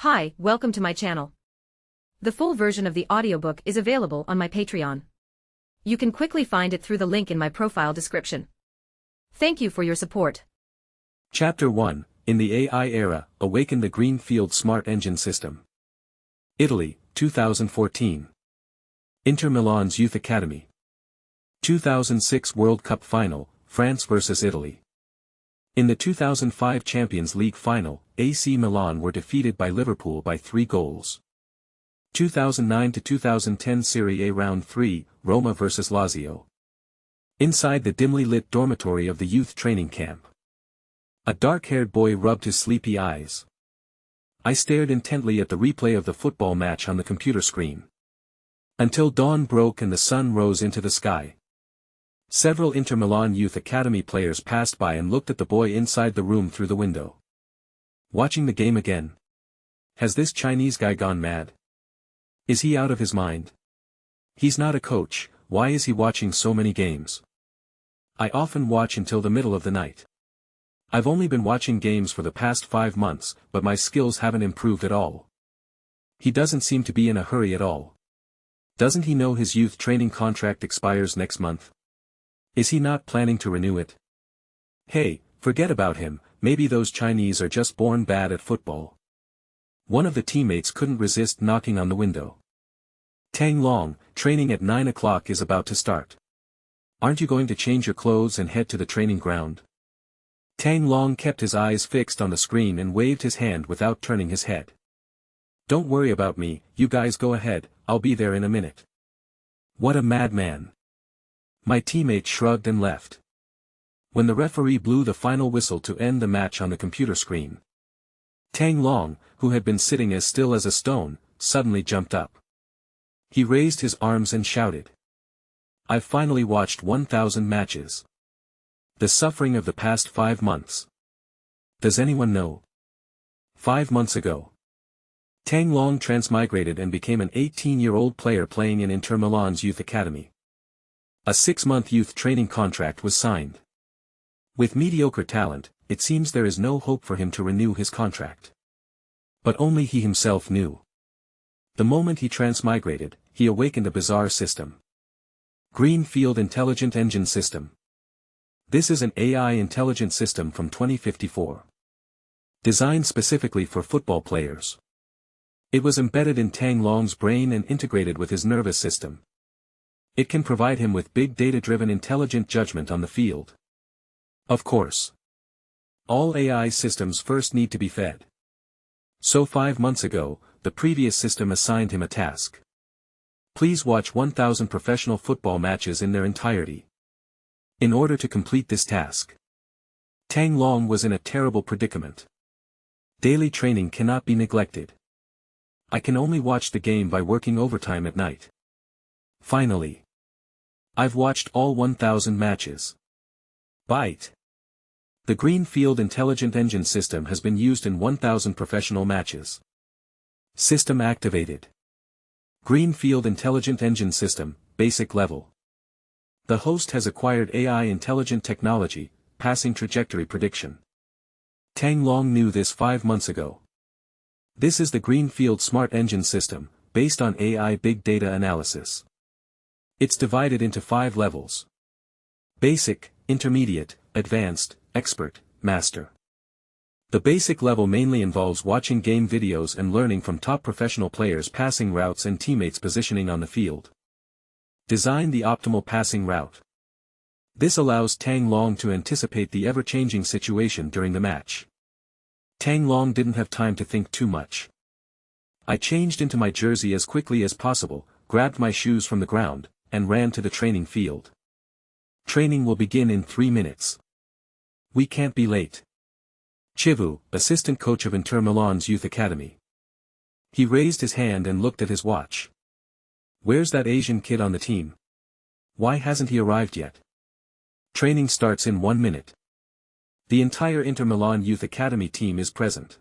Hi, welcome to my channel. The full version of the audiobook is available on my Patreon. You can quickly find it through the link in my profile description. Thank you for your support. Chapter 1, In the AI Era, Awaken the Greenfield Smart Engine System. Italy, 2014. Inter Milan's Youth Academy. 2006 World Cup Final, France vs Italy. In the 2005 Champions League Final, AC Milan were defeated by Liverpool by 3 goals. 2009 to 2010 Serie A Round 3, Roma vs Lazio. Inside the dimly lit dormitory of the youth training camp. A dark-haired boy rubbed his sleepy eyes. I stared intently at the replay of the football match on the computer screen. Until dawn broke and the sun rose into the sky. Several Inter Milan Youth Academy players passed by and looked at the boy inside the room through the window. Watching the game again. Has this Chinese guy gone mad? Is he out of his mind? He's not a coach, why is he watching so many games? I often watch until the middle of the night. I've only been watching games for the past 5 months, but my skills haven't improved at all. He doesn't seem to be in a hurry at all. Doesn't he know his youth training contract expires next month? Is he not planning to renew it? Hey, forget about him, maybe those Chinese are just born bad at football. One of the teammates couldn't resist knocking on the window. Tang Long, training at 9 o'clock is about to start. Aren't you going to change your clothes and head to the training ground? Tang Long kept his eyes fixed on the screen and waved his hand without turning his head. Don't worry about me, you guys go ahead, I'll be there in a minute. What a madman. My teammate shrugged and left. When the referee blew the final whistle to end the match on the computer screen, Tang Long, who had been sitting as still as a stone, suddenly jumped up. He raised his arms and shouted. I've finally watched 1,000 matches. The suffering of the past 5 months. Does anyone know? 5 months ago. Tang Long transmigrated and became an 18-year-old player playing in Inter Milan's youth academy. A 6-month youth training contract was signed. With mediocre talent, it seems there is no hope for him to renew his contract. But only he himself knew. The moment he transmigrated, he awakened a bizarre system. Greenfield Intelligent Engine System. This is an AI intelligent system from 2054. Designed specifically for football players. It was embedded in Tang Long's brain and integrated with his nervous system. It can provide him with big data-driven intelligent judgment on the field. Of course. All AI systems first need to be fed. So 5 months ago, the previous system assigned him a task. Please watch 1,000 professional football matches in their entirety. In order to complete this task, Tang Long was in a terrible predicament. Daily training cannot be neglected. I can only watch the game by working overtime at night. Finally. I've watched all 1,000 matches. Byte. The Greenfield Intelligent Engine System has been used in 1,000 professional matches. System activated. Greenfield Intelligent Engine System, basic level. The host has acquired AI intelligent technology, passing trajectory prediction. Tang Long knew this 5 months ago. This is the Greenfield Smart Engine System, based on AI big data analysis. It's divided into 5 levels. Basic, Intermediate, Advanced, Expert, Master. The basic level mainly involves watching game videos and learning from top professional players' passing routes and teammates' positioning on the field. Design the optimal passing route. This allows Tang Long to anticipate the ever-changing situation during the match. Tang Long didn't have time to think too much. I changed into my jersey as quickly as possible, grabbed my shoes from the ground, and ran to the training field. Training will begin in 3 minutes. We can't be late. Chivu, assistant coach of Inter Milan's youth academy. He raised his hand and looked at his watch. Where's that Asian kid on the team? Why hasn't he arrived yet? Training starts in 1 minute. The entire Inter Milan youth academy team is present.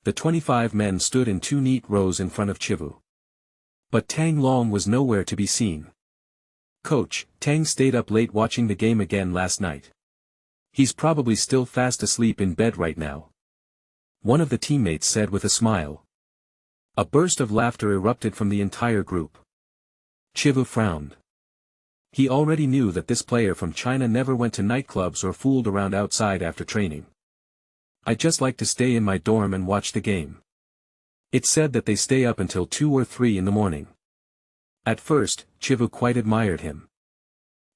The 25 men stood in 2 neat rows in front of Chivu. But Tang Long was nowhere to be seen. Coach, Tang stayed up late watching the game again last night. He's probably still fast asleep in bed right now. one of the teammates said with a smile. A burst of laughter erupted from the entire group. Chivu frowned. He already knew that this player from China never went to nightclubs or fooled around outside after training. "I just like to stay in my dorm and watch the game." It's said that they stay up until 2 or 3 in the morning. At first, Chivu quite admired him.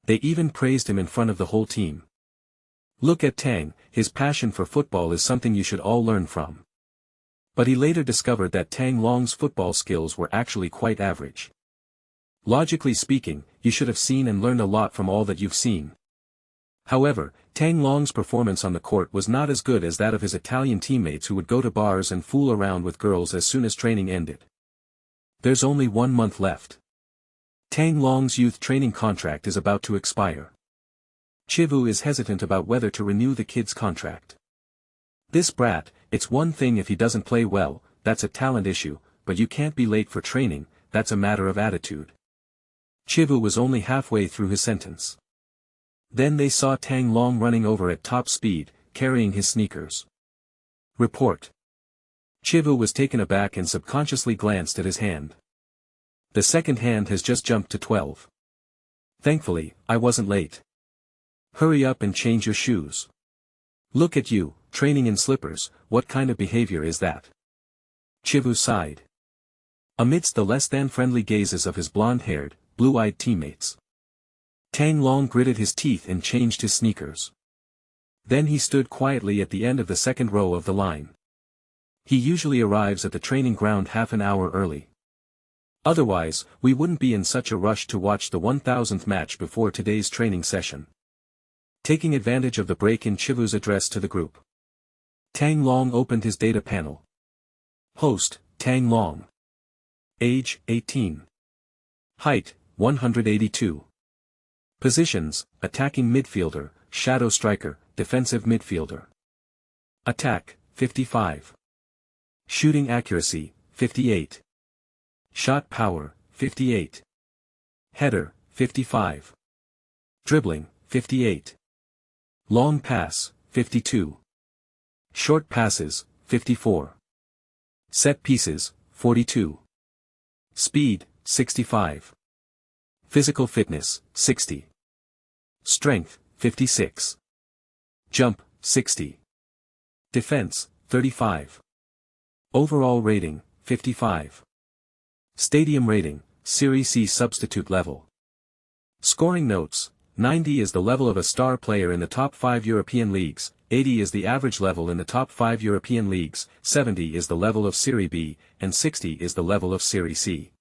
They even praised him in front of the whole team. Look at Tang, his passion for football is something you should all learn from. But he later discovered that Tang Long's football skills were actually quite average. Logically speaking, you should have seen and learned a lot from all that you've seen. However, Tang Long's performance on the court was not as good as that of his Italian teammates who would go to bars and fool around with girls as soon as training ended. There's only 1 month left. Tang Long's youth training contract is about to expire. Chivu is hesitant about whether to renew the kid's contract. This brat, it's one thing if he doesn't play well, that's a talent issue, but you can't be late for training, that's a matter of attitude. Chivu was only halfway through his sentence. Then they saw Tang Long running over at top speed, carrying his sneakers. Report. Chivu was taken aback and subconsciously glanced at his hand. The second hand has just jumped to 12. Thankfully, I wasn't late. Hurry up and change your shoes. Look at you, training in slippers, what kind of behavior is that? Chivu sighed. Amidst the less-than-friendly gazes of his blonde-haired, blue-eyed teammates, Tang Long gritted his teeth and changed his sneakers. Then he stood quietly at the end of the second row of the line. He usually arrives at the training ground half an hour early. Otherwise, we wouldn't be in such a rush to watch the 1000th match before today's training session. Taking advantage of the break in Chivu's address to the group, Tang Long opened his data panel. Host, Tang Long. Age, 18. Height, 182. Positions, attacking midfielder, shadow striker, defensive midfielder. Attack, 55. Shooting accuracy, 58. Shot power, 58. Header, 55. Dribbling, 58. Long pass, 52. Short passes, 54. Set pieces, 42. Speed, 65. Physical fitness, 60. Strength, 56. Jump, 60. Defense, 35. Overall rating, 55. Stadium rating, Serie C substitute level. Scoring notes, 90 is the level of a star player in the top 5 European leagues, 80 is the average level in the top 5 European leagues, 70 is the level of Serie B, and 60 is the level of Serie C.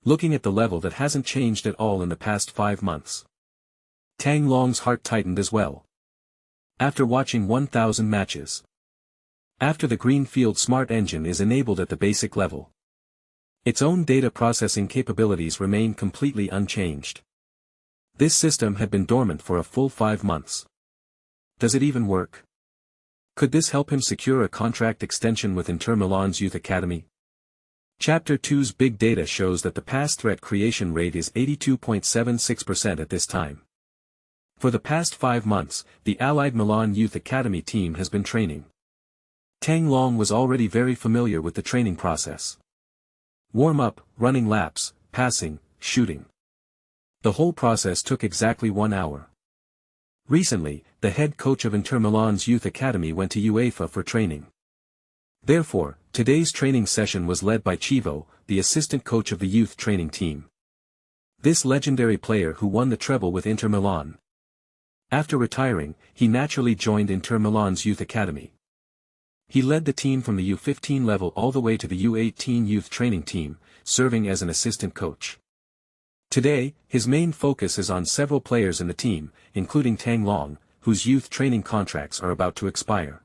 Looking at the level that hasn't changed at all in the past 5 months. Tang Long's heart tightened as well. After watching 1000 matches. After the Greenfield Smart Engine is enabled at the basic level. Its own data processing capabilities remain completely unchanged. This system had been dormant for a full 5 months. Does it even work? Could this help him secure a contract extension with Inter Milan's youth academy? Chapter 2's big data shows that the pass threat creation rate is 82.76% at this time. For the past 5 months, the Allied Milan Youth Academy team has been training. Tang Long was already very familiar with the training process. Warm-up, running laps, passing, shooting. The whole process took exactly 1 hour. Recently, the head coach of Inter Milan's youth academy went to UEFA for training. Therefore, today's training session was led by Chivo, the assistant coach of the youth training team. This legendary player who won the treble with Inter Milan. After retiring, he naturally joined Inter Milan's youth academy. He led the team from the U15 level all the way to the U18 youth training team, serving as an assistant coach. Today, his main focus is on several players in the team, including Tang Long, whose youth training contracts are about to expire.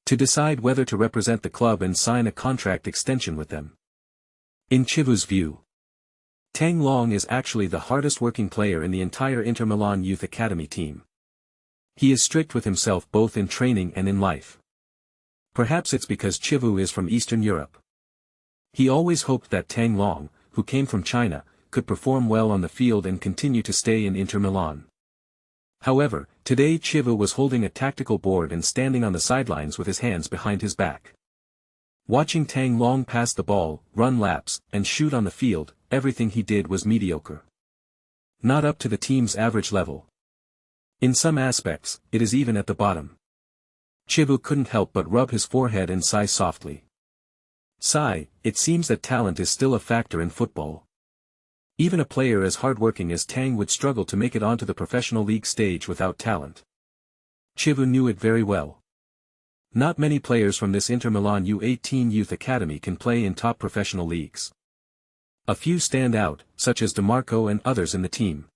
To decide whether to represent the club and sign a contract extension with them. In Chivu's view, Tang Long is actually the hardest working player in the entire Inter Milan Youth Academy team. He is strict with himself both in training and in life. Perhaps it's because Chivu is from Eastern Europe. He always hoped that Tang Long, who came from China, could perform well on the field and continue to stay in Inter Milan. However, today Chivu was holding a tactical board and standing on the sidelines with his hands behind his back. Watching Tang Long pass the ball, run laps, and shoot on the field, everything he did was mediocre. Not up to the team's average level. In some aspects, it is even at the bottom. Chivu couldn't help but rub his forehead and sigh softly. Sigh, it seems that talent is still a factor in football. Even a player as hardworking as Tang would struggle to make it onto the professional league stage without talent. Chivu knew it very well. Not many players from this Inter Milan U18 youth academy can play in top professional leagues. A few stand out, such as DeMarco and others in the team.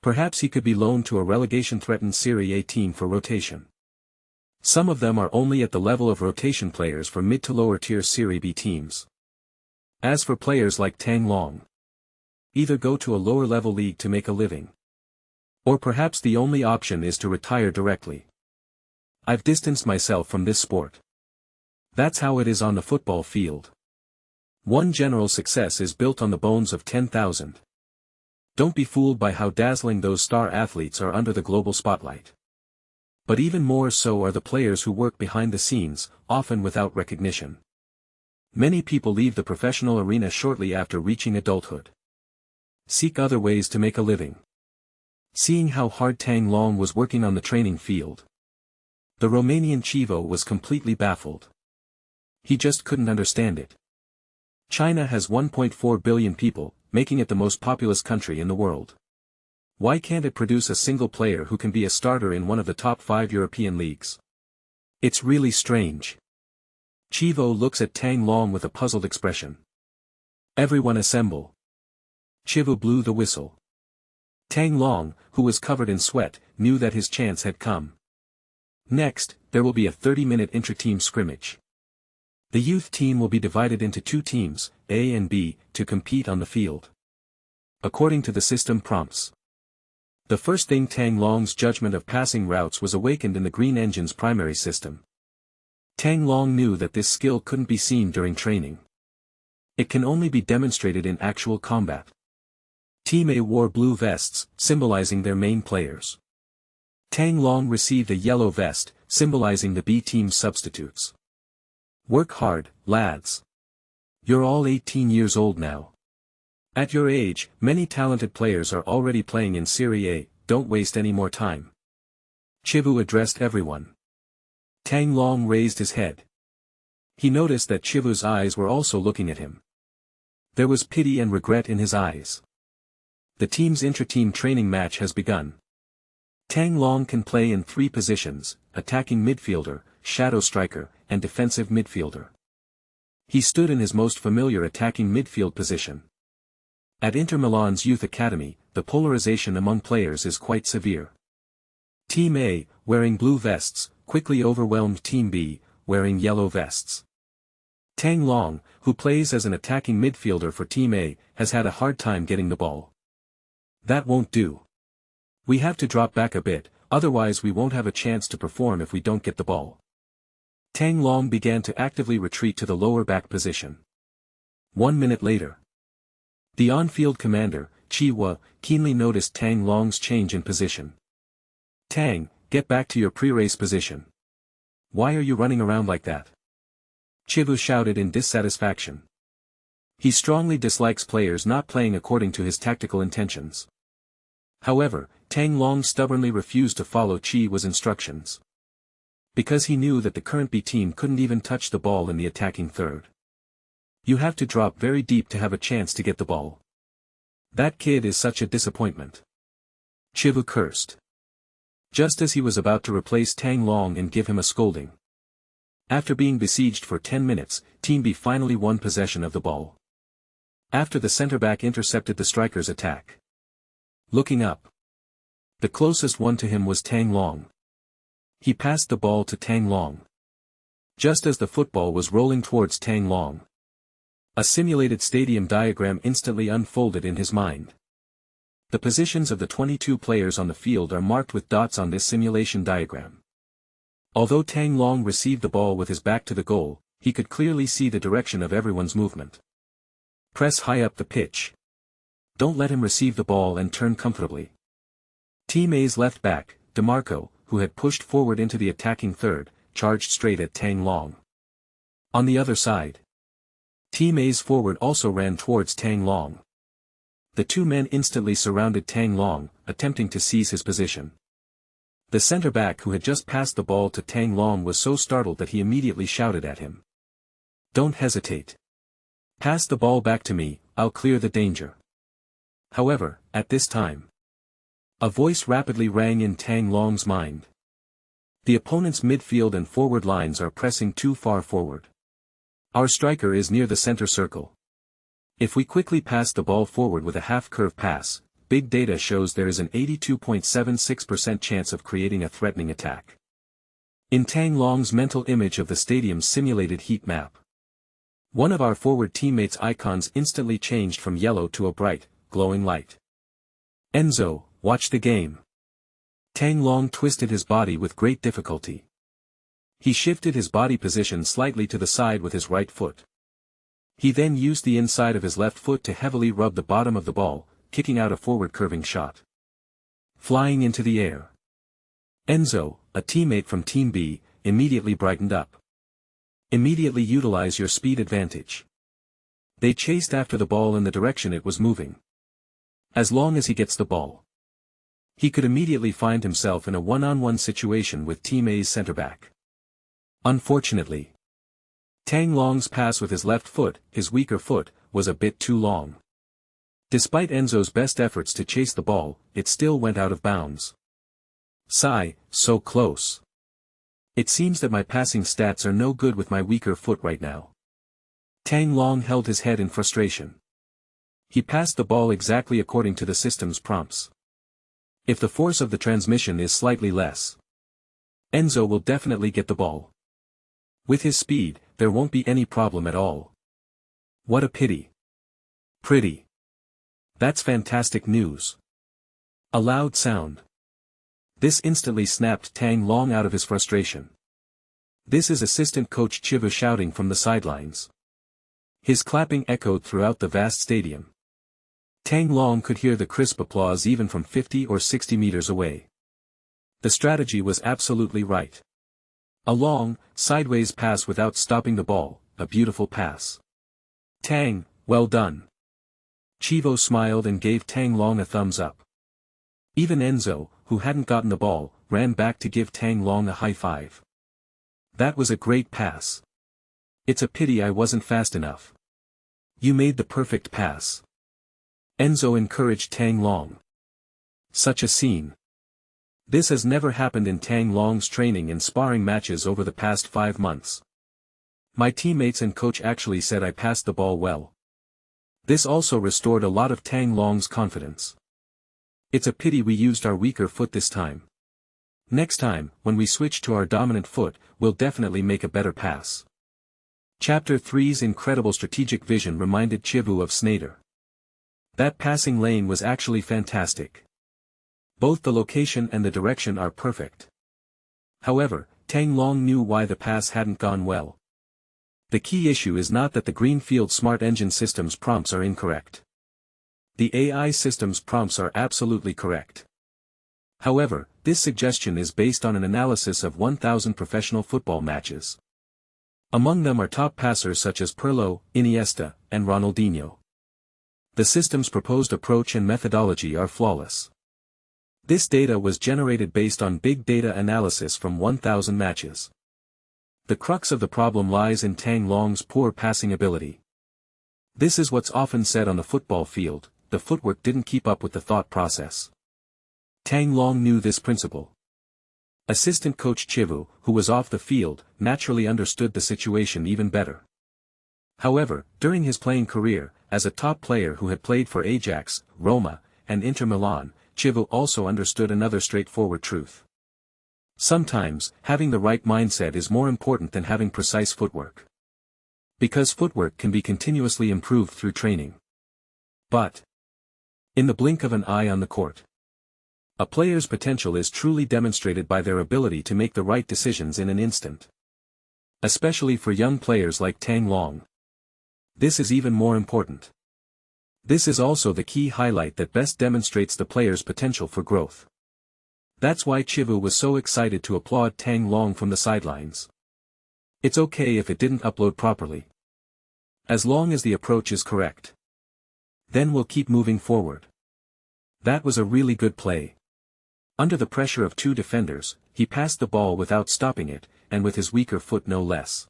Perhaps he could be loaned to a relegation-threatened Serie A team for rotation. Some of them are only at the level of rotation players for mid to lower tier Serie B teams. As for players like Tang Long, either go to a lower level league to make a living, or perhaps the only option is to retire directly. I've distanced myself from this sport. That's how it is on the football field. One general success is built on the bones of 10,000. Don't be fooled by how dazzling those star athletes are under the global spotlight. But even more so are the players who work behind the scenes, often without recognition. Many people leave the professional arena shortly after reaching adulthood. Seek other ways to make a living. Seeing how hard Tang Long was working on the training field, the Romanian Chivo was completely baffled. He just couldn't understand it. China has 1.4 billion people, making it the most populous country in the world. Why can't it produce a single player who can be a starter in one of the top 5 European leagues? It's really strange. Chivo looks at Tang Long with a puzzled expression. Everyone assemble. Chivo blew the whistle. Tang Long, who was covered in sweat, knew that his chance had come. Next, there will be a 30-minute inter-team scrimmage. The youth team will be divided into 2 teams, A and B, to compete on the field. According to the system prompts. The first thing Tang Long's judgment of passing routes was awakened in the Green Engine's primary system. Tang Long knew that this skill couldn't be seen during training. It can only be demonstrated in actual combat. Team A wore blue vests, symbolizing their main players. Tang Long received a yellow vest, symbolizing the B team's substitutes. Work hard, lads. You're all 18 years old now. At your age, many talented players are already playing in Serie A, don't waste any more time. Chivu addressed everyone. Tang Long raised his head. He noticed that Chivu's eyes were also looking at him. There was pity and regret in his eyes. The team's inter-team training match has begun. Tang Long can play in 3 positions, attacking midfielder, shadow striker, and defensive midfielder. He stood in his most familiar attacking midfield position. At Inter Milan's youth academy, the polarization among players is quite severe. Team A, wearing blue vests, quickly overwhelmed Team B, wearing yellow vests. Tang Long, who plays as an attacking midfielder for Team A, has had a hard time getting the ball. That won't do. We have to drop back a bit, otherwise we won't have a chance to perform if we don't get the ball. Tang Long began to actively retreat to the lower back position. 1 minute later. The on-field commander, Chi Wa, keenly noticed Tang Long's change in position. Tang, get back to your pre-race position. Why are you running around like that? Chivu shouted in dissatisfaction. He strongly dislikes players not playing according to his tactical intentions. However, Tang Long stubbornly refused to follow Chi Wa's instructions. Because he knew that the current B team couldn't even touch the ball in the attacking third. You have to drop very deep to have a chance to get the ball. That kid is such a disappointment. Chivu cursed. Just as he was about to replace Tang Long and give him a scolding. After being besieged for 10 minutes, Team B finally won possession of the ball. After the center-back intercepted the striker's attack. Looking up. The closest one to him was Tang Long. He passed the ball to Tang Long. Just as the football was rolling towards Tang Long. A simulated stadium diagram instantly unfolded in his mind. The positions of the 22 players on the field are marked with dots on this simulation diagram. Although Tang Long received the ball with his back to the goal, he could clearly see the direction of everyone's movement. Press high up the pitch. Don't let him receive the ball and turn comfortably. Team A's left back, DeMarco, who had pushed forward into the attacking third, charged straight at Tang Long. On the other side, Team A's forward also ran towards Tang Long. The two men instantly surrounded Tang Long, attempting to seize his position. The centre-back who had just passed the ball to Tang Long was so startled that he immediately shouted at him. "Don't hesitate. Pass the ball back to me, I'll clear the danger." However, at this time, a voice rapidly rang in Tang Long's mind. The opponent's midfield and forward lines are pressing too far forward. Our striker is near the center circle. If we quickly pass the ball forward with a half-curve pass, big data shows there is an 82.76% chance of creating a threatening attack. In Tang Long's mental image of the stadium's simulated heat map, one of our forward teammates' icons instantly changed from yellow to a bright, glowing light. "Enzo, watch the game." Tang Long twisted his body with great difficulty. He shifted his body position slightly to the side with his right foot. He then used the inside of his left foot to heavily rub the bottom of the ball, kicking out a forward curving shot. Flying into the air. Enzo, a teammate from Team B, immediately brightened up. Immediately utilize your speed advantage. They chased after the ball in the direction it was moving. As long as he gets the ball, he could immediately find himself in a one-on-one situation with Team A's centre-back. Unfortunately, Tang Long's pass with his left foot, his weaker foot, was a bit too long. Despite Enzo's best efforts to chase the ball, it still went out of bounds. Sigh, so close. It seems that my passing stats are no good with my weaker foot right now. Tang Long held his head in frustration. He passed the ball exactly according to the system's prompts. If the force of the transmission is slightly less, Enzo will definitely get the ball. With his speed, there won't be any problem at all. What a pity. Pretty. That's fantastic news. A loud sound. This instantly snapped Tang Long out of his frustration. This is assistant coach Chivu shouting from the sidelines. His clapping echoed throughout the vast stadium. Tang Long could hear the crisp applause even from 50 or 60 meters away. The strategy was absolutely right. A long, sideways pass without stopping the ball, a beautiful pass. Tang, well done. Chivo smiled and gave Tang Long a thumbs up. Even Enzo, who hadn't gotten the ball, ran back to give Tang Long a high five. That was a great pass. It's a pity I wasn't fast enough. You made the perfect pass. Enzo encouraged Tang Long. Such a scene. This has never happened in Tang Long's training and sparring matches over the past 5 months. My teammates and coach actually said I passed the ball well. This also restored a lot of Tang Long's confidence. It's a pity we used our weaker foot this time. Next time, when we switch to our dominant foot, we'll definitely make a better pass. Chapter 3's incredible strategic vision reminded Chivu of Snyder. That passing lane was actually fantastic. Both the location and the direction are perfect. However, Tang Long knew why the pass hadn't gone well. The key issue is not that the Greenfield Smart Engine system's prompts are incorrect. The AI system's prompts are absolutely correct. However, this suggestion is based on an analysis of 1,000 professional football matches. Among them are top passers such as Pirlo, Iniesta, and Ronaldinho. The system's proposed approach and methodology are flawless. This data was generated based on big data analysis from 1,000 matches. The crux of the problem lies in Tang Long's poor passing ability. This is what's often said on the football field, the footwork didn't keep up with the thought process. Tang Long knew this principle. Assistant coach Chivu, who was off the field, naturally understood the situation even better. However, during his playing career, as a top player who had played for Ajax, Roma, and Inter Milan, Chivu also understood another straightforward truth. Sometimes, having the right mindset is more important than having precise footwork. Because footwork can be continuously improved through training. But, in the blink of an eye on the court, a player's potential is truly demonstrated by their ability to make the right decisions in an instant. Especially for young players like Tang Long. This is even more important. This is also the key highlight that best demonstrates the player's potential for growth. That's why Chivu was so excited to applaud Tang Long from the sidelines. It's okay if it didn't upload properly. As long as the approach is correct. Then we'll keep moving forward. That was a really good play. Under the pressure of two defenders, he passed the ball without stopping it, and with his weaker foot no less.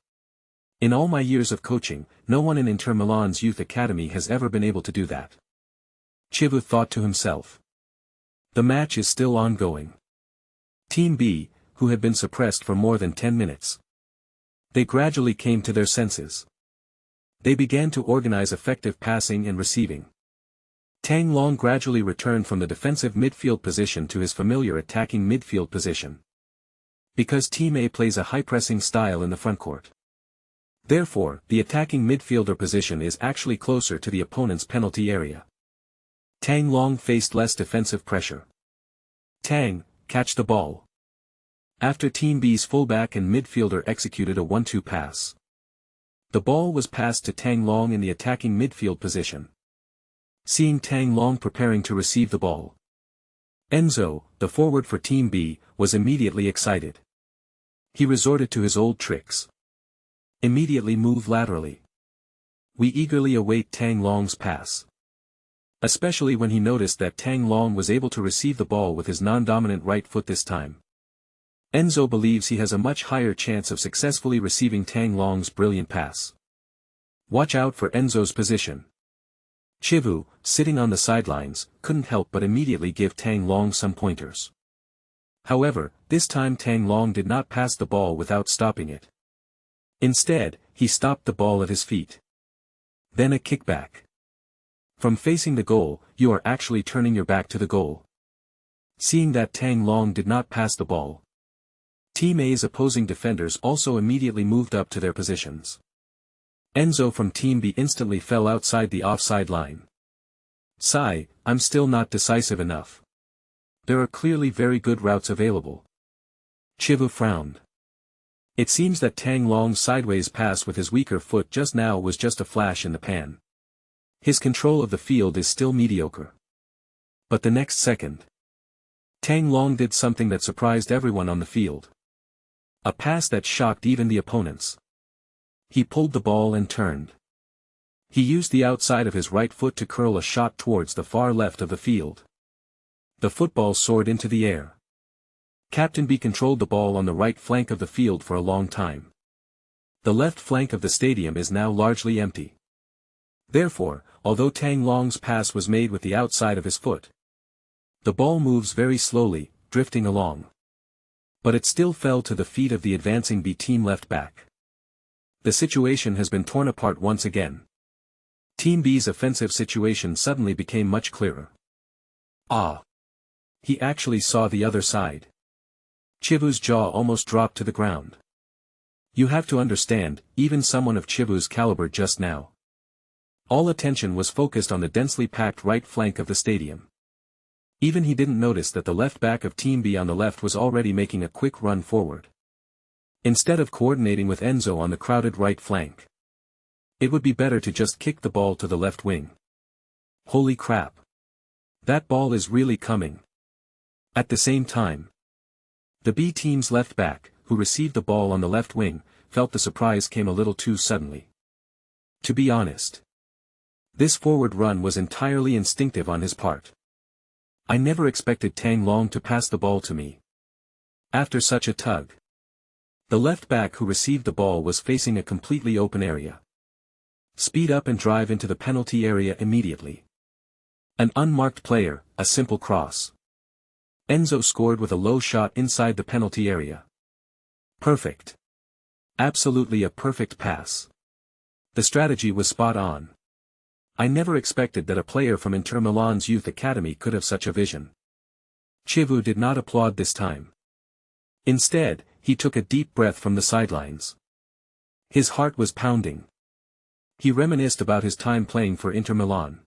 In all my years of coaching, no one in Inter Milan's youth academy has ever been able to do that. Chivu thought to himself. The match is still ongoing. Team B, who had been suppressed for more than 10 minutes. They gradually came to their senses. They began to organize effective passing and receiving. Tang Long gradually returned from the defensive midfield position to his familiar attacking midfield position. Because Team A plays a high-pressing style in the frontcourt. Therefore, the attacking midfielder position is actually closer to the opponent's penalty area. Tang Long faced less defensive pressure. Tang, catch the ball. After Team B's fullback and midfielder executed a 1-2 pass. The ball was passed to Tang Long in the attacking midfield position. Seeing Tang Long preparing to receive the ball, Enzo, the forward for Team B, was immediately excited. He resorted to his old tricks. Immediately move laterally. We eagerly await Tang Long's pass. Especially when he noticed that Tang Long was able to receive the ball with his non-dominant right foot this time. Enzo believes he has a much higher chance of successfully receiving Tang Long's brilliant pass. Watch out for Enzo's position. Chivu, sitting on the sidelines, couldn't help but immediately give Tang Long some pointers. However, this time Tang Long did not pass the ball without stopping it. Instead, he stopped the ball at his feet. Then a kickback. From facing the goal, you are actually turning your back to the goal. Seeing that Tang Long did not pass the ball, Team A's opposing defenders also immediately moved up to their positions. Enzo from Team B instantly fell outside the offside line. Sigh, I'm still not decisive enough. There are clearly very good routes available. Chivu frowned. It seems that Tang Long's sideways pass with his weaker foot just now was just a flash in the pan. His control of the field is still mediocre. But the next second, Tang Long did something that surprised everyone on the field. A pass that shocked even the opponents. He pulled the ball and turned. He used the outside of his right foot to curl a shot towards the far left of the field. The football soared into the air. Captain B controlled the ball on the right flank of the field for a long time. The left flank of the stadium is now largely empty. Therefore, although Tang Long's pass was made with the outside of his foot, the ball moves very slowly, drifting along. But it still fell to the feet of the advancing B team left back. The situation has been torn apart once again. Team B's offensive situation suddenly became much clearer. Ah! He actually saw the other side. Chivu's jaw almost dropped to the ground. You have to understand, even someone of Chivu's caliber just now. All attention was focused on the densely packed right flank of the stadium. Even he didn't notice that the left back of Team B on the left was already making a quick run forward. Instead of coordinating with Enzo on the crowded right flank. It would be better to just kick the ball to the left wing. Holy crap! That ball is really coming. At the same time, the B team's left back, who received the ball on the left wing, felt the surprise came a little too suddenly. To be honest, this forward run was entirely instinctive on his part. I never expected Tang Long to pass the ball to me. After such a tug, the left back who received the ball was facing a completely open area. Speed up and drive into the penalty area immediately. An unmarked player, a simple cross. Enzo scored with a low shot inside the penalty area. Perfect. Absolutely a perfect pass. The strategy was spot on. I never expected that a player from Inter Milan's youth academy could have such a vision. Chivu did not applaud this time. Instead, he took a deep breath from the sidelines. His heart was pounding. He reminisced about his time playing for Inter Milan.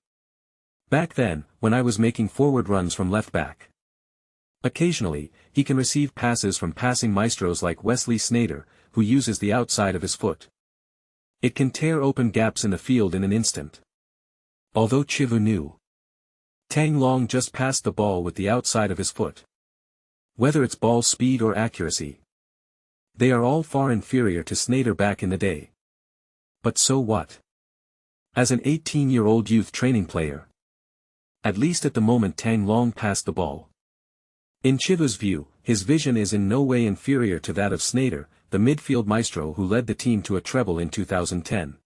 Back then, when I was making forward runs from left back. Occasionally, he can receive passes from passing maestros like Wesley Sneijder, who uses the outside of his foot. It can tear open gaps in the field in an instant. Although Chivu knew, Tang Long just passed the ball with the outside of his foot. Whether it's ball speed or accuracy. They are all far inferior to Sneijder back in the day. But so what? As an 18-year-old youth training player. At least at the moment Tang Long passed the ball. In Chivu's view, his vision is in no way inferior to that of Sneijder, the midfield maestro who led the team to a treble in 2010.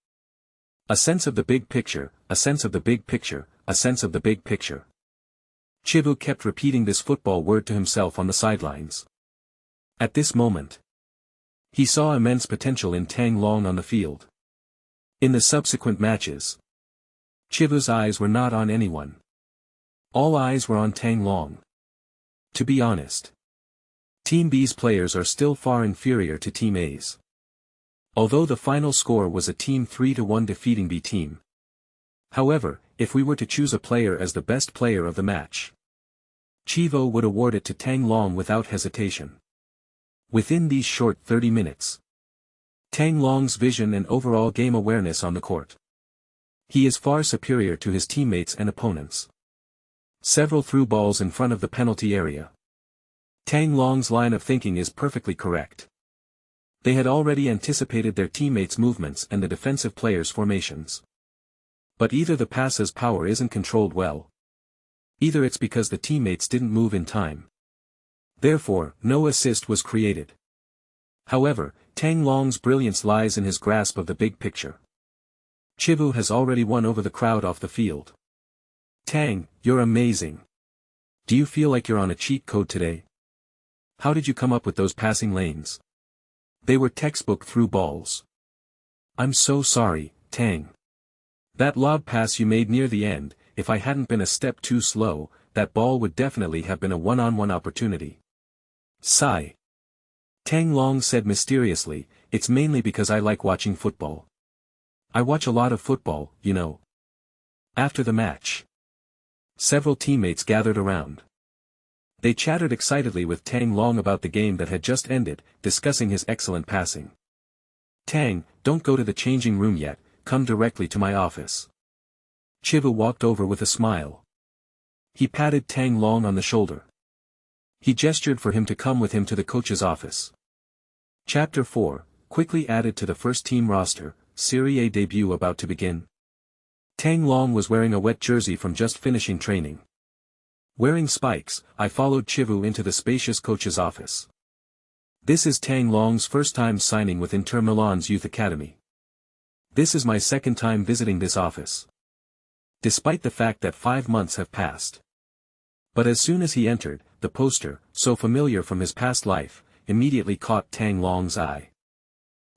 A sense of the big picture, a sense of the big picture, a sense of the big picture. Chivu kept repeating this football word to himself on the sidelines. At this moment, he saw immense potential in Tang Long on the field. In the subsequent matches, Chivu's eyes were not on anyone. All eyes were on Tang Long. To be honest, Team B's players are still far inferior to Team A's. Although the final score was a Team 3-1 defeating B team. However, if we were to choose a player as the best player of the match, Chivo would award it to Tang Long without hesitation. Within these short 30 minutes, Tang Long's vision and overall game awareness on the court. He is far superior to his teammates and opponents. Several through balls in front of the penalty area. Tang Long's line of thinking is perfectly correct. They had already anticipated their teammates' movements and the defensive players' formations. But either the pass's power isn't controlled well. Either it's because the teammates didn't move in time. Therefore, no assist was created. However, Tang Long's brilliance lies in his grasp of the big picture. Chivu has already won over the crowd off the field. Tang, you're amazing. Do you feel like you're on a cheat code today? How did you come up with those passing lanes? They were textbook through balls. I'm so sorry, Tang. That lob pass you made near the end, if I hadn't been a step too slow, that ball would definitely have been a one-on-one opportunity. Sigh. Tang Long said mysteriously, it's mainly because I like watching football. I watch a lot of football, you know. After the match, several teammates gathered around. They chattered excitedly with Tang Long about the game that had just ended, discussing his excellent passing. Tang, don't go to the changing room yet, come directly to my office. Chivu walked over with a smile. He patted Tang Long on the shoulder. He gestured for him to come with him to the coach's office. Chapter 4, quickly added to the first team roster, Serie A debut about to begin. Tang Long was wearing a wet jersey from just finishing training. Wearing spikes, I followed Chivu into the spacious coach's office. This is Tang Long's first time signing with Inter Milan's youth academy. This is my second time visiting this office. Despite the fact that 5 months have passed. But as soon as he entered, the poster, so familiar from his past life, immediately caught Tang Long's eye.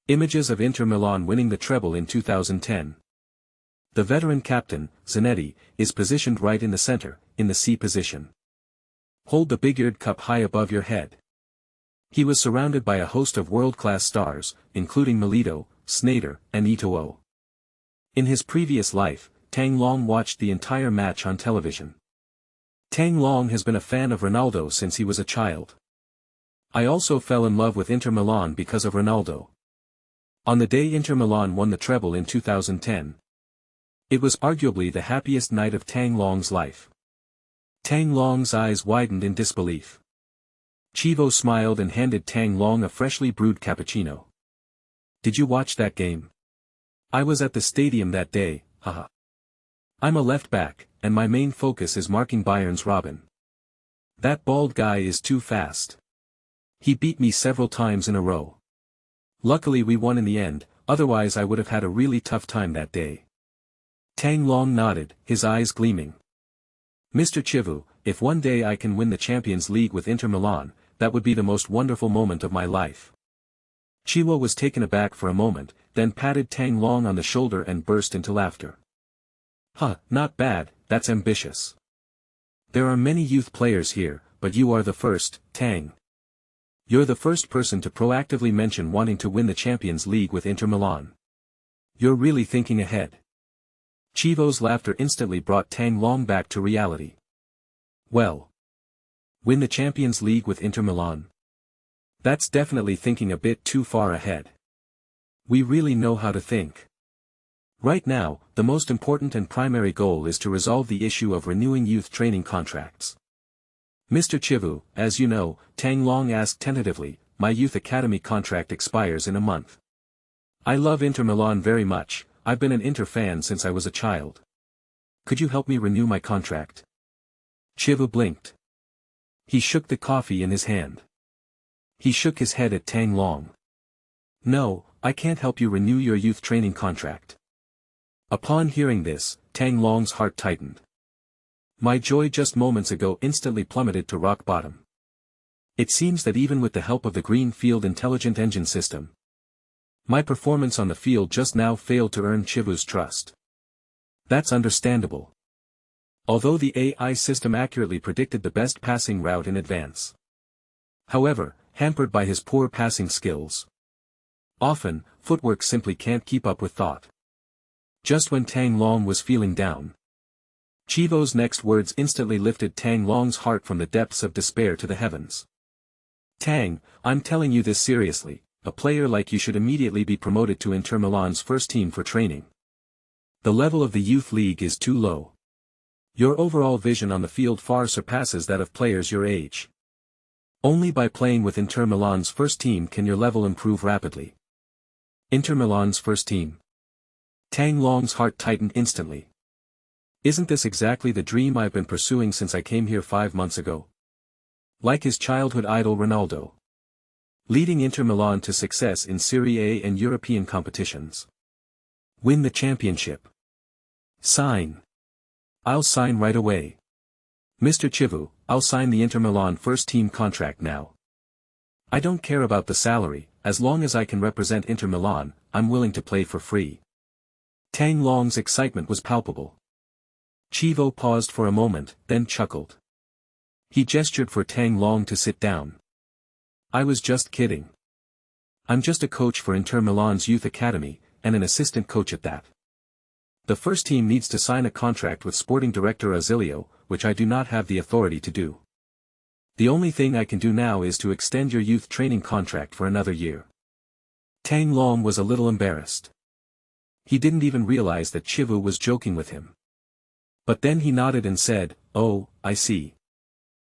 Images of Inter Milan winning the treble in 2010. The veteran captain, Zanetti, is positioned right in the center, in the C position. Hold the big-eared cup high above your head. He was surrounded by a host of world-class stars, including Milito, Sneijder, and Eto'o. In his previous life, Tang Long watched the entire match on television. Tang Long has been a fan of Ronaldo since he was a child. I also fell in love with Inter Milan because of Ronaldo. On the day Inter Milan won the treble in 2010, it was arguably the happiest night of Tang Long's life. Tang Long's eyes widened in disbelief. Chivo smiled and handed Tang Long a freshly brewed cappuccino. Did you watch that game? I was at the stadium that day, haha. I'm a left back, and my main focus is marking Bayern's Robin. That bald guy is too fast. He beat me several times in a row. Luckily we won in the end, otherwise I would have had a really tough time that day. Tang Long nodded, his eyes gleaming. Mr. Chivu, if one day I can win the Champions League with Inter Milan, that would be the most wonderful moment of my life. Chivo was taken aback for a moment, then patted Tang Long on the shoulder and burst into laughter. Huh, not bad, that's ambitious. There are many youth players here, but you are the first, Tang. You're the first person to proactively mention wanting to win the Champions League with Inter Milan. You're really thinking ahead. Chivo's laughter instantly brought Tang Long back to reality. Well. Win the Champions League with Inter Milan? That's definitely thinking a bit too far ahead. We really know how to think. Right now, the most important and primary goal is to resolve the issue of renewing youth training contracts. Mr. Chivu, as you know, Tang Long asked tentatively, my youth academy contract expires in a month. I love Inter Milan very much, I've been an Inter fan since I was a child. Could you help me renew my contract? Chivu blinked. He shook the coffee in his hand. He shook his head at Tang Long. No, I can't help you renew your youth training contract. Upon hearing this, Tang Long's heart tightened. My joy just moments ago instantly plummeted to rock bottom. It seems that even with the help of the Greenfield Intelligent Engine System, my performance on the field just now failed to earn Chivu's trust. That's understandable. Although the AI system accurately predicted the best passing route in advance. However, hampered by his poor passing skills. Often, footwork simply can't keep up with thought. Just when Tang Long was feeling down, Chivu's next words instantly lifted Tang Long's heart from the depths of despair to the heavens. Tang, I'm telling you this seriously, a player like you should immediately be promoted to Inter Milan's first team for training. The level of the youth league is too low. Your overall vision on the field far surpasses that of players your age. Only by playing with Inter Milan's first team can your level improve rapidly. Inter Milan's first team. Tang Long's heart tightened instantly. Isn't this exactly the dream I've been pursuing since I came here 5 months ago? Like his childhood idol Ronaldo. Leading Inter Milan to success in Serie A and European competitions. Win the championship. Sign. I'll sign right away. Mr. Chivu, I'll sign the Inter Milan first team contract now. I don't care about the salary, as long as I can represent Inter Milan, I'm willing to play for free. Tang Long's excitement was palpable. Chivu paused for a moment, then chuckled. He gestured for Tang Long to sit down. I was just kidding. I'm just a coach for Inter Milan's youth academy, and an assistant coach at that. The first team needs to sign a contract with sporting director Azilio, which I do not have the authority to do. The only thing I can do now is to extend your youth training contract for another year. Tang Long was a little embarrassed. He didn't even realize that Chivu was joking with him. But then he nodded and said, oh, I see.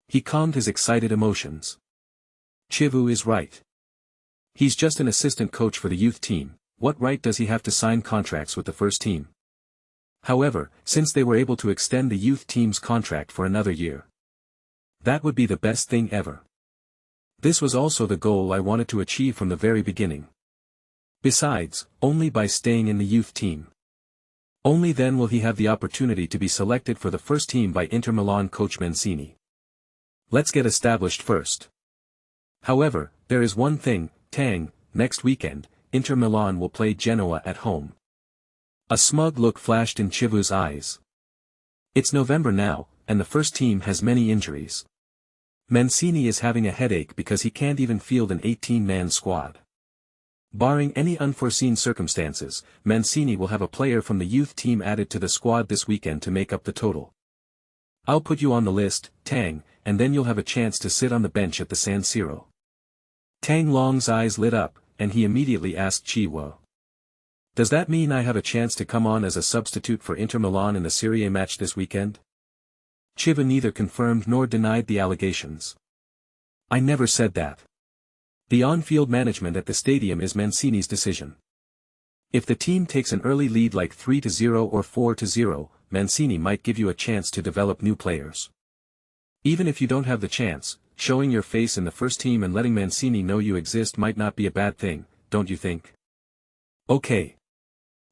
He calmed his excited emotions. Chivu is right. He's just an assistant coach for the youth team, what right does he have to sign contracts with the first team? However, since they were able to extend the youth team's contract for another year, that would be the best thing ever. This was also the goal I wanted to achieve from the very beginning. Besides, only by staying in the youth team. Only then will he have the opportunity to be selected for the first team by Inter Milan coach Mancini. Let's get established first. However, there is one thing, Tang, next weekend, Inter Milan will play Genoa at home. A smug look flashed in Chivu's eyes. It's November now, and the first team has many injuries. Mancini is having a headache because he can't even field an 18-man squad. Barring any unforeseen circumstances, Mancini will have a player from the youth team added to the squad this weekend to make up the total. I'll put you on the list, Tang, and then you'll have a chance to sit on the bench at the San Siro. Tang Long's eyes lit up, and he immediately asked Chiwu. Does that mean I have a chance to come on as a substitute for Inter Milan in the Serie A match this weekend? Chivu neither confirmed nor denied the allegations. I never said that. The on-field management at the stadium is Mancini's decision. If the team takes an early lead like 3-0 or 4-0, Mancini might give you a chance to develop new players. Even if you don't have the chance, showing your face in the first team and letting Mancini know you exist might not be a bad thing, don't you think? Okay.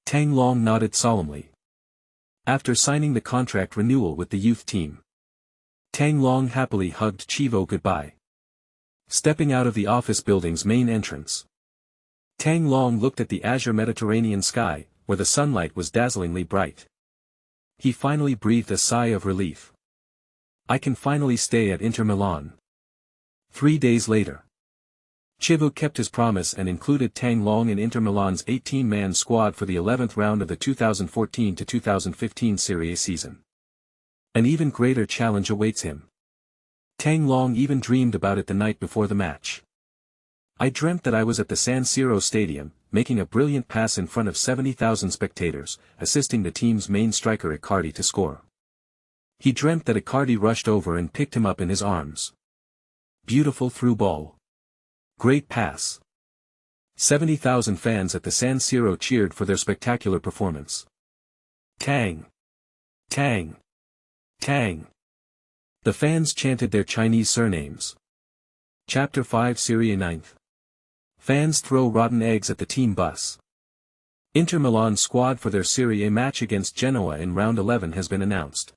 Tang Long nodded solemnly. After signing the contract renewal with the youth team, Tang Long happily hugged Chivu goodbye. Stepping out of the office building's main entrance, Tang Long looked at the azure Mediterranean sky, where the sunlight was dazzlingly bright. He finally breathed a sigh of relief. I can finally stay at Inter Milan. 3 days later, Chivu kept his promise and included Tang Long in Inter Milan's 18-man squad for the 11th round of the 2014-2015 Serie A season. An even greater challenge awaits him. Tang Long even dreamed about it the night before the match. I dreamt that I was at the San Siro stadium, making a brilliant pass in front of 70,000 spectators, assisting the team's main striker Icardi to score. He dreamt that Icardi rushed over and picked him up in his arms. Beautiful through ball. Great pass. 70,000 fans at the San Siro cheered for their spectacular performance. Tang! Tang! Tang! The fans chanted their Chinese surnames. Chapter 5 Serie A 9th. Fans throw rotten eggs at the team bus. Inter Milan squad for their Serie A match against Genoa in round 11 has been announced.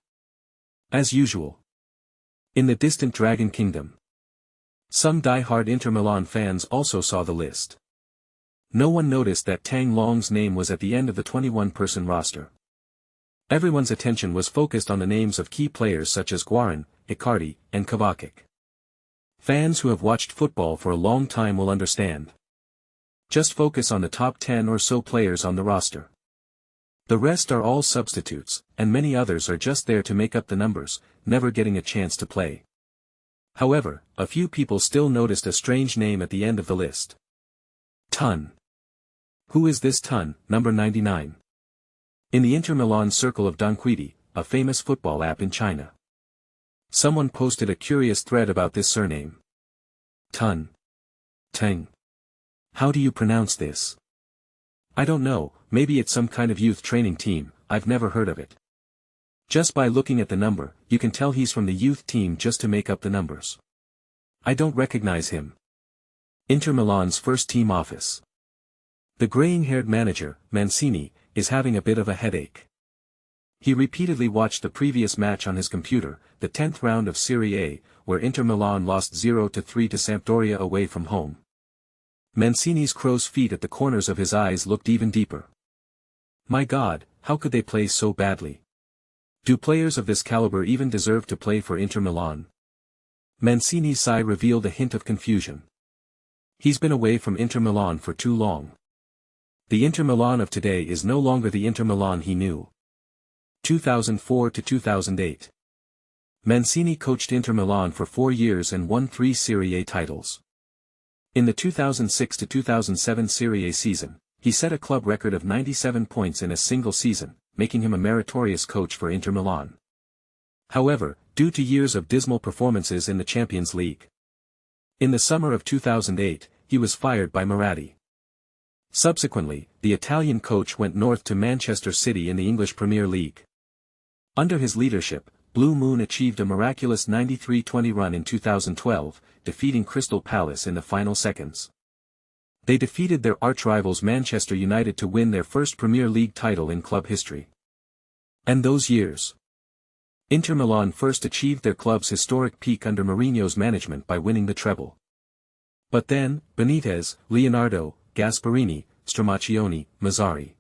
As usual. In the distant Dragon Kingdom. Some die-hard Inter Milan fans also saw the list. No one noticed that Tang Long's name was at the end of the 21-person roster. Everyone's attention was focused on the names of key players such as Guarin, Icardi, and Kovacic. Fans who have watched football for a long time will understand. Just focus on the top 10 or so players on the roster. The rest are all substitutes, and many others are just there to make up the numbers, never getting a chance to play. However, a few people still noticed a strange name at the end of the list. Tun. Who is this Tun, number 99? In the Inter Milan circle of Donquidi, a famous football app in China. Someone posted a curious thread about this surname. Tun. Tang. How do you pronounce this? I don't know, maybe it's some kind of youth training team, I've never heard of it. Just by looking at the number, you can tell he's from the youth team just to make up the numbers. I don't recognize him. Inter Milan's first team office. The graying-haired manager, Mancini, is having a bit of a headache. He repeatedly watched the previous match on his computer, the 10th round of Serie A, where Inter Milan lost 0-3 to Sampdoria away from home. Mancini's crow's feet at the corners of his eyes looked even deeper. My God, how could they play so badly? Do players of this caliber even deserve to play for Inter Milan? Mancini's sigh revealed a hint of confusion. He's been away from Inter Milan for too long. The Inter Milan of today is no longer the Inter Milan he knew. 2004 to 2008. Mancini coached Inter Milan for 4 years and won 3 Serie A titles. In the 2006 to 2007 Serie A season, he set a club record of 97 points in a single season, making him a meritorious coach for Inter Milan. However, due to years of dismal performances in the Champions League. In the summer of 2008, he was fired by Maratti. Subsequently, the Italian coach went north to Manchester City in the English Premier League. Under his leadership, Blue Moon achieved a miraculous 93-20 run in 2012, defeating Crystal Palace in the final seconds. They defeated their arch-rivals Manchester United to win their first Premier League title in club history. And those years. Inter Milan first achieved their club's historic peak under Mourinho's management by winning the treble. But then, Benitez, Leonardo, Gasperini, Stramaccioni, Mazzarri.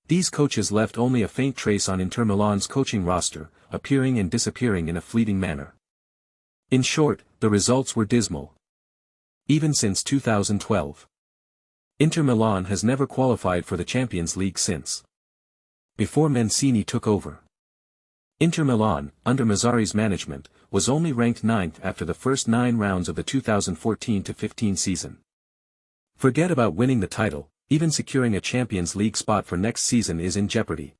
These coaches left only a faint trace on Inter Milan's coaching roster, appearing and disappearing in a fleeting manner. In short, the results were dismal. Even since 2012. Inter Milan has never qualified for the Champions League since. Before Mancini took over. Inter Milan, under Mazzarri's management, was only ranked 9th after the first 9 rounds of the 2014-15 season. Forget about winning the title, even securing a Champions League spot for next season is in jeopardy.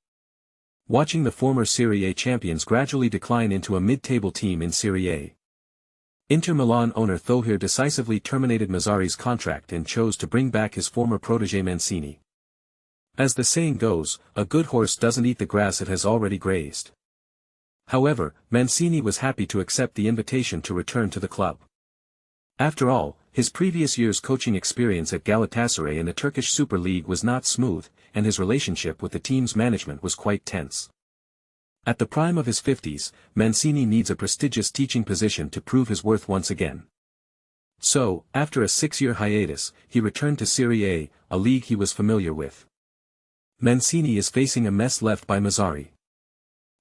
Watching the former Serie A champions gradually decline into a mid-table team in Serie A. Inter Milan owner Thohir decisively terminated Mazzarri's contract and chose to bring back his former protégé Mancini. As the saying goes, a good horse doesn't eat the grass it has already grazed. However, Mancini was happy to accept the invitation to return to the club. After all, his previous year's coaching experience at Galatasaray in the Turkish Super League was not smooth, and his relationship with the team's management was quite tense. At the prime of his 50s, Mancini needs a prestigious teaching position to prove his worth once again. So, after a 6-year hiatus, he returned to Serie A league he was familiar with. Mancini is facing a mess left by Mazzarri.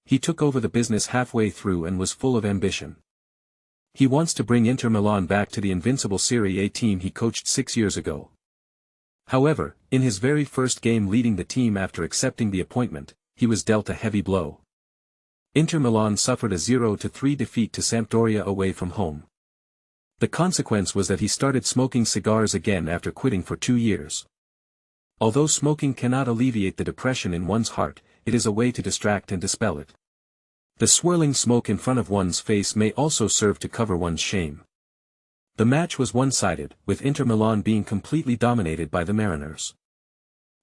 He took over the business halfway through and was full of ambition. He wants to bring Inter Milan back to the invincible Serie A team he coached 6 years ago. However, in his very first game leading the team after accepting the appointment, he was dealt a heavy blow. Inter Milan suffered a 0-3 defeat to Sampdoria away from home. The consequence was that he started smoking cigars again after quitting for 2 years. Although smoking cannot alleviate the depression in one's heart, it is a way to distract and dispel it. The swirling smoke in front of one's face may also serve to cover one's shame. The match was one-sided, with Inter Milan being completely dominated by the Mariners.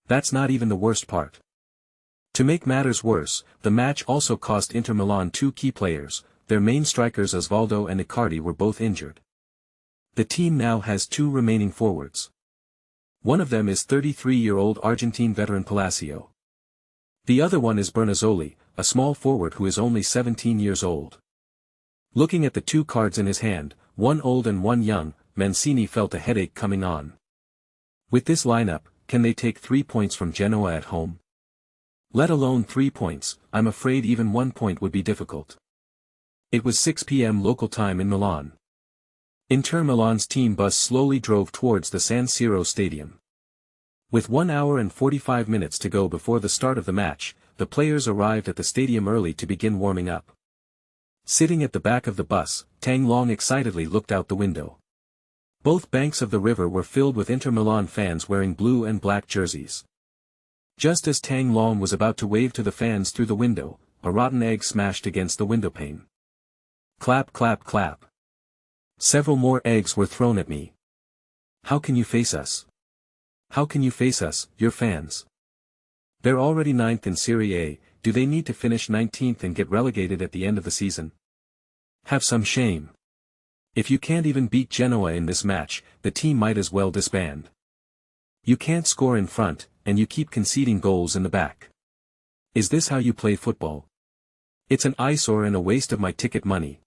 That's not even the worst part. To make matters worse, the match also cost Inter Milan two key players. Their main strikers Osvaldo and Icardi were both injured. The team now has two remaining forwards. One of them is 33-year-old Argentine veteran Palacio. The other one is Bernazzoli, a small forward who is only 17 years old. Looking at the two cards in his hand, one old and one young, Mancini felt a headache coming on. With this lineup, can they take 3 points from Genoa at home? Let alone 3 points, I'm afraid even 1 point would be difficult. It was 6 p.m. local time in Milan. Inter Milan's team bus slowly drove towards the San Siro stadium. With 1 hour and 45 minutes to go before the start of the match, the players arrived at the stadium early to begin warming up. Sitting at the back of the bus, Tang Long excitedly looked out the window. Both banks of the river were filled with Inter Milan fans wearing blue and black jerseys. Just as Tang Long was about to wave to the fans through the window, a rotten egg smashed against the windowpane. Clap clap clap. Several more eggs were thrown at me. How can you face us? How can you face us, your fans? They're already 9th in Serie A, do they need to finish 19th and get relegated at the end of the season? Have some shame. If you can't even beat Genoa in this match, the team might as well disband. You can't score in front, and you keep conceding goals in the back. Is this how you play football? It's an eyesore and a waste of my ticket money.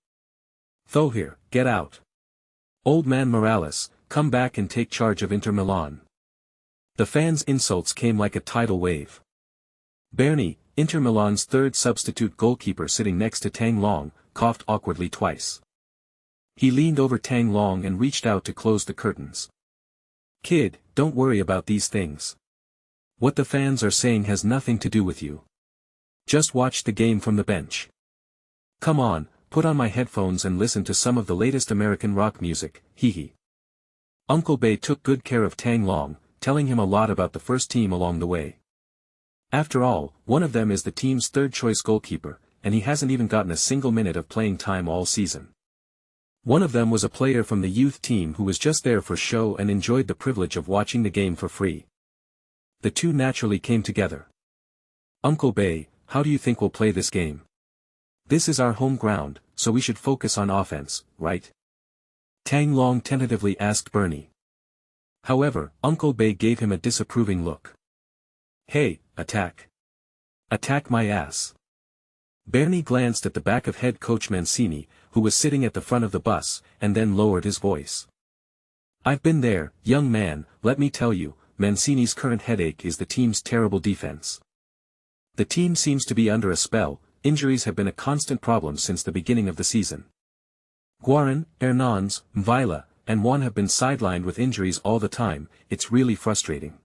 Thohir, get out. Old man Morales, come back and take charge of Inter Milan. The fans' insults came like a tidal wave. Berni, Inter Milan's third substitute goalkeeper sitting next to Tang Long, coughed awkwardly twice. He leaned over Tang Long and reached out to close the curtains. Kid, don't worry about these things. What the fans are saying has nothing to do with you. Just watch the game from the bench. Come on, put on my headphones and listen to some of the latest American rock music, hee hee. Uncle Bay took good care of Tang Long, telling him a lot about the first team along the way. After all, one of them is the team's third-choice goalkeeper, and he hasn't even gotten a single minute of playing time all season. One of them was a player from the youth team who was just there for show and enjoyed the privilege of watching the game for free. The two naturally came together. Uncle Bay, how do you think we'll play this game? This is our home ground, so we should focus on offense, right? Tang Long tentatively asked Bernie. However, Uncle Bay gave him a disapproving look. Hey, attack. Attack my ass. Bernie glanced at the back of head coach Mancini, who was sitting at the front of the bus, and then lowered his voice. I've been there, young man, let me tell you, Mancini's current headache is the team's terrible defense. The team seems to be under a spell, injuries have been a constant problem since the beginning of the season. Guarin, Hernandez, Mvila, and Juan have been sidelined with injuries all the time, it's really frustrating.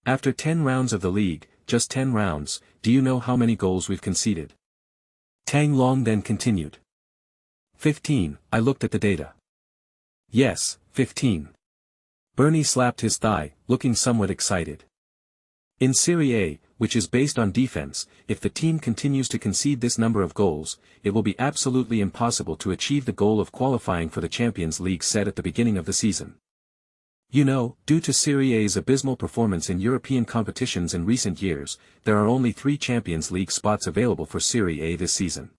After 10 rounds of the league, just 10 rounds, do you know how many goals we've conceded? Tang Long then continued. 15, I looked at the data. Yes, 15. Bernie slapped his thigh, looking somewhat excited. In Serie A, which is based on defense, if the team continues to concede this number of goals, it will be absolutely impossible to achieve the goal of qualifying for the Champions League set at the beginning of the season. You know, due to Serie A's abysmal performance in European competitions in recent years, there are only 3 Champions League spots available for Serie A this season.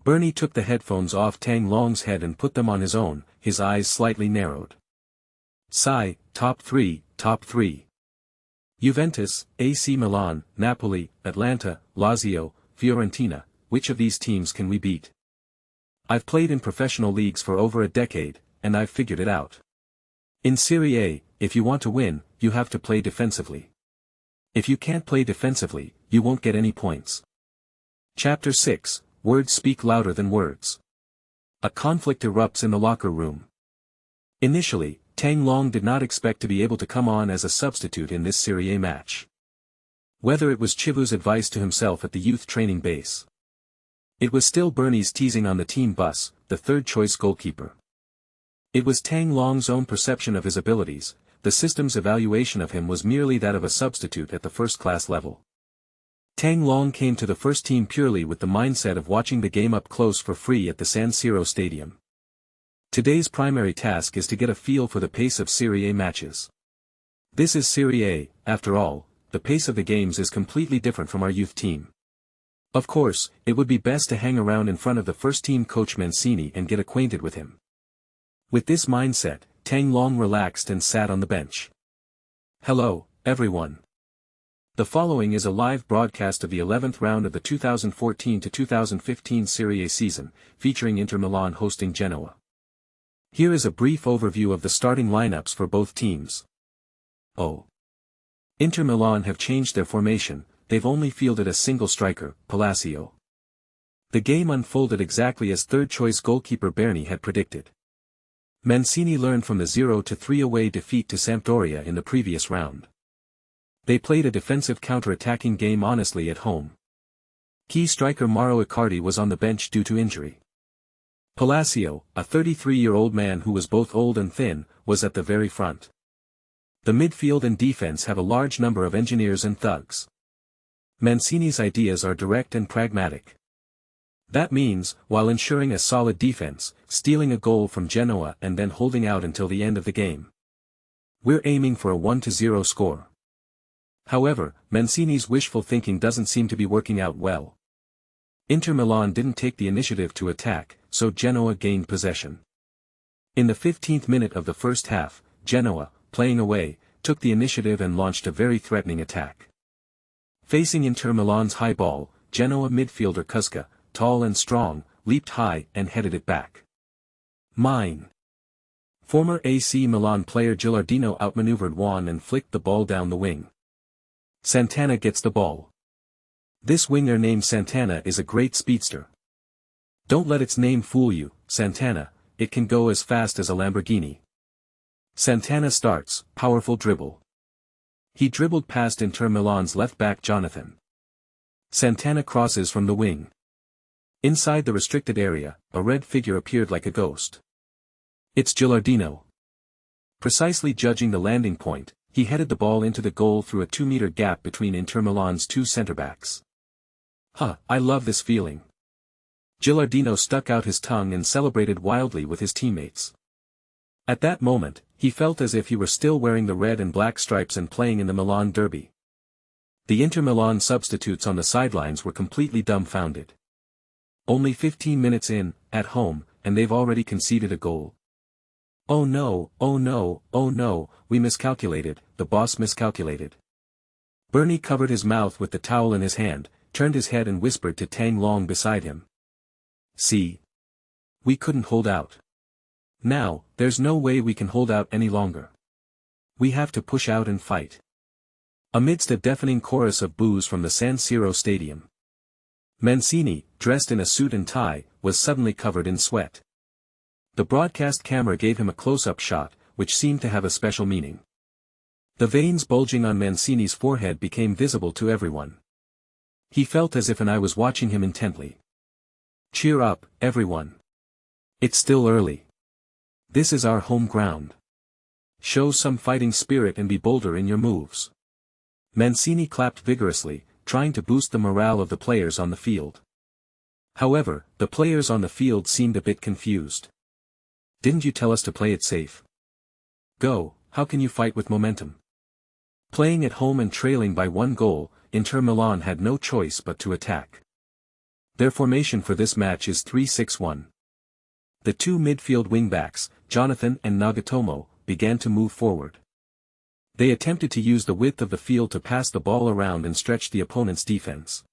Bernie took the headphones off Tang Long's head and put them on his own, his eyes slightly narrowed. Sigh, top 3, top 3. Juventus, AC Milan, Napoli, Atlanta, Lazio, Fiorentina, which of these teams can we beat? I've played in professional leagues for over a decade, and I've figured it out. In Serie A, if you want to win, you have to play defensively. If you can't play defensively, you won't get any points. Chapter 6, Words Speak Louder Than Words. A conflict erupts in the locker room. Initially, Tang Long did not expect to be able to come on as a substitute in this Serie A match. Whether it was Chivu's advice to himself at the youth training base. It was still Bernie's teasing on the team bus, the third-choice goalkeeper. It was Tang Long's own perception of his abilities, the system's evaluation of him was merely that of a substitute at the first-class level. Tang Long came to the first team purely with the mindset of watching the game up close for free at the San Siro Stadium. Today's primary task is to get a feel for the pace of Serie A matches. This is Serie A, after all, the pace of the games is completely different from our youth team. Of course, it would be best to hang around in front of the first-team coach Mancini and get acquainted with him. With this mindset, Tang Long relaxed and sat on the bench. Hello, everyone. The following is a live broadcast of the 11th round of the 2014-2015 Serie A season, featuring Inter Milan hosting Genoa. Here is a brief overview of the starting lineups for both teams. Inter Milan have changed their formation, they've only fielded a single striker, Palacio. The game unfolded exactly as third-choice goalkeeper Berni had predicted. Mancini learned from the 0-3 away defeat to Sampdoria in the previous round. They played a defensive counter-attacking game honestly at home. Key striker Mauro Icardi was on the bench due to injury. Palacio, a 33-year-old man who was both old and thin, was at the very front. The midfield and defense have a large number of engineers and thugs. Mancini's ideas are direct and pragmatic. That means, while ensuring a solid defense, stealing a goal from Genoa and then holding out until the end of the game. We're aiming for a 1-0 score. However, Mancini's wishful thinking doesn't seem to be working out well. Inter Milan didn't take the initiative to attack, so Genoa gained possession. In the 15th minute of the first half, Genoa, playing away, took the initiative and launched a very threatening attack. Facing Inter Milan's high ball, Genoa midfielder Kuska, tall and strong, leaped high and headed it back. Mine. Former AC Milan player Gilardino outmaneuvered Juan and flicked the ball down the wing. Santana gets the ball. This winger named Santana is a great speedster. Don't let its name fool you, Santana, it can go as fast as a Lamborghini. Santana starts, powerful dribble. He dribbled past Inter Milan's left-back Jonathan. Santana crosses from the wing. Inside the restricted area, a red figure appeared like a ghost. It's Gilardino. Precisely judging the landing point, he headed the ball into the goal through a 2-meter gap between Inter Milan's two centre-backs. I love this feeling. Gilardino stuck out his tongue and celebrated wildly with his teammates. At that moment, he felt as if he were still wearing the red and black stripes and playing in the Milan derby. The Inter Milan substitutes on the sidelines were completely dumbfounded. Only 15 minutes in, at home, and they've already conceded a goal. Oh no, oh no, oh no, we miscalculated, the boss miscalculated. Berni covered his mouth with the towel in his hand, turned his head and whispered to Tang Long beside him. See? We couldn't hold out. Now, there's no way we can hold out any longer. We have to push out and fight. Amidst a deafening chorus of boos from the San Siro Stadium. Mancini, dressed in a suit and tie, was suddenly covered in sweat. The broadcast camera gave him a close-up shot, which seemed to have a special meaning. The veins bulging on Mancini's forehead became visible to everyone. He felt as if an eye was watching him intently. Cheer up, everyone. It's still early. This is our home ground. Show some fighting spirit and be bolder in your moves. Mancini clapped vigorously, trying to boost the morale of the players on the field. However, the players on the field seemed a bit confused. Didn't you tell us to play it safe? Go, how can you fight with momentum? Playing at home and trailing by 1 goal, Inter Milan had no choice but to attack. Their formation for this match is 3-6-1. The two midfield wingbacks, Jonathan and Nagatomo, began to move forward. They attempted to use the width of the field to pass the ball around and stretch the opponent's defense.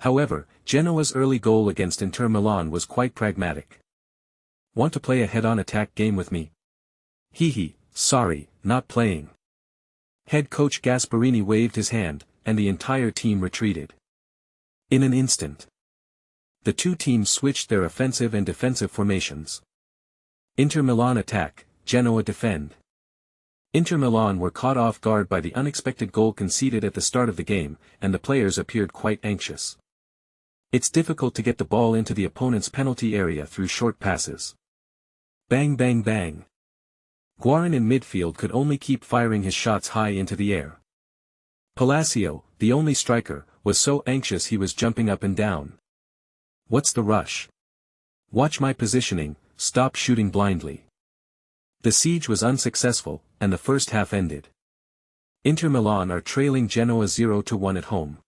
However, Genoa's early goal against Inter Milan was quite pragmatic. Want to play a head-on attack game with me? Sorry, not playing. Head coach Gasparini waved his hand, and the entire team retreated. In an instant, the two teams switched their offensive and defensive formations. Inter Milan attack, Genoa defend. Inter Milan were caught off guard by the unexpected goal conceded at the start of the game, and the players appeared quite anxious. It's difficult to get the ball into the opponent's penalty area through short passes. Bang bang bang. Guarin in midfield could only keep firing his shots high into the air. Palacio, the only striker, was so anxious he was jumping up and down. What's the rush? Watch my positioning, stop shooting blindly. The siege was unsuccessful, and the first half ended. Inter Milan are trailing Genoa 0-1 at home.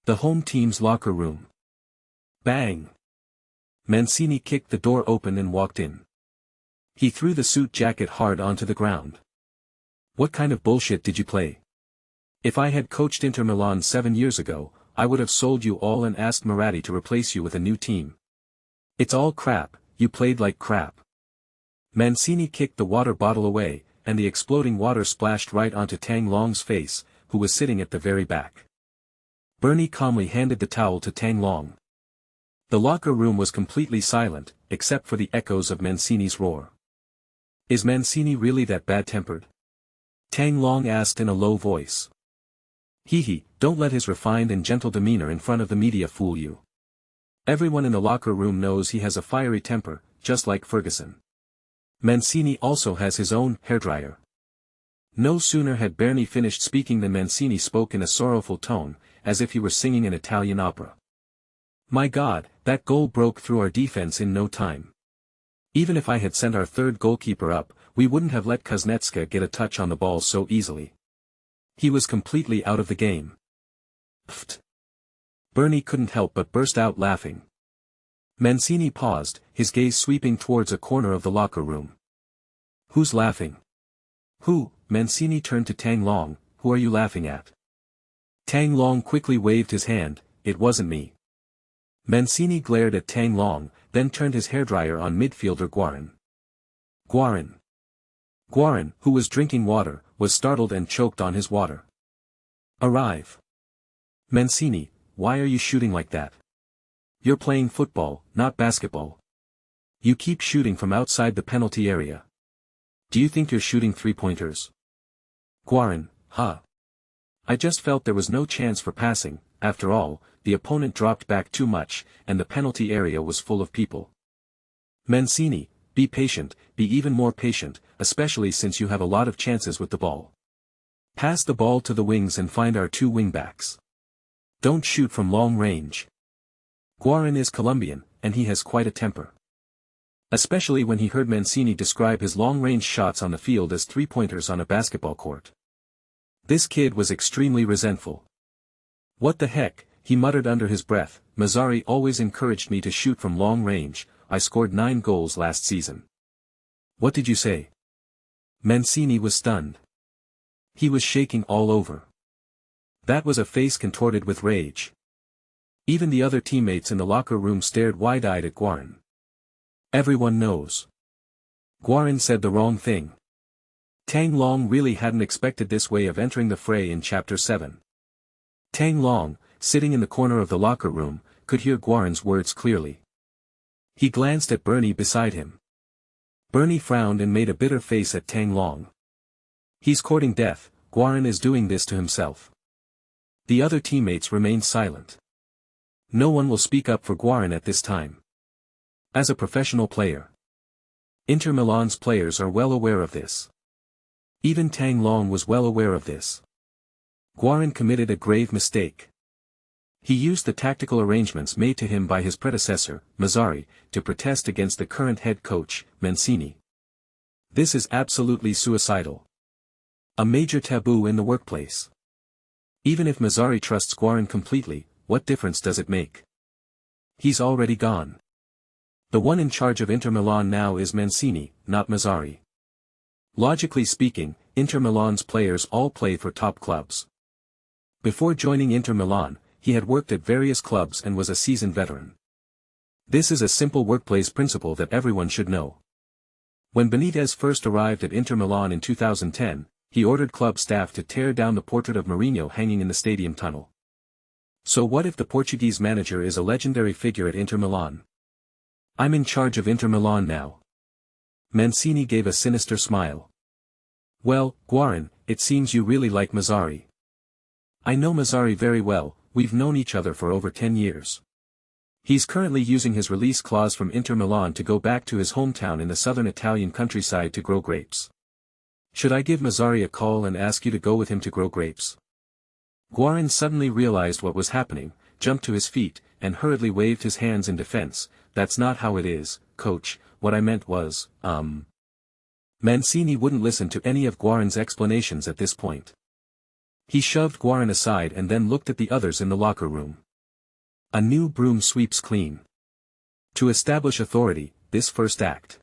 The home team's locker room. Bang! Mancini kicked the door open and walked in. He threw the suit jacket hard onto the ground. What kind of bullshit did you play? If I had coached Inter Milan 7 years ago, I would have sold you all and asked Moratti to replace you with a new team. It's all crap, you played like crap. Mancini kicked the water bottle away, and the exploding water splashed right onto Tang Long's face, who was sitting at the very back. Bernie calmly handed the towel to Tang Long. The locker room was completely silent, except for the echoes of Mancini's roar. Is Mancini really that bad-tempered? Tang Long asked in a low voice. Don't let his refined and gentle demeanor in front of the media fool you. Everyone in the locker room knows he has a fiery temper, just like Ferguson. Mancini also has his own hairdryer. No sooner had Bernie finished speaking than Mancini spoke in a sorrowful tone, as if he were singing an Italian opera. My God, that goal broke through our defense in no time. Even if I had sent our third goalkeeper up, we wouldn't have let Kuznetska get a touch on the ball so easily. He was completely out of the game. Pfft. Bernie couldn't help but burst out laughing. Mancini paused, his gaze sweeping towards a corner of the locker room. Who's laughing? Who? Mancini turned to Tang Long, who are you laughing at? Tang Long quickly waved his hand, it wasn't me. Mancini glared at Tang Long, then turned his hairdryer on midfielder Guarin. Guarin, who was drinking water, was startled and choked on his water. Arrive. Mancini, why are you shooting like that? You're playing football, not basketball. You keep shooting from outside the penalty area. Do you think you're shooting three-pointers? Guarin, huh? I just felt there was no chance for passing, after all, the opponent dropped back too much, and the penalty area was full of people. Mancini, be patient, be even more patient, especially since you have a lot of chances with the ball. Pass the ball to the wings and find our two wingbacks. Don't shoot from long range. Guarin is Colombian, and he has quite a temper. Especially when he heard Mancini describe his long-range shots on the field as three-pointers on a basketball court. This kid was extremely resentful. What the heck, he muttered under his breath, Mazzarri always encouraged me to shoot from long range, I scored 9 goals last season. What did you say? Mancini was stunned. He was shaking all over. That was a face contorted with rage. Even the other teammates in the locker room stared wide-eyed at Guarin. Everyone knows. Guarin said the wrong thing. Tang Long really hadn't expected this way of entering the fray in Chapter 7. Tang Long, sitting in the corner of the locker room, could hear Guarin's words clearly. He glanced at Bernie beside him. Bernie frowned and made a bitter face at Tang Long. He's courting death, Guarin is doing this to himself. The other teammates remained silent. No one will speak up for Guarin at this time. As a professional player, Inter Milan's players are well aware of this. Even Tang Long was well aware of this. Guarin committed a grave mistake. He used the tactical arrangements made to him by his predecessor, Mazzarri, to protest against the current head coach, Mancini. This is absolutely suicidal. A major taboo in the workplace. Even if Mazzarri trusts Guarin completely, what difference does it make? He's already gone. The one in charge of Inter Milan now is Mancini, not Mazzarri. Logically speaking, Inter Milan's players all play for top clubs. Before joining Inter Milan, he had worked at various clubs and was a seasoned veteran. This is a simple workplace principle that everyone should know. When Benitez first arrived at Inter Milan in 2010, he ordered club staff to tear down the portrait of Mourinho hanging in the stadium tunnel. So what if the Portuguese manager is a legendary figure at Inter Milan? I'm in charge of Inter Milan now. Mancini gave a sinister smile. Well, Guarin, it seems you really like Mazzarri. I know Mazzarri very well, we've known each other for over 10 years. He's currently using his release clause from Inter Milan to go back to his hometown in the southern Italian countryside to grow grapes. Should I give Mazzarri a call and ask you to go with him to grow grapes? Guarin suddenly realized what was happening, jumped to his feet, and hurriedly waved his hands in defense. "That's not how it is, coach, what I meant was, Mancini wouldn't listen to any of Guarin's explanations at this point. He shoved Guarin aside and then looked at the others in the locker room. A new broom sweeps clean. To establish authority, this first act.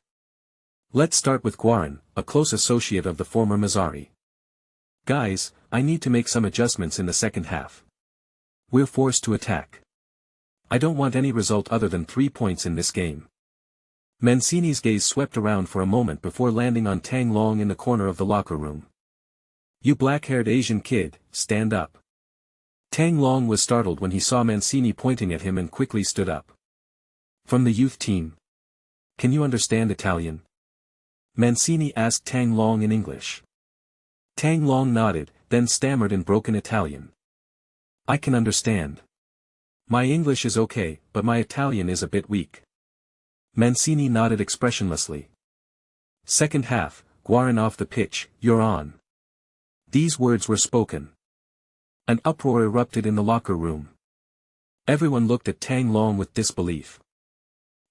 Let's start with Guarin, a close associate of the former Mazzari. Guys, I need to make some adjustments in the second half. We're forced to attack. I don't want any result other than 3 points in this game." Mancini's gaze swept around for a moment before landing on Tang Long in the corner of the locker room. "You black-haired Asian kid, stand up." Tang Long was startled when he saw Mancini pointing at him and quickly stood up. "From the youth team. Can you understand Italian?" Mancini asked Tang Long in English. Tang Long nodded, then stammered in broken Italian. "I can understand. My English is okay, but my Italian is a bit weak." Mancini nodded expressionlessly. Second half, Guarin off the pitch, "You're on." These words were spoken. An uproar erupted in the locker room. Everyone looked at Tang Long with disbelief.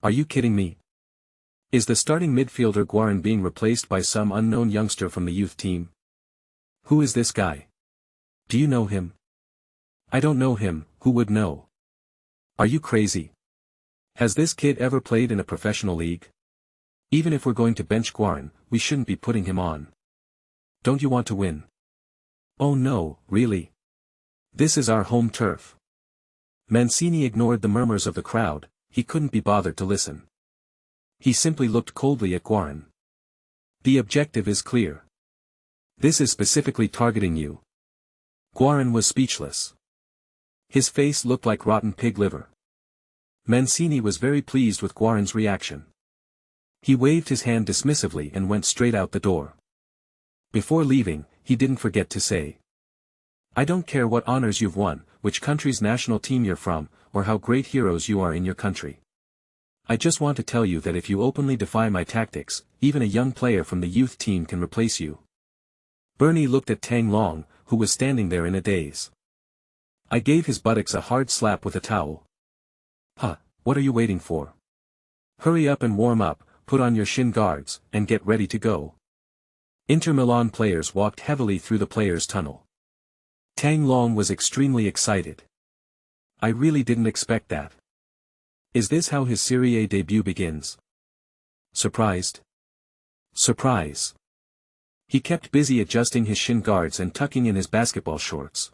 "Are you kidding me? Is the starting midfielder Guarin being replaced by some unknown youngster from the youth team? Who is this guy? Do you know him?" "I don't know him, who would know?" "Are you crazy? Has this kid ever played in a professional league? Even if we're going to bench Guarin, we shouldn't be putting him on. Don't you want to win?" "Oh no, really? This is our home turf." Mancini ignored the murmurs of the crowd. He couldn't be bothered to listen. He simply looked coldly at Guarin. "The objective is clear. This is specifically targeting you." Guarin was speechless. His face looked like rotten pig liver. Mancini was very pleased with Guarin's reaction. He waved his hand dismissively and went straight out the door. Before leaving, he didn't forget to say, "I don't care what honors you've won, which country's national team you're from, or how great heroes you are in your country. I just want to tell you that if you openly defy my tactics, even a young player from the youth team can replace you." Bernie looked at Tang Long, who was standing there in a daze. "I gave his buttocks a hard slap with a towel." "Huh, what are you waiting for? Hurry up and warm up, put on your shin guards, and get ready to go." Inter Milan players walked heavily through the players' tunnel. Tang Long was extremely excited. "I really didn't expect that. Is this how his Serie A debut begins?" Surprised? Surprise. He kept busy adjusting his shin guards and tucking in his basketball shorts.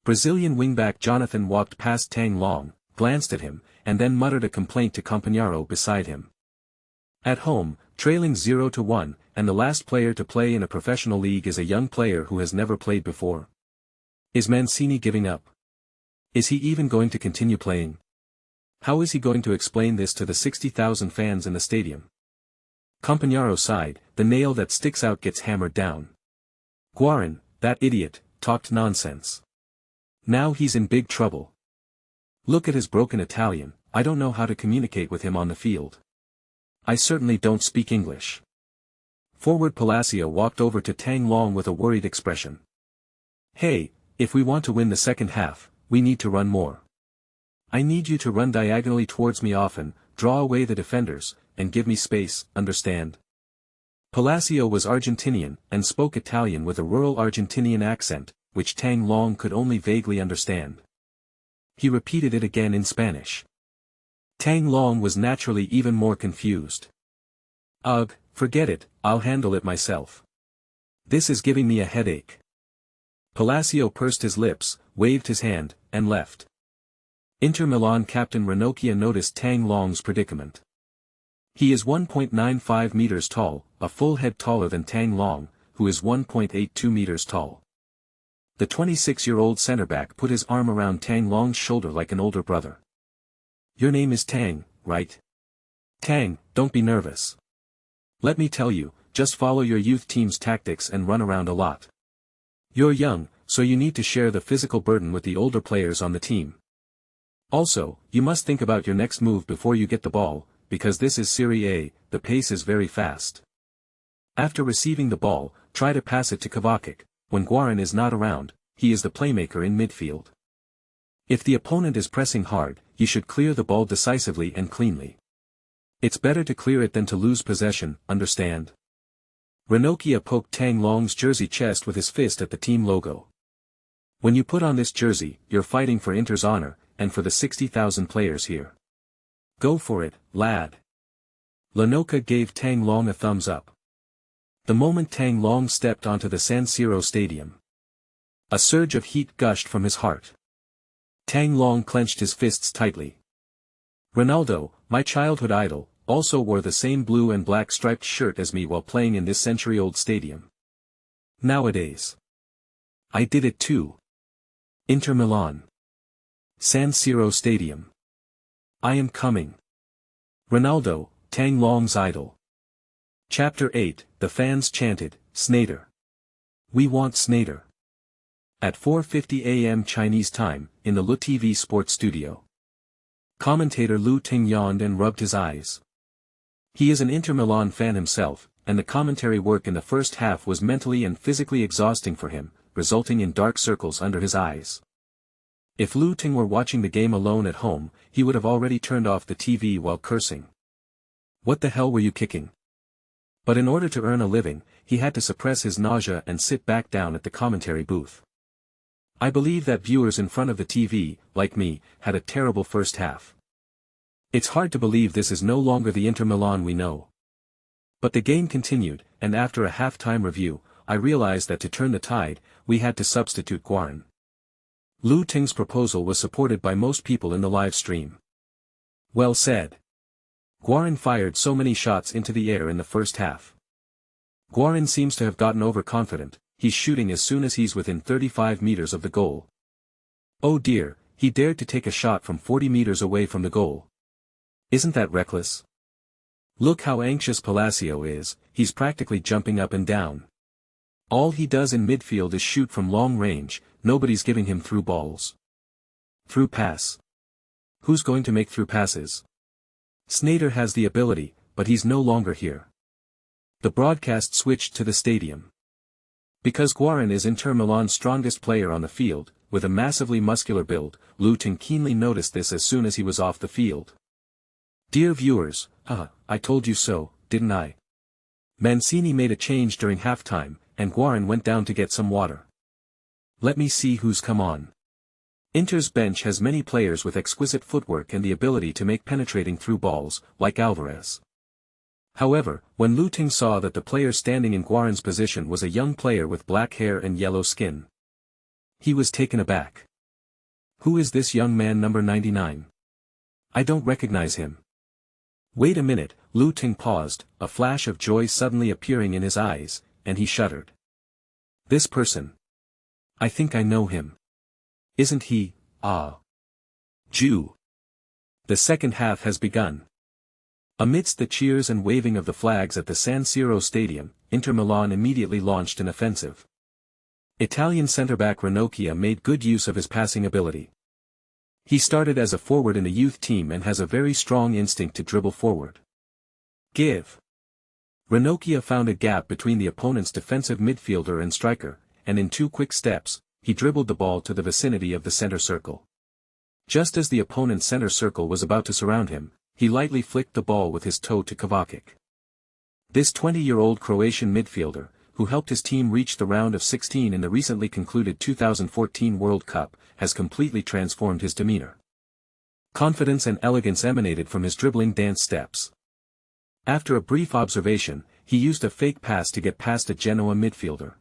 Brazilian wingback Jonathan walked past Tang Long, glanced at him, and then muttered a complaint to Compagnaro beside him. At home, trailing 0-1, and the last player to play in a professional league is a young player who has never played before. Is Mancini giving up? Is he even going to continue playing? How is he going to explain this to the 60,000 fans in the stadium? Compagnaro sighed, "The nail that sticks out gets hammered down. Guarin, that idiot, talked nonsense. Now he's in big trouble. Look at his broken Italian, I don't know how to communicate with him on the field. I certainly don't speak English." Forward Palacio walked over to Tang Long with a worried expression. "Hey, if we want to win the second half, we need to run more. I need you to run diagonally towards me often, draw away the defenders, and give me space, understand?" Palacio was Argentinian, and spoke Italian with a rural Argentinian accent, which Tang Long could only vaguely understand. He repeated it again in Spanish. Tang Long was naturally even more confused. "Ugh, forget it, I'll handle it myself. This is giving me a headache." Palacio pursed his lips, waved his hand, and left. Inter Milan captain Ranocchia noticed Tang Long's predicament. He is 1.95 meters tall, a full head taller than Tang Long, who is 1.82 meters tall. The 26-year-old center-back put his arm around Tang Long's shoulder like an older brother. "Your name is Tang, right? Tang, don't be nervous. Let me tell you, just follow your youth team's tactics and run around a lot. You're young, so you need to share the physical burden with the older players on the team. Also, you must think about your next move before you get the ball, because this is Serie A, the pace is very fast. After receiving the ball, try to pass it to Kovacic. When Guarin is not around, he is the playmaker in midfield. If the opponent is pressing hard, you should clear the ball decisively and cleanly. It's better to clear it than to lose possession, understand? Ranocchia poked Tang Long's jersey chest with his fist at the team logo. When you put on this jersey, you're fighting for Inter's honor, and for the 60,000 players here. Go for it, lad. Ranocchia gave Tang Long a thumbs up. The moment Tang Long stepped onto the San Siro stadium, a surge of heat gushed from his heart. Tang Long clenched his fists tightly. Ronaldo, my childhood idol, also wore the same blue and black striped shirt as me while playing in this century-old stadium. Nowadays, I did it too. Inter Milan. San Siro Stadium. I am coming. Ronaldo, Tang Long's idol. Chapter 8, the fans chanted, Sneijder. We want Sneijder. At 4:50 a.m. Chinese time, in the LuTV sports studio. Commentator Lu Ting yawned and rubbed his eyes. He is an Inter Milan fan himself, and the commentary work in the first half was mentally and physically exhausting for him, resulting in dark circles under his eyes. If Lu Ting were watching the game alone at home, he would have already turned off the TV while cursing. What the hell were you kicking? But in order to earn a living, he had to suppress his nausea and sit back down at the commentary booth. I believe that viewers in front of the TV, like me, had a terrible first half. It's hard to believe this is no longer the Inter Milan we know. But the game continued, and after a half-time review, I realized that to turn the tide, we had to substitute Guarin. Lu Ting's proposal was supported by most people in the live stream. Well said. Guarin fired so many shots into the air in the first half. Guarin seems to have gotten overconfident, he's shooting as soon as he's within 35 meters of the goal. Oh dear, he dared to take a shot from 40 meters away from the goal. Isn't that reckless? Look how anxious Palacio is, he's practically jumping up and down. All he does in midfield is shoot from long range, nobody's giving him through balls. Through pass. Who's going to make through passes? Sneijder has the ability, but he's no longer here. The broadcast switched to the stadium. Because Guarin is Inter Milan's strongest player on the field, with a massively muscular build, Lu Ting keenly noticed this as soon as he was off the field. Dear viewers, I told you so, didn't I? Mancini made a change during halftime, and Guarin went down to get some water. Let me see who's come on. Inter's bench has many players with exquisite footwork and the ability to make penetrating through balls, like Alvarez. However, when Lu Ting saw that the player standing in Guarin's position was a young player with black hair and yellow skin, he was taken aback. Who is this young man number 99? I don't recognize him. Wait a minute, Lu Ting paused, a flash of joy suddenly appearing in his eyes, and he shuddered. This person. I think I know him. Isn't he, Jew? The second half has begun. Amidst the cheers and waving of the flags at the San Siro Stadium, Inter Milan immediately launched an offensive. Italian centre-back Ranocchia made good use of his passing ability. He started as a forward in a youth team and has a very strong instinct to dribble forward. Give. Ranocchia found a gap between the opponent's defensive midfielder and striker, and in 2 quick steps, he dribbled the ball to the vicinity of the center circle. Just as the opponent's center circle was about to surround him, he lightly flicked the ball with his toe to Kovacic. This 20-year-old Croatian midfielder, who helped his team reach the round of 16 in the recently concluded 2014 World Cup, has completely transformed his demeanor. Confidence and elegance emanated from his dribbling dance steps. After a brief observation, he used a fake pass to get past a Genoa midfielder.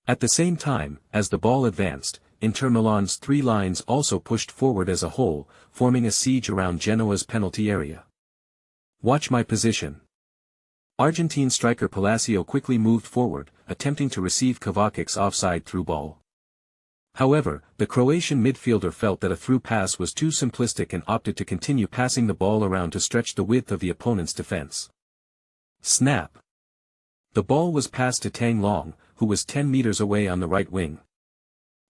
At the same time, as the ball advanced, Inter Milan's 3 lines also pushed forward as a whole, forming a siege around Genoa's penalty area. Watch my position. Argentine striker Palacio quickly moved forward, attempting to receive Kovacic's offside through ball. However, the Croatian midfielder felt that a through pass was too simplistic and opted to continue passing the ball around to stretch the width of the opponent's defense. Snap! The ball was passed to Tang Long, who was 10 meters away on the right wing.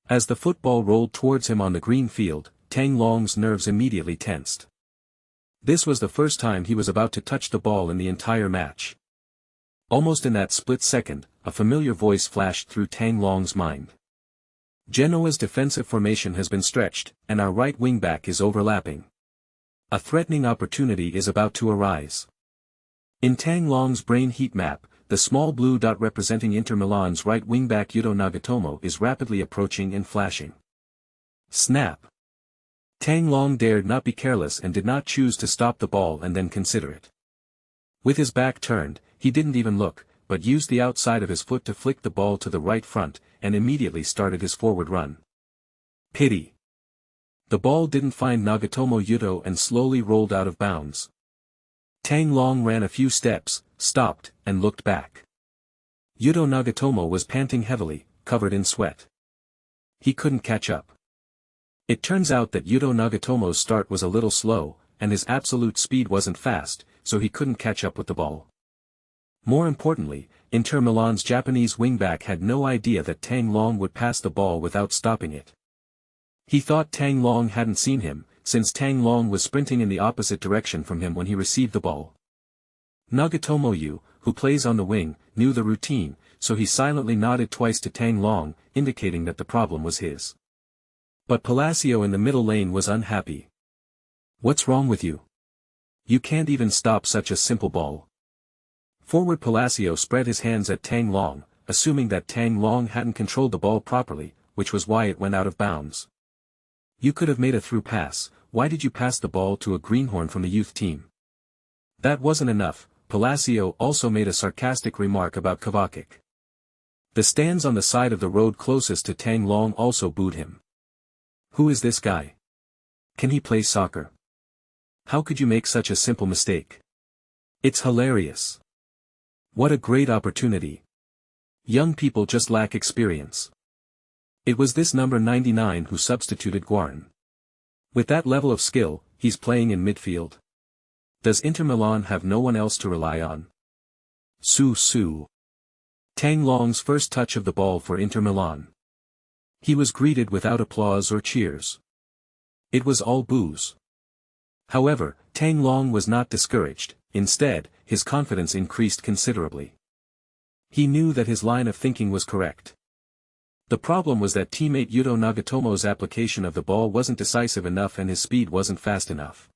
As the football rolled towards him on the green field, Tang Long's nerves immediately tensed. This was the first time he was about to touch the ball in the entire match. Almost in that split second, a familiar voice flashed through Tang Long's mind. Genoa's defensive formation has been stretched, and our right wing-back is overlapping. A threatening opportunity is about to arise. In Tang Long's brain heat map, the small blue dot representing Inter Milan's right wing-back Yuto Nagatomo is rapidly approaching and flashing. Snap! Tang Long dared not be careless and did not choose to stop the ball and then consider it. With his back turned, he didn't even look, but used the outside of his foot to flick the ball to the right front, and immediately started his forward run. Pity! The ball didn't find Nagatomo Yuto and slowly rolled out of bounds. Tang Long ran a few steps, stopped, and looked back. Yuto Nagatomo was panting heavily, covered in sweat. He couldn't catch up. It turns out that Yuto Nagatomo's start was a little slow, and his absolute speed wasn't fast, so he couldn't catch up with the ball. More importantly, Inter Milan's Japanese wingback had no idea that Tang Long would pass the ball without stopping it. He thought Tang Long hadn't seen him, since Tang Long was sprinting in the opposite direction from him when he received the ball. Nagatomo Yu, who plays on the wing, knew the routine, so he silently nodded twice to Tang Long, indicating that the problem was his. But Palacio in the middle lane was unhappy. "What's wrong with you? You can't even stop such a simple ball." Forward Palacio spread his hands at Tang Long, assuming that Tang Long hadn't controlled the ball properly, which was why it went out of bounds. "You could have made a through pass, why did you pass the ball to a greenhorn from the youth team?" That wasn't enough, Palacio also made a sarcastic remark about Kovacic. The stands on the side of the road closest to Tang Long also booed him. "Who is this guy? Can he play soccer? How could you make such a simple mistake? It's hilarious. What a great opportunity. Young people just lack experience." It was this number 99 who substituted Guarin. With that level of skill, he's playing in midfield. Does Inter Milan have no one else to rely on? Su. Tang Long's first touch of the ball for Inter Milan. He was greeted without applause or cheers. It was all boos. However, Tang Long was not discouraged, instead, his confidence increased considerably. He knew that his line of thinking was correct. The problem was that teammate Yuto Nagatomo's application of the ball wasn't decisive enough and his speed wasn't fast enough.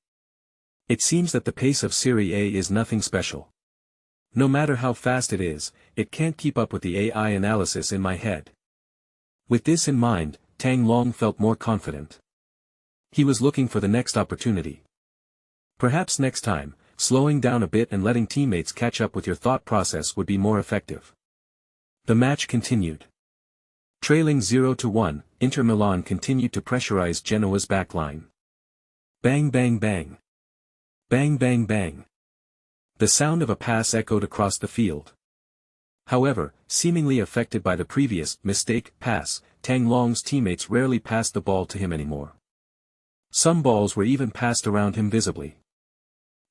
It seems that the pace of Serie A is nothing special. No matter how fast it is, it can't keep up with the AI analysis in my head. With this in mind, Tang Long felt more confident. He was looking for the next opportunity. Perhaps next time, slowing down a bit and letting teammates catch up with your thought process would be more effective. The match continued. Trailing 0-1, Inter Milan continued to pressurize Genoa's backline. Bang bang bang. Bang bang bang. The sound of a pass echoed across the field. However, seemingly affected by the previous mistake pass, Tang Long's teammates rarely passed the ball to him anymore. Some balls were even passed around him visibly.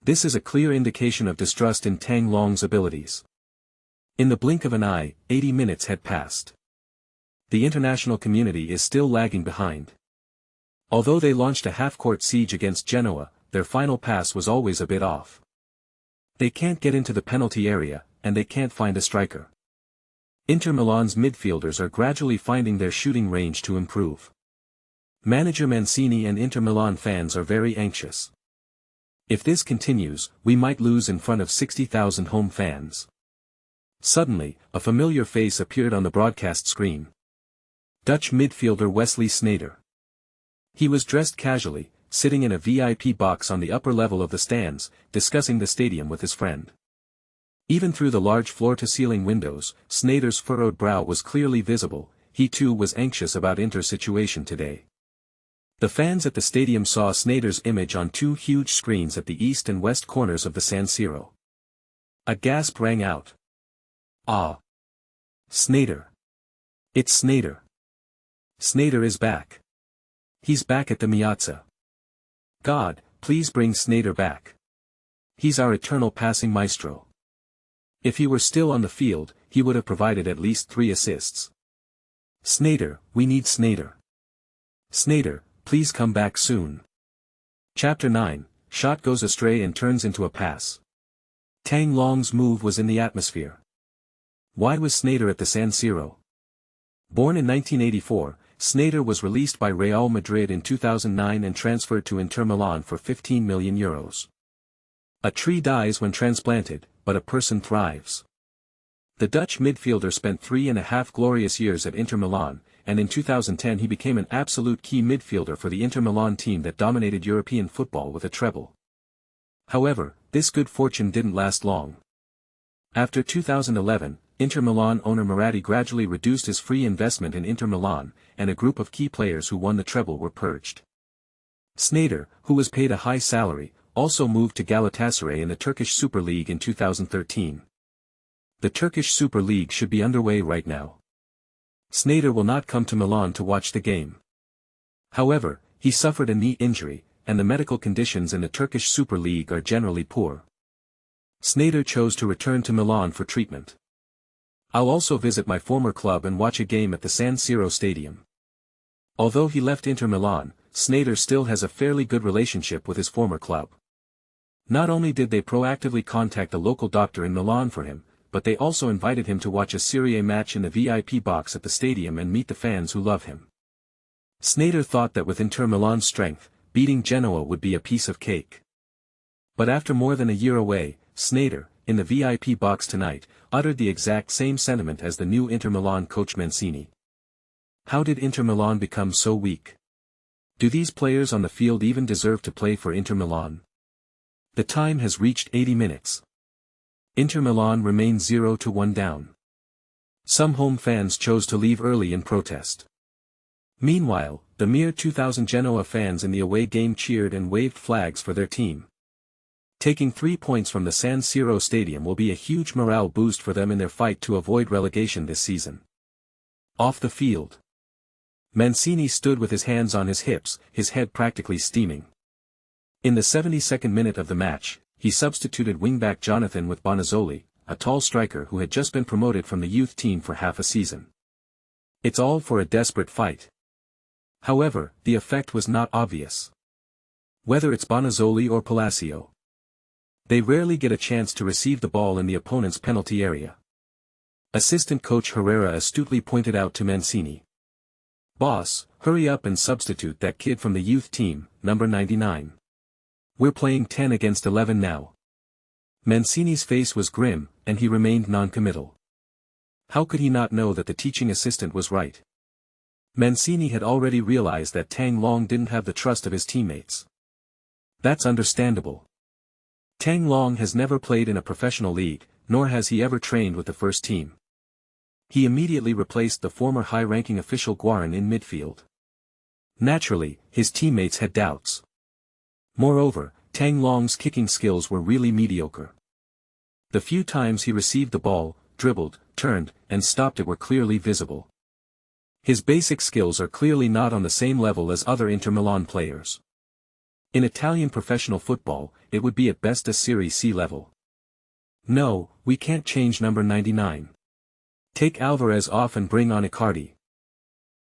This is a clear indication of distrust in Tang Long's abilities. In the blink of an eye, 80 minutes had passed. The international community is still lagging behind. Although they launched a half-court siege against Genoa, their final pass was always a bit off. They can't get into the penalty area, and they can't find a striker. Inter Milan's midfielders are gradually finding their shooting range to improve. Manager Mancini and Inter Milan fans are very anxious. If this continues, we might lose in front of 60,000 home fans. Suddenly, a familiar face appeared on the broadcast screen. Dutch midfielder Wesley Sneijder. He was dressed casually, sitting in a VIP box on the upper level of the stands, discussing the stadium with his friend. Even through the large floor-to-ceiling windows, Sneijder's furrowed brow was clearly visible. He too was anxious about Inter's situation today. The fans at the stadium saw Sneijder's image on two huge screens at the east and west corners of the San Siro. A gasp rang out. "Ah! Sneijder! It's Sneijder! Sneijder is back! He's back at the Miazza! God, please bring Sneijder back! He's our eternal passing maestro! If he were still on the field, he would have provided at least 3 assists. Sneijder, we need Sneijder! Sneijder, please come back soon!" Chapter 9, Shot goes astray and turns into a pass. Tang Long's move was in the atmosphere. Why was Sneijder at the San Siro? Born in 1984, Sneijder was released by Real Madrid in 2009 and transferred to Inter Milan for €15 million. A tree dies when transplanted, but a person thrives. The Dutch midfielder spent 3.5 glorious years at Inter Milan, and in 2010 he became an absolute key midfielder for the Inter Milan team that dominated European football with a treble. However, this good fortune didn't last long. After 2011, Inter Milan owner Moratti gradually reduced his free investment in Inter Milan, and a group of key players who won the treble were purged. Sneijder, who was paid a high salary, also moved to Galatasaray in the Turkish Super League in 2013. The Turkish Super League should be underway right now. Sneijder will not come to Milan to watch the game. However, he suffered a knee injury, and the medical conditions in the Turkish Super League are generally poor. Sneijder chose to return to Milan for treatment. I'll also visit my former club and watch a game at the San Siro Stadium. Although he left Inter Milan, Sneijder still has a fairly good relationship with his former club. Not only did they proactively contact a local doctor in Milan for him, but they also invited him to watch a Serie A match in the VIP box at the stadium and meet the fans who love him. Sneijder thought that with Inter Milan's strength, beating Genoa would be a piece of cake. But after more than a year away, Sneijder, in the VIP box tonight, uttered the exact same sentiment as the new Inter Milan coach Mancini. How did Inter Milan become so weak? Do these players on the field even deserve to play for Inter Milan? The time has reached 80 minutes. Inter Milan remains 0-1 down. Some home fans chose to leave early in protest. Meanwhile, the mere 2,000 Genoa fans in the away game cheered and waved flags for their team. Taking 3 points from the San Siro Stadium will be a huge morale boost for them in their fight to avoid relegation this season. Off the field. Mancini stood with his hands on his hips, his head practically steaming. In the 72nd minute of the match, he substituted wingback Jonathan with Bonazzoli, a tall striker who had just been promoted from the youth team for half a season. It's all for a desperate fight. However, the effect was not obvious. Whether it's Bonazzoli or Palacio, they rarely get a chance to receive the ball in the opponent's penalty area. Assistant coach Herrera astutely pointed out to Mancini. "Boss, hurry up and substitute that kid from the youth team, number 99. We're playing 10 against 11 now." Mancini's face was grim, and he remained non-committal. How could he not know that the teaching assistant was right? Mancini had already realized that Tang Long didn't have the trust of his teammates. That's understandable. Tang Long has never played in a professional league, nor has he ever trained with the first team. He immediately replaced the former high-ranking official Guarin in midfield. Naturally, his teammates had doubts. Moreover, Tang Long's kicking skills were really mediocre. The few times he received the ball, dribbled, turned, and stopped it were clearly visible. His basic skills are clearly not on the same level as other Inter Milan players. In Italian professional football, it would be at best a Serie C level. No, we can't change number 99. Take Alvarez off and bring on Icardi.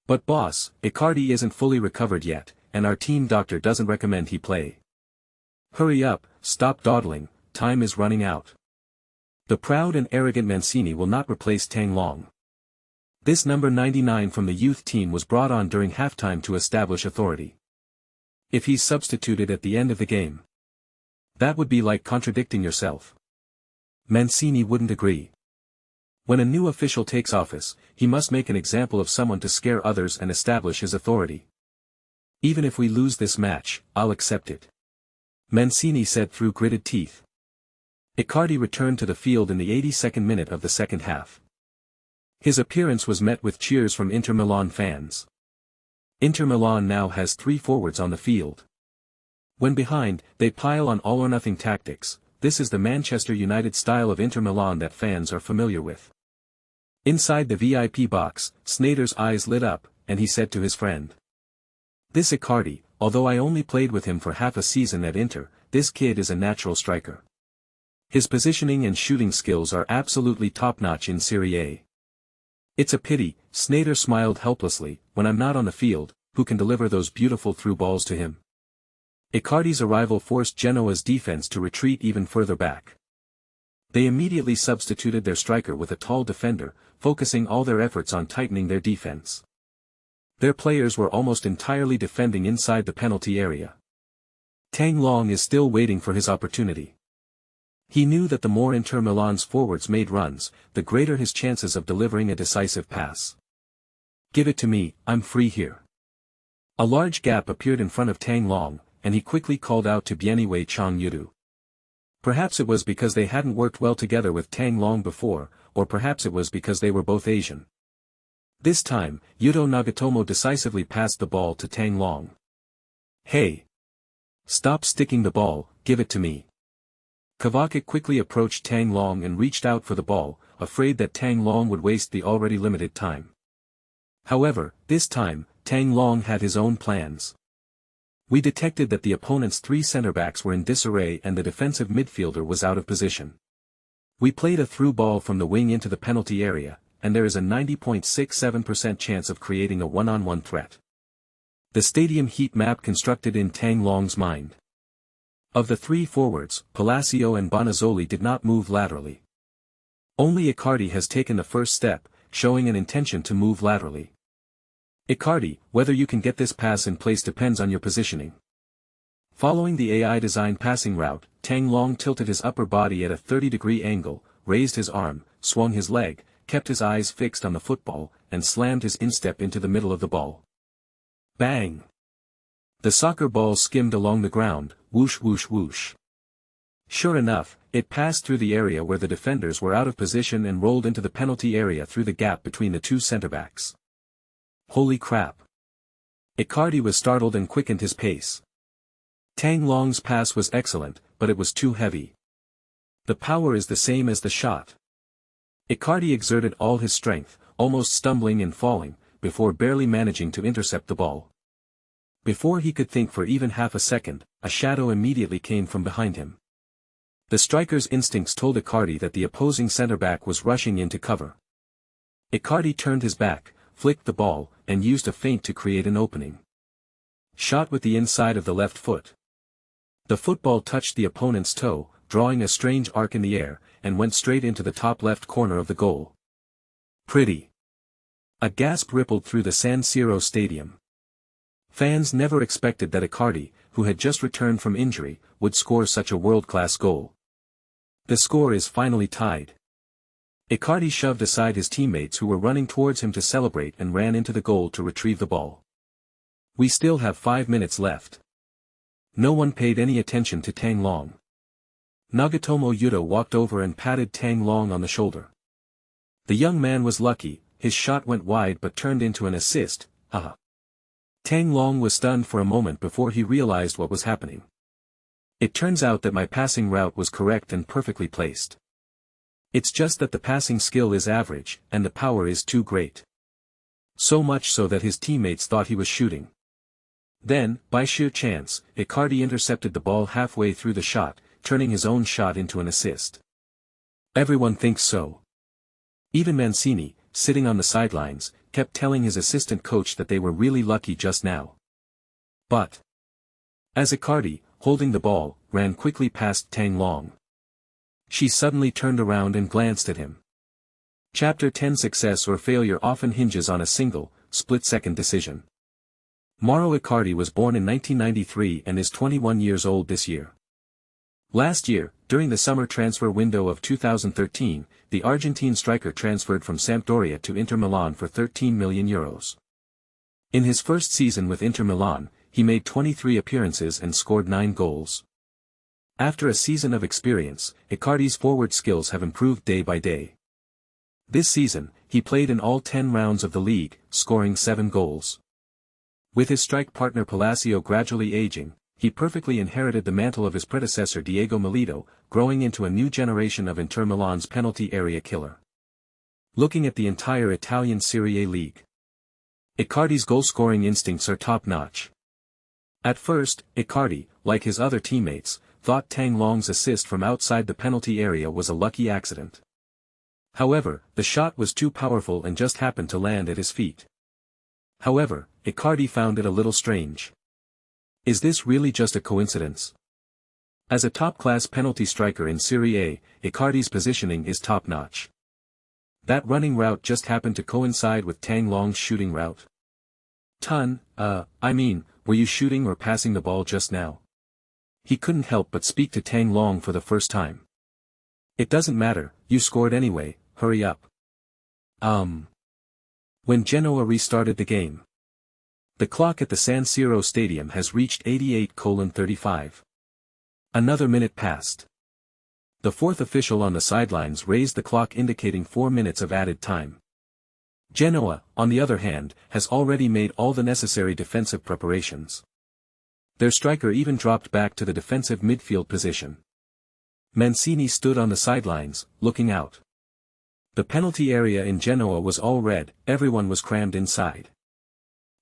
But boss, Icardi isn't fully recovered yet, and our team doctor doesn't recommend he play. Hurry up, stop dawdling, time is running out. The proud and arrogant Mancini will not replace Tang Long. This number 99 from the youth team was brought on during halftime to establish authority. If he's substituted at the end of the game, that would be like contradicting yourself. Mancini wouldn't agree. When a new official takes office, he must make an example of someone to scare others and establish his authority. Even if we lose this match, I'll accept it, Mancini said through gritted teeth. Icardi returned to the field in the 82nd minute of the second half. His appearance was met with cheers from Inter Milan fans. Inter Milan now has 3 forwards on the field. When behind, they pile on all-or-nothing tactics. This is the Manchester United style of Inter Milan that fans are familiar with. Inside the VIP box, Sneijder's eyes lit up, and he said to his friend, "This Icardi, although I only played with him for half a season at Inter, this kid is a natural striker. His positioning and shooting skills are absolutely top-notch in Serie A. It's a pity," Sneijder smiled helplessly, "when I'm not on the field, who can deliver those beautiful through balls to him?" Icardi's arrival forced Genoa's defense to retreat even further back. They immediately substituted their striker with a tall defender, focusing all their efforts on tightening their defense. Their players were almost entirely defending inside the penalty area. Tang Long is still waiting for his opportunity. He knew that the more Inter Milan's forwards made runs, the greater his chances of delivering a decisive pass. "Give it to me, I'm free here." A large gap appeared in front of Tang Long, and he quickly called out to Bieniwei Chong Yudu. Perhaps it was because they hadn't worked well together with Tang Long before, or perhaps it was because they were both Asian. This time, Yuto Nagatomo decisively passed the ball to Tang Long. "Hey! Stop sticking the ball, give it to me." Kawaki quickly approached Tang Long and reached out for the ball, afraid that Tang Long would waste the already limited time. However, this time, Tang Long had his own plans. We detected that the opponent's three center-backs were in disarray and the defensive midfielder was out of position. We played a through ball from the wing into the penalty area, and there is a 90.67% chance of creating a one-on-one threat. The stadium heat map constructed in Tang Long's mind. Of the three forwards, Palacio and Bonazzoli did not move laterally. Only Icardi has taken the first step, showing an intention to move laterally. "Icardi, whether you can get this pass in place depends on your positioning." Following the AI-designed passing route, Tang Long tilted his upper body at a 30-degree angle, raised his arm, swung his leg, kept his eyes fixed on the football, and slammed his instep into the middle of the ball. Bang! The soccer ball skimmed along the ground, whoosh whoosh whoosh. Sure enough, it passed through the area where the defenders were out of position and rolled into the penalty area through the gap between the two center-backs. Holy crap! Icardi was startled and quickened his pace. Tang Long's pass was excellent, but it was too heavy. The power is the same as the shot. Icardi exerted all his strength, almost stumbling and falling, before barely managing to intercept the ball. Before he could think for even half a second, a shadow immediately came from behind him. The striker's instincts told Icardi that the opposing center-back was rushing in to cover. Icardi turned his back, flicked the ball, and used a feint to create an opening. Shot with the inside of the left foot. The football touched the opponent's toe, drawing a strange arc in the air, and went straight into the top left corner of the goal. Pretty. A gasp rippled through the San Siro stadium. Fans never expected that Icardi, who had just returned from injury, would score such a world-class goal. The score is finally tied. Icardi shoved aside his teammates who were running towards him to celebrate and ran into the goal to retrieve the ball. We still have 5 minutes left. No one paid any attention to Tang Long. Nagatomo Yuto walked over and patted Tang Long on the shoulder. The young man was lucky, his shot went wide but turned into an assist, haha. Tang Long was stunned for a moment before he realized what was happening. It turns out that my passing route was correct and perfectly placed. It's just that the passing skill is average, and the power is too great. So much so that his teammates thought he was shooting. Then, by sheer chance, Icardi intercepted the ball halfway through the shot, turning his own shot into an assist. Everyone thinks so. Even Mancini, sitting on the sidelines, kept telling his assistant coach that they were really lucky just now. But as Icardi, holding the ball, ran quickly past Tang Long, she suddenly turned around and glanced at him. Chapter 10 Success or failure often hinges on a single, split-second decision. Mauro Icardi was born in 1993 and is 21 years old this year. Last year, during the summer transfer window of 2013, the Argentine striker transferred from Sampdoria to Inter Milan for €13 million. In his first season with Inter Milan, he made 23 appearances and scored 9 goals. After a season of experience, Icardi's forward skills have improved day by day. This season, he played in all 10 rounds of the league, scoring 7 goals. With his strike partner Palacio gradually aging, he perfectly inherited the mantle of his predecessor Diego Milito, growing into a new generation of Inter Milan's penalty area killer. Looking at the entire Italian Serie A league, Icardi's goal-scoring instincts are top-notch. At first, Icardi, like his other teammates, thought Tang Long's assist from outside the penalty area was a lucky accident. However, the shot was too powerful and just happened to land at his feet. However, Icardi found it a little strange. Is this really just a coincidence? As a top-class penalty striker in Serie A, Icardi's positioning is top-notch. That running route just happened to coincide with Tang Long's shooting route. Were you shooting or passing the ball just now? He couldn't help but speak to Tang Long for the first time. It doesn't matter, you scored anyway, hurry up. When Genoa restarted the game. The clock at the San Siro stadium has reached 88:35. Another minute passed. The fourth official on the sidelines raised the clock indicating 4 minutes of added time. Genoa, on the other hand, has already made all the necessary defensive preparations. Their striker even dropped back to the defensive midfield position. Mancini stood on the sidelines, looking out. The penalty area in Genoa was all red, everyone was crammed inside.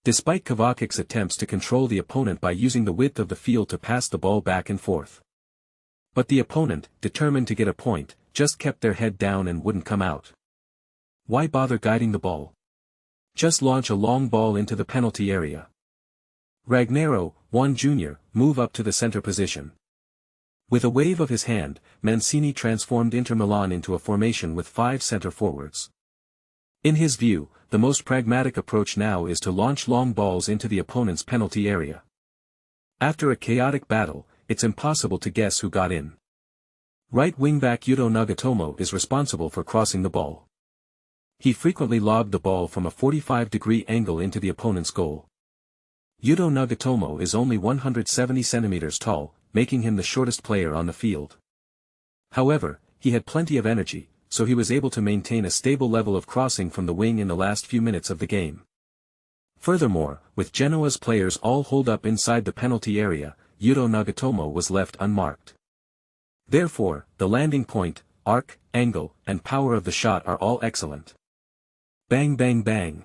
Despite Kovacic's attempts to control the opponent by using the width of the field to pass the ball back and forth. But the opponent, determined to get a point, just kept their head down and wouldn't come out. Why bother guiding the ball? Just launch a long ball into the penalty area. Ragnaro, Juan Jr., move up to the center position. With a wave of his hand, Mancini transformed Inter Milan into a formation with 5 center forwards. In his view, the most pragmatic approach now is to launch long balls into the opponent's penalty area. After a chaotic battle, it's impossible to guess who got in. Right wing-back Yuto Nagatomo is responsible for crossing the ball. He frequently lobbed the ball from a 45-degree angle into the opponent's goal. Yuto Nagatomo is only 170 centimeters tall, making him the shortest player on the field. However, he had plenty of energy, so he was able to maintain a stable level of crossing from the wing in the last few minutes of the game. Furthermore, with Genoa's players all holed up inside the penalty area, Yuto Nagatomo was left unmarked. Therefore, the landing point, arc, angle, and power of the shot are all excellent. Bang bang bang.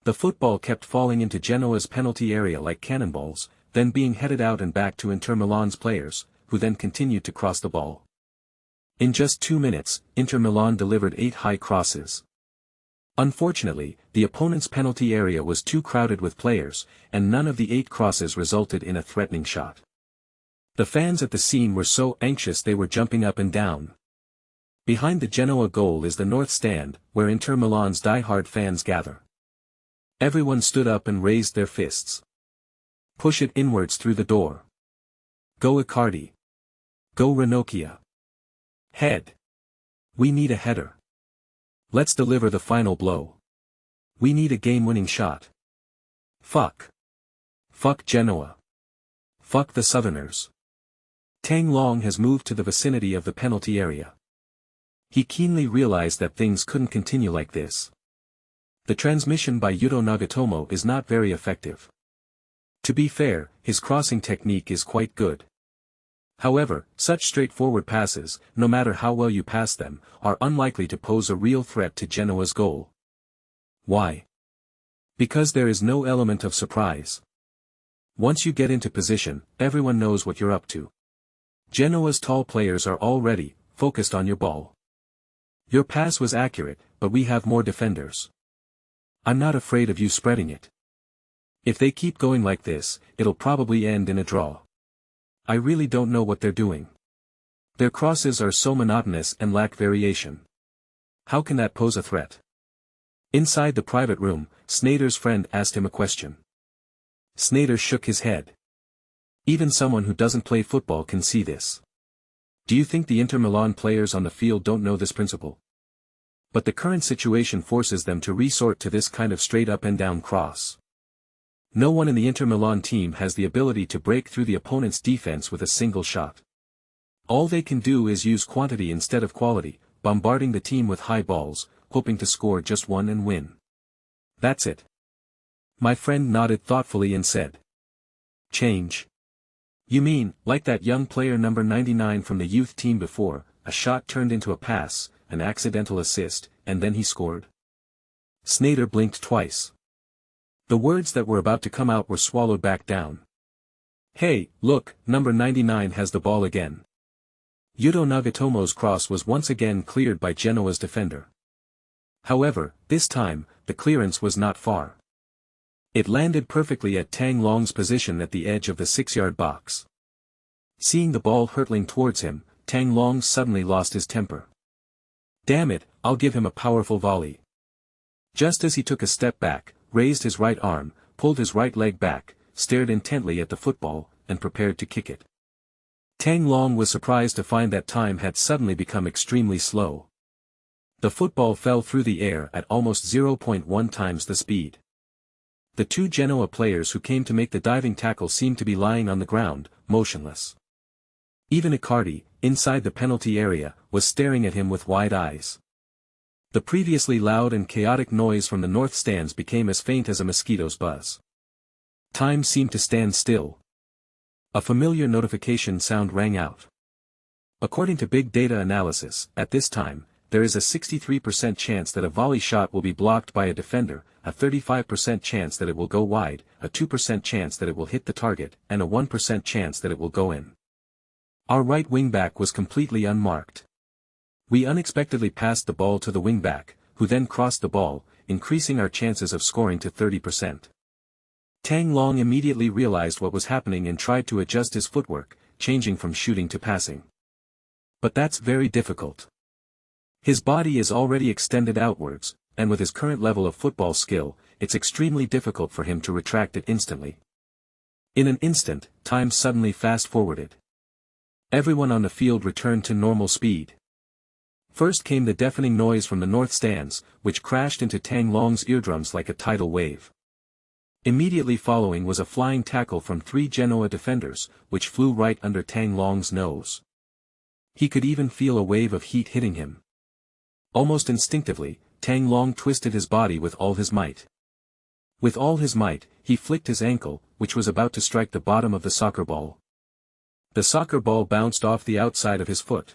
The football kept falling into Genoa's penalty area like cannonballs, then being headed out and back to Inter Milan's players, who then continued to cross the ball. In just 2 minutes, Inter Milan delivered 8 high crosses. Unfortunately, the opponent's penalty area was too crowded with players, and none of the 8 crosses resulted in a threatening shot. The fans at the scene were so anxious they were jumping up and down. Behind the Genoa goal is the North Stand, where Inter Milan's die-hard fans gather. Everyone stood up and raised their fists. Push it inwards through the door. Go Icardi. Go Ranocchia. Head. We need a header. Let's deliver the final blow. We need a game-winning shot. Fuck. Fuck Genoa. Fuck the Southerners. Tang Long has moved to the vicinity of the penalty area. He keenly realized that things couldn't continue like this. The transmission by Yuto Nagatomo is not very effective. To be fair, his crossing technique is quite good. However, such straightforward passes, no matter how well you pass them, are unlikely to pose a real threat to Genoa's goal. Why? Because there is no element of surprise. Once you get into position, everyone knows what you're up to. Genoa's tall players are all ready, focused on your ball. Your pass was accurate, but we have more defenders. I'm not afraid of you spreading it. If they keep going like this, it'll probably end in a draw. I really don't know what they're doing. Their crosses are so monotonous and lack variation. How can that pose a threat? Inside the private room, Sneijder's friend asked him a question. Sneijder shook his head. Even someone who doesn't play football can see this. Do you think the Inter Milan players on the field don't know this principle? But the current situation forces them to resort to this kind of straight up and down cross. No one in the Inter Milan team has the ability to break through the opponent's defense with a single shot. All they can do is use quantity instead of quality, bombarding the team with high balls, hoping to score just one and win. That's it. My friend nodded thoughtfully and said. Change. You mean, like that young player number 99 from the youth team before, a shot turned into a pass, an accidental assist, and then he scored? Sneijder blinked twice. The words that were about to come out were swallowed back down. Hey, look, number 99 has the ball again. Yuto Nagatomo's cross was once again cleared by Genoa's defender. However, this time, the clearance was not far. It landed perfectly at Tang Long's position at the edge of the 6-yard box. Seeing the ball hurtling towards him, Tang Long suddenly lost his temper. Damn it, I'll give him a powerful volley. Just as he took a step back, raised his right arm, pulled his right leg back, stared intently at the football, and prepared to kick it. Tang Long was surprised to find that time had suddenly become extremely slow. The football fell through the air at almost 0.1 times the speed. The two Genoa players who came to make the diving tackle seemed to be lying on the ground, motionless. Even Icardi, inside the penalty area, was staring at him with wide eyes. The previously loud and chaotic noise from the north stands became as faint as a mosquito's buzz. Time seemed to stand still. A familiar notification sound rang out. According to big data analysis, at this time, there is a 63% chance that a volley shot will be blocked by a defender, a 35% chance that it will go wide, a 2% chance that it will hit the target, and a 1% chance that it will go in. Our right wingback was completely unmarked. We unexpectedly passed the ball to the wingback, who then crossed the ball, increasing our chances of scoring to 30%. Tang Long immediately realized what was happening and tried to adjust his footwork, changing from shooting to passing. But that's very difficult. His body is already extended outwards, and with his current level of football skill, it's extremely difficult for him to retract it instantly. In an instant, time suddenly fast-forwarded. Everyone on the field returned to normal speed. First came the deafening noise from the north stands, which crashed into Tang Long's eardrums like a tidal wave. Immediately following was a flying tackle from 3 Genoa defenders, which flew right under Tang Long's nose. He could even feel a wave of heat hitting him. Almost instinctively, Tang Long twisted his body with all his might. With all his might, he flicked his ankle, which was about to strike the bottom of the soccer ball. The soccer ball bounced off the outside of his foot.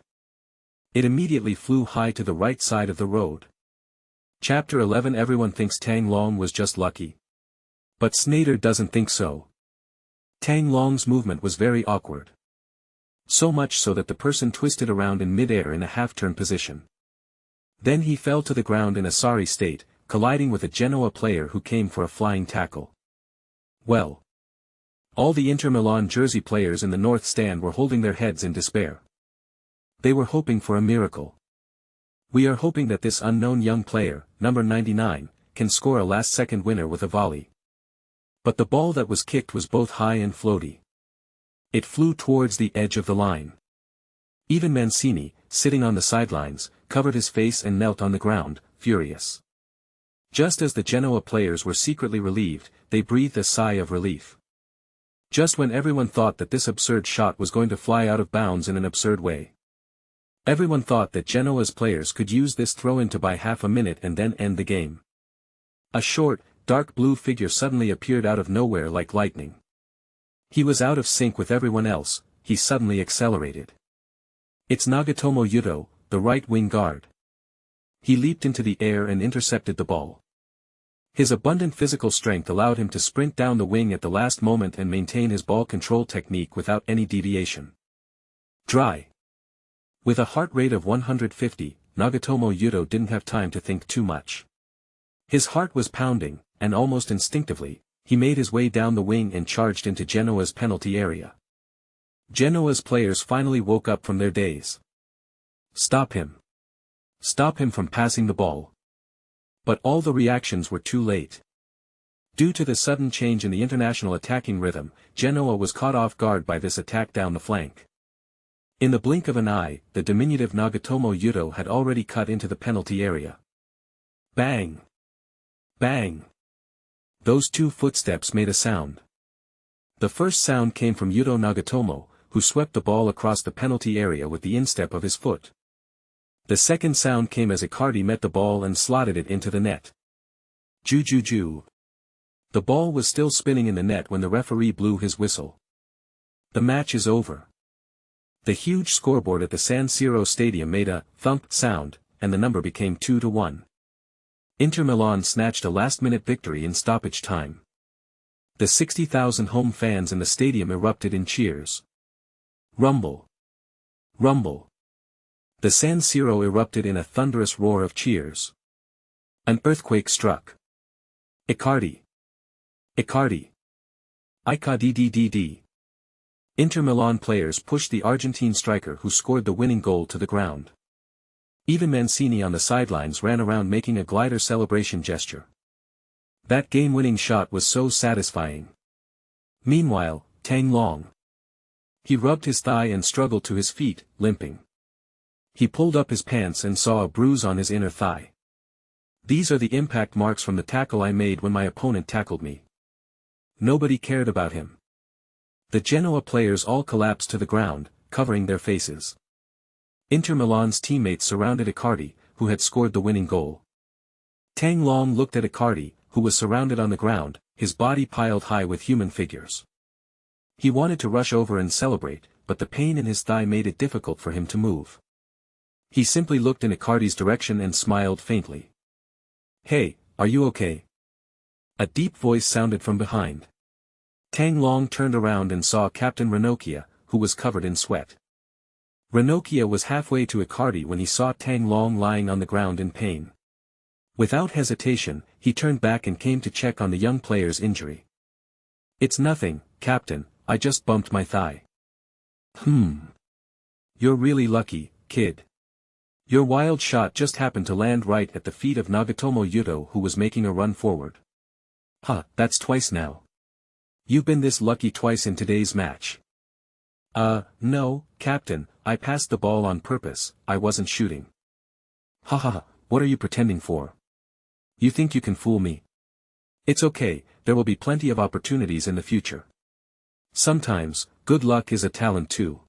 It immediately flew high to the right side of the road. Chapter 11. Everyone thinks Tang Long was just lucky. But Snyder doesn't think so. Tang Long's movement was very awkward. So much so that the person twisted around in mid-air in a half-turn position. Then he fell to the ground in a sorry state, colliding with a Genoa player who came for a flying tackle. Well. All the Inter Milan jersey players in the north stand were holding their heads in despair. They were hoping for a miracle. We are hoping that this unknown young player, number 99, can score a last-second winner with a volley. But the ball that was kicked was both high and floaty. It flew towards the edge of the line. Even Mancini, sitting on the sidelines, covered his face and knelt on the ground, furious. Just as the Genoa players were secretly relieved, they breathed a sigh of relief. Just when everyone thought that this absurd shot was going to fly out of bounds in an absurd way. Everyone thought that Genoa's players could use this throw-in to buy half a minute and then end the game. A short, dark blue figure suddenly appeared out of nowhere like lightning. He was out of sync with everyone else, he suddenly accelerated. It's Nagatomo Yuto, the right wing guard. He leaped into the air and intercepted the ball. His abundant physical strength allowed him to sprint down the wing at the last moment and maintain his ball control technique without any deviation. Dry. With a heart rate of 150, Nagatomo Yuto didn't have time to think too much. His heart was pounding, and almost instinctively, he made his way down the wing and charged into Genoa's penalty area. Genoa's players finally woke up from their daze. Stop him. Stop him from passing the ball. But all the reactions were too late. Due to the sudden change in the international attacking rhythm, Genoa was caught off guard by this attack down the flank. In the blink of an eye, the diminutive Nagatomo Yuto had already cut into the penalty area. Bang! Bang! Those two footsteps made a sound. The first sound came from Yuto Nagatomo, who swept the ball across the penalty area with the instep of his foot. The second sound came as Icardi met the ball and slotted it into the net. Ju. The ball was still spinning in the net when the referee blew his whistle. The match is over. The huge scoreboard at the San Siro Stadium made a thump sound, and the number became 2-1. Inter Milan snatched a last-minute victory in stoppage time. The 60,000 home fans in the stadium erupted in cheers. Rumble. Rumble. The San Siro erupted in a thunderous roar of cheers. An earthquake struck. Icardi. Icardi. Icardi. Inter Milan players pushed the Argentine striker who scored the winning goal to the ground. Even Mancini on the sidelines ran around making a glider celebration gesture. That game-winning shot was so satisfying. Meanwhile, Tang Long. He rubbed his thigh and struggled to his feet, limping. He pulled up his pants and saw a bruise on his inner thigh. These are the impact marks from the tackle I made when my opponent tackled me. Nobody cared about him. The Genoa players all collapsed to the ground, covering their faces. Inter Milan's teammates surrounded Icardi, who had scored the winning goal. Tang Long looked at Icardi, who was surrounded on the ground, his body piled high with human figures. He wanted to rush over and celebrate, but the pain in his thigh made it difficult for him to move. He simply looked in Icardi's direction and smiled faintly. "Hey, are you okay?" A deep voice sounded from behind. Tang Long turned around and saw Captain Ranocchia, who was covered in sweat. Ranocchia was halfway to Icardi when he saw Tang Long lying on the ground in pain. Without hesitation, he turned back and came to check on the young player's injury. "It's nothing, Captain, I just bumped my thigh." You're really lucky, kid. Your wild shot just happened to land right at the feet of Nagatomo Yuto, who was making a run forward. That's twice now. You've been this lucky twice in today's match." No, Captain, I passed the ball on purpose, I wasn't shooting." What are you pretending for? You think you can fool me? It's okay, there will be plenty of opportunities in the future. Sometimes, good luck is a talent too.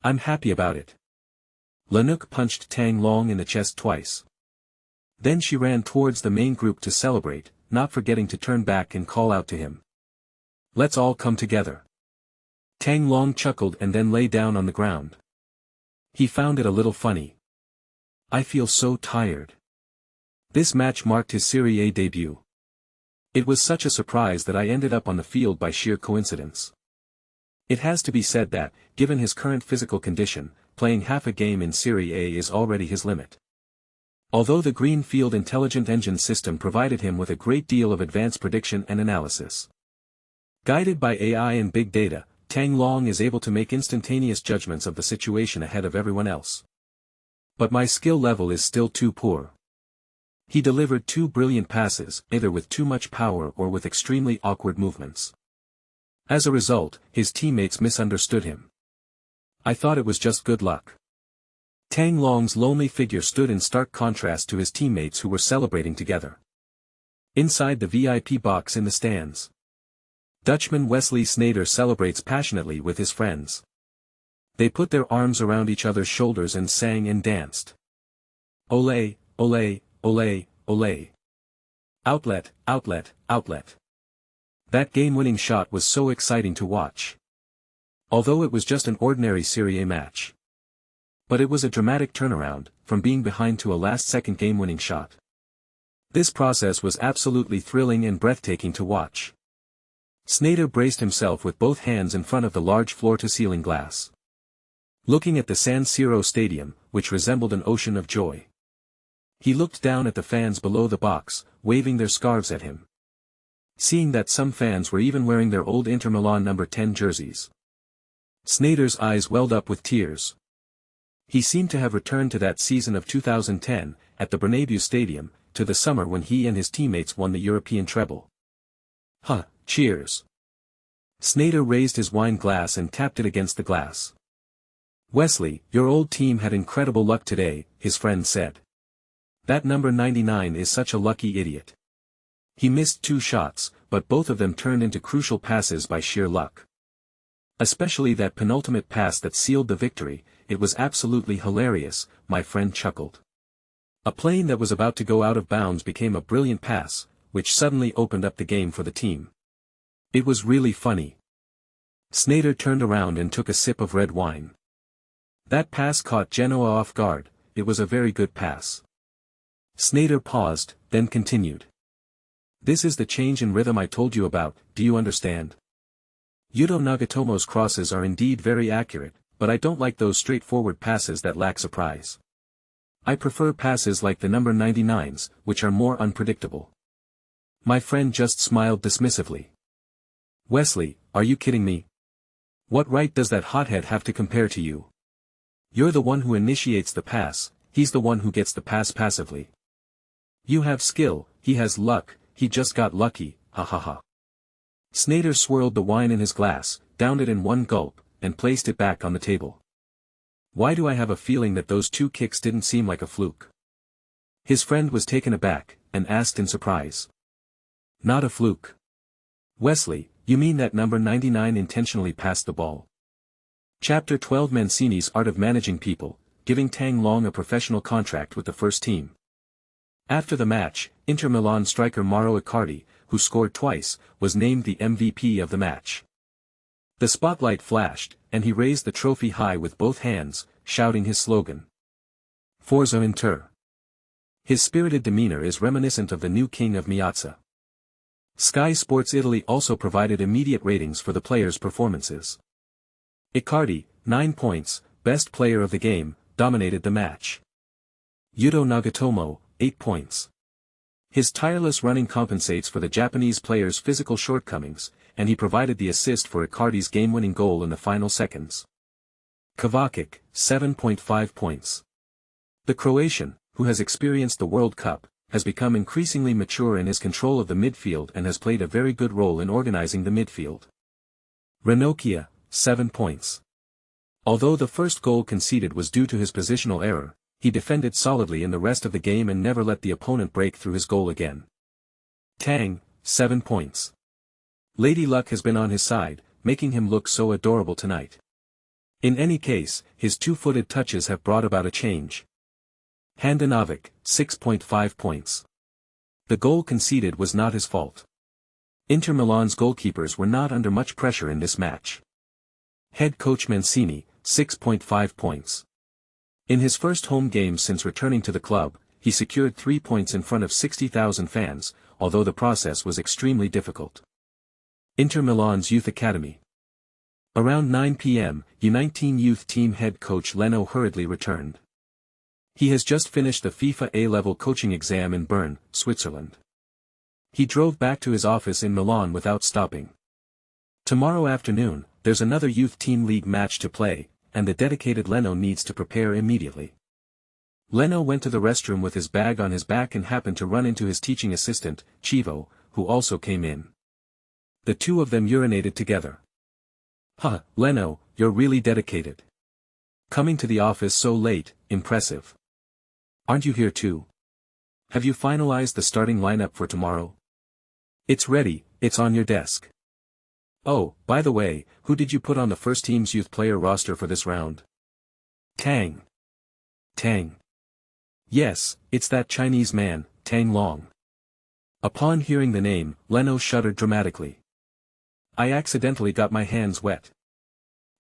I'm happy about it. Lanouk punched Tang Long in the chest twice. Then she ran towards the main group to celebrate, not forgetting to turn back and call out to him. "Let's all come together." Tang Long chuckled and then lay down on the ground. He found it a little funny. "I feel so tired." This match marked his Serie A debut. It was such a surprise that I ended up on the field by sheer coincidence. It has to be said that, given his current physical condition, playing half a game in Serie A is already his limit. Although the Greenfield Intelligent Engine system provided him with a great deal of advanced prediction and analysis. Guided by AI and big data, Tang Long is able to make instantaneous judgments of the situation ahead of everyone else. But my skill level is still too poor. He delivered 2 brilliant passes, either with too much power or with extremely awkward movements. As a result, his teammates misunderstood him. I thought it was just good luck. Tang Long's lonely figure stood in stark contrast to his teammates who were celebrating together. Inside the VIP box in the stands, Dutchman Wesley Sneijder celebrates passionately with his friends. They put their arms around each other's shoulders and sang and danced. Olé, olé, olé, olé. Outlet, outlet, outlet. That game-winning shot was so exciting to watch. Although it was just an ordinary Serie A match. But it was a dramatic turnaround, from being behind to a last-second game-winning shot. This process was absolutely thrilling and breathtaking to watch. Sneijder braced himself with both hands in front of the large floor-to-ceiling glass. Looking at the San Siro stadium, which resembled an ocean of joy. He looked down at the fans below the box, waving their scarves at him. Seeing that some fans were even wearing their old Inter Milan number 10 jerseys. Sneijder's eyes welled up with tears. He seemed to have returned to that season of 2010, at the Bernabeu Stadium, to the summer when he and his teammates won the European treble. Cheers. Sneijder raised his wine glass and tapped it against the glass. "Wesley, your old team had incredible luck today," his friend said. "That number 99 is such a lucky idiot. He missed 2 shots, but both of them turned into crucial passes by sheer luck. Especially that penultimate pass that sealed the victory, it was absolutely hilarious," my friend chuckled. A plane that was about to go out of bounds became a brilliant pass, which suddenly opened up the game for the team. It was really funny. Sneijder turned around and took a sip of red wine. That pass caught Genoa off guard, it was a very good pass. Sneijder paused, then continued. "This is the change in rhythm I told you about, do you understand? Yuto Nagatomo's crosses are indeed very accurate, but I don't like those straightforward passes that lack surprise. I prefer passes like the number 99s, which are more unpredictable." My friend just smiled dismissively. "Wesley, are you kidding me? What right does that hothead have to compare to you? You're the one who initiates the pass, he's the one who gets the pass passively. You have skill, he has luck, he just got lucky, ha ha ha. Sneijder swirled the wine in his glass, downed it in one gulp, and placed it back on the table. Why do I have a feeling that those 2 kicks didn't seem like a fluke? His friend was taken aback, and asked in surprise. Not a fluke. Wesley, you mean that number 99 intentionally passed the ball? Chapter 12 Mancini's Art of Managing People, giving Tang Long a professional contract with the first team. After the match, Inter Milan striker Mauro Icardi, who scored twice, was named the MVP of the match. The spotlight flashed, and he raised the trophy high with both hands, shouting his slogan. Forza Inter. His spirited demeanor is reminiscent of the new king of Miazza. Sky Sports Italy also provided immediate ratings for the players' performances. Icardi, 9 points, best player of the game, dominated the match. Yuto Nagatomo, 8 points. His tireless running compensates for the Japanese player's physical shortcomings, and he provided the assist for Icardi's game-winning goal in the final seconds. Kovacic, 7.5 points. The Croatian, who has experienced the World Cup, has become increasingly mature in his control of the midfield and has played a very good role in organizing the midfield. Ranocchia, 7 points. Although the first goal conceded was due to his positional error, he defended solidly in the rest of the game and never let the opponent break through his goal again. Tang, 7 points. Lady Luck has been on his side, making him look so adorable tonight. In any case, his 2-footed touches have brought about a change. Handanovic, 6.5 points. The goal conceded was not his fault. Inter Milan's goalkeepers were not under much pressure in this match. Head coach Mancini, 6.5 points. In his first home game since returning to the club, he secured 3 points in front of 60,000 fans, although the process was extremely difficult. Inter Milan's Youth Academy. Around 9 p.m., U19 youth team head coach Leno hurriedly returned. He has just finished the FIFA A-level coaching exam in Bern, Switzerland. He drove back to his office in Milan without stopping. Tomorrow afternoon, there's another youth team league match to play, and the dedicated Leno needs to prepare immediately. Leno went to the restroom with his bag on his back and happened to run into his teaching assistant, Chivo, who also came in. The two of them urinated together. Huh, Leno, you're really dedicated. Coming to the office so late, impressive. Aren't you here too? Have you finalized the starting lineup for tomorrow? It's ready, it's on your desk. Oh, by the way, who did you put on the first team's youth player roster for this round? Tang. Tang. Yes, it's that Chinese man, Tang Long. Upon hearing the name, Leno shuddered dramatically. I accidentally got my hands wet.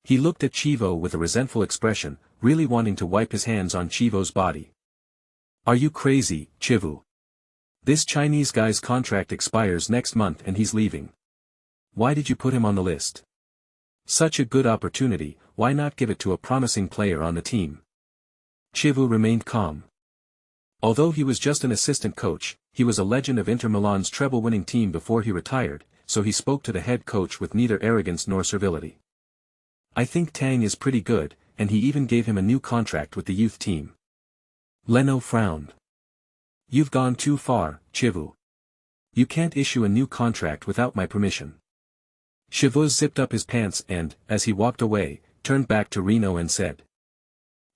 He looked at Chivo with a resentful expression, really wanting to wipe his hands on Chivo's body. Are you crazy, Chivu? This Chinese guy's contract expires next month and he's leaving. Why did you put him on the list? Such a good opportunity, why not give it to a promising player on the team? Chivu remained calm. Although he was just an assistant coach, he was a legend of Inter Milan's treble-winning team before he retired, so he spoke to the head coach with neither arrogance nor servility. I think Tang is pretty good, and he even gave him a new contract with the youth team. Leno frowned. You've gone too far, Chivu. You can't issue a new contract without my permission. Chivu zipped up his pants and, as he walked away, turned back to Reno and said.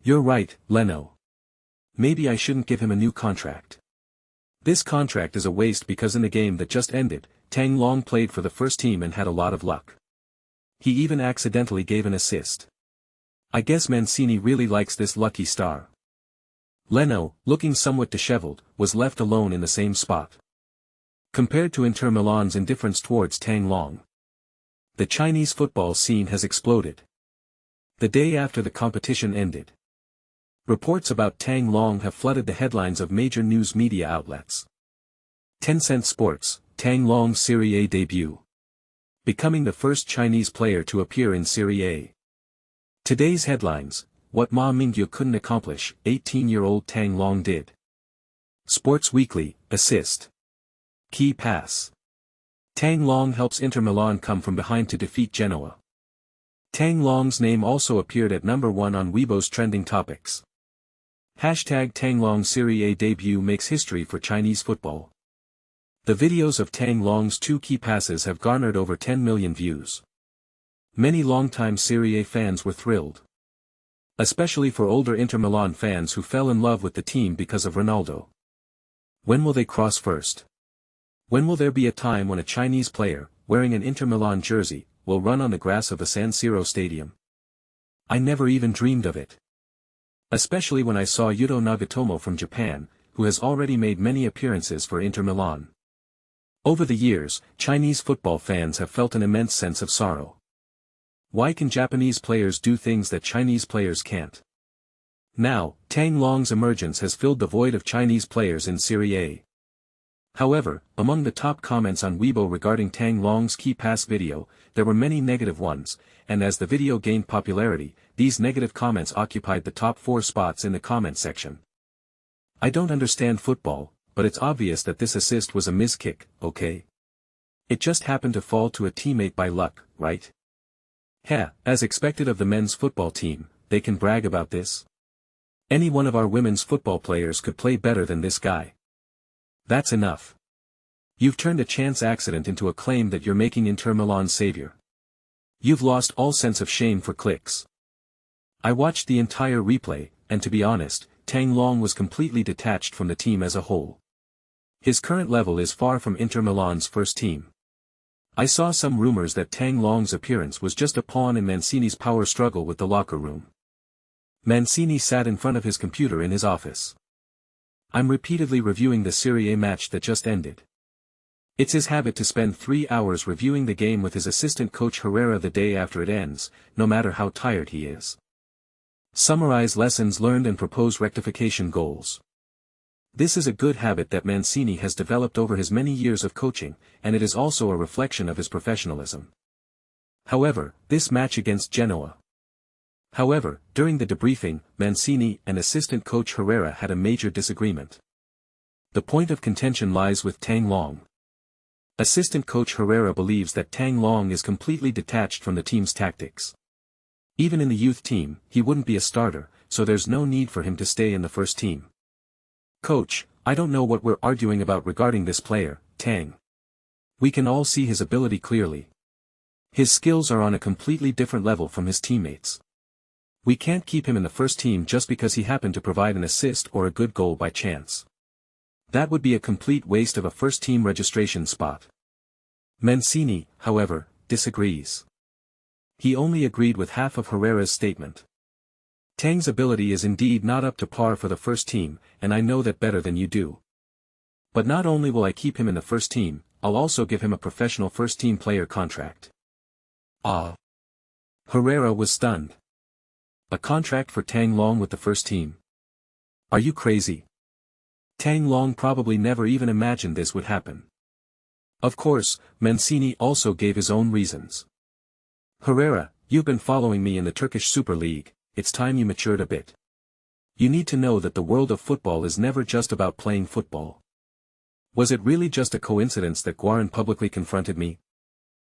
You're right, Leno. Maybe I shouldn't give him a new contract. This contract is a waste because in the game that just ended, Tang Long played for the first team and had a lot of luck. He even accidentally gave an assist. I guess Mancini really likes this lucky star. Leno, looking somewhat disheveled, was left alone in the same spot. Compared to Inter Milan's indifference towards Tang Long, the Chinese football scene has exploded. The day after the competition ended, reports about Tang Long have flooded the headlines of major news media outlets. Tencent Sports, Tang Long's Serie A debut. Becoming the first Chinese player to appear in Serie A. Today's headlines, what Ma Mingyu couldn't accomplish, 18-year-old Tang Long did. Sports Weekly, assist. Key pass. Tang Long helps Inter Milan come from behind to defeat Genoa. Tang Long's name also appeared at number 1 on Weibo's trending topics. Hashtag Tang Long Serie A debut makes history for Chinese football. The videos of Tang Long's 2 key passes have garnered over 10 million views. Many longtime Serie A fans were thrilled. Especially for older Inter Milan fans who fell in love with the team because of Ronaldo. When will they cross first? When will there be a time when a Chinese player, wearing an Inter Milan jersey, will run on the grass of the San Siro stadium? I never even dreamed of it. Especially when I saw Yuto Nagatomo from Japan, who has already made many appearances for Inter Milan. Over the years, Chinese football fans have felt an immense sense of sorrow. Why can Japanese players do things that Chinese players can't? Now, Tang Long's emergence has filled the void of Chinese players in Serie A. However, among the top comments on Weibo regarding Tang Long's key pass video, there were many negative ones, and as the video gained popularity, these negative comments occupied the top 4 spots in the comment section. I don't understand football, but it's obvious that this assist was a miskick, okay? It just happened to fall to a teammate by luck, right? Heh, as expected of the men's football team, they can brag about this. Any one of our women's football players could play better than this guy. That's enough. You've turned a chance accident into a claim that you're making Inter Milan's savior. You've lost all sense of shame for clicks. I watched the entire replay, and to be honest, Tang Long was completely detached from the team as a whole. His current level is far from Inter Milan's first team. I saw some rumors that Tang Long's appearance was just a pawn in Mancini's power struggle with the locker room. Mancini sat in front of his computer in his office. I'm repeatedly reviewing the Serie A match that just ended. It's his habit to spend 3 hours reviewing the game with his assistant coach Herrera the day after it ends, no matter how tired he is. Summarize lessons learned and propose rectification goals. This is a good habit that Mancini has developed over his many years of coaching, and it is also a reflection of his professionalism. However, this match against Genoa. During the debriefing, Mancini and assistant coach Herrera had a major disagreement. The point of contention lies with Tang Long. Assistant coach Herrera believes that Tang Long is completely detached from the team's tactics. Even in the youth team, he wouldn't be a starter, so there's no need for him to stay in the first team. Coach, I don't know what we're arguing about regarding this player, Tang. We can all see his ability clearly. His skills are on a completely different level from his teammates. We can't keep him in the first team just because he happened to provide an assist or a good goal by chance. That would be a complete waste of a first-team registration spot. Mancini, however, disagrees. He only agreed with half of Herrera's statement. Tang's ability is indeed not up to par for the first team, and I know that better than you do. But not only will I keep him in the first team, I'll also give him a professional first-team player contract. Ah! Herrera was stunned. A contract for Tang Long with the first team? Are you crazy? Tang Long probably never even imagined this would happen. Of course, Mancini also gave his own reasons. Herrera, you've been following me in the Turkish Super League, it's time you matured a bit. You need to know that the world of football is never just about playing football. Was it really just a coincidence that Guarin publicly confronted me?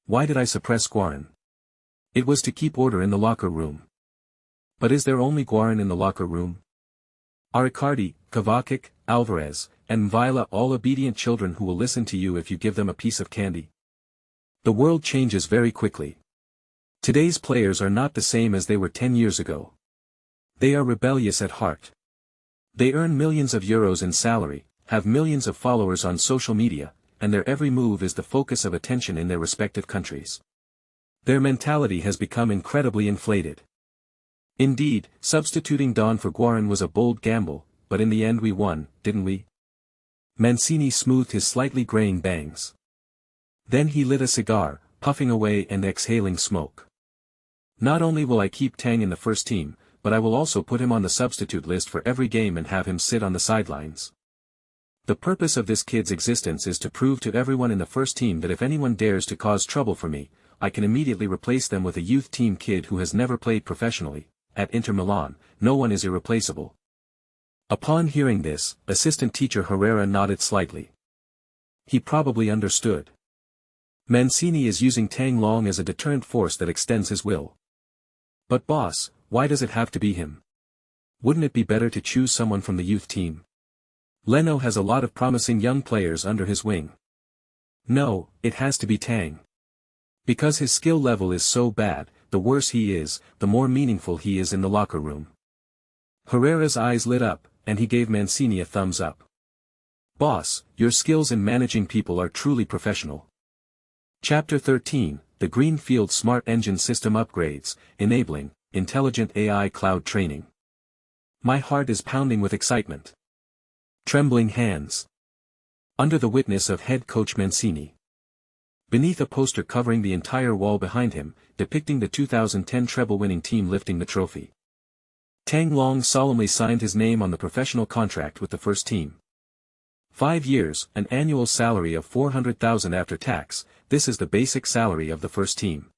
Why did I suppress Guarin? It was to keep order in the locker room. But is there only Guarin in the locker room? Are Icardi, Kovacic, Alvarez, and Mvila all obedient children who will listen to you if you give them a piece of candy? The world changes very quickly. Today's players are not the same as they were 10 years ago. They are rebellious at heart. They earn millions of euros in salary, have millions of followers on social media, and their every move is the focus of attention in their respective countries. Their mentality has become incredibly inflated. Indeed, substituting Don for Guarin was a bold gamble, but in the end we won, didn't we? Mancini smoothed his slightly graying bangs. Then he lit a cigar, puffing away and exhaling smoke. Not only will I keep Tang in the first team, but I will also put him on the substitute list for every game and have him sit on the sidelines. The purpose of this kid's existence is to prove to everyone in the first team that if anyone dares to cause trouble for me, I can immediately replace them with a youth team kid who has never played professionally. At Inter Milan, no one is irreplaceable. Upon hearing this, assistant teacher Herrera nodded slightly. He probably understood. Mancini is using Tang Long as a deterrent force that extends his will. But boss, why does it have to be him? Wouldn't it be better to choose someone from the youth team? Leno has a lot of promising young players under his wing. No, it has to be Tang. Because his skill level is so bad, the worse he is, the more meaningful he is in the locker room. Herrera's eyes lit up, and he gave Mancini a thumbs up. Boss, your skills in managing people are truly professional. Chapter 13, The Greenfield Smart Engine System Upgrades, Enabling Intelligent AI Cloud Training. My heart is pounding with excitement. Trembling hands. Under the witness of head coach Mancini. Beneath a poster covering the entire wall behind him, depicting the 2010 treble-winning team lifting the trophy. Tang Long solemnly signed his name on the professional contract with the first team. 5 years, an annual salary of $400,000 after tax, this is the basic salary of the first team.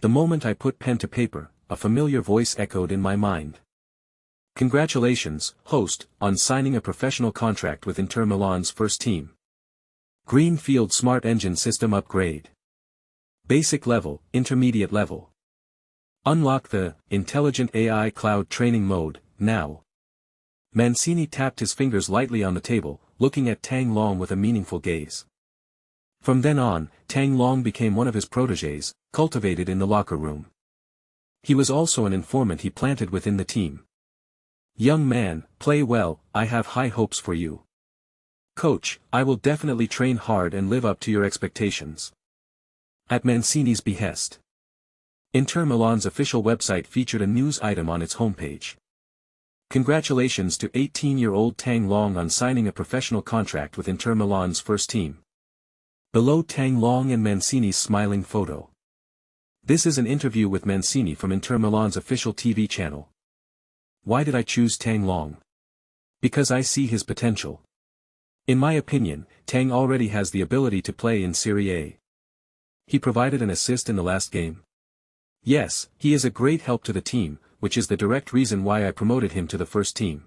The moment I put pen to paper, a familiar voice echoed in my mind. Congratulations, host, on signing a professional contract with Inter Milan's first team. Greenfield Smart Engine System Upgrade. Basic level, intermediate level. Unlock the Intelligent AI Cloud Training mode, now. Mancini tapped his fingers lightly on the table, looking at Tang Long with a meaningful gaze. From then on, Tang Long became one of his protégés, cultivated in the locker room. He was also an informant he planted within the team. Young man, play well, I have high hopes for you. Coach, I will definitely train hard and live up to your expectations. At Mancini's behest. Inter Milan's official website featured a news item on its homepage. Congratulations to 18-year-old Tang Long on signing a professional contract with Inter Milan's first team. Below Tang Long and Mancini's smiling photo. This is an interview with Mancini from Inter Milan's official TV channel. Why did I choose Tang Long? Because I see his potential. In my opinion, Tang already has the ability to play in Serie A. He provided an assist in the last game. Yes, he is a great help to the team, which is the direct reason why I promoted him to the first team.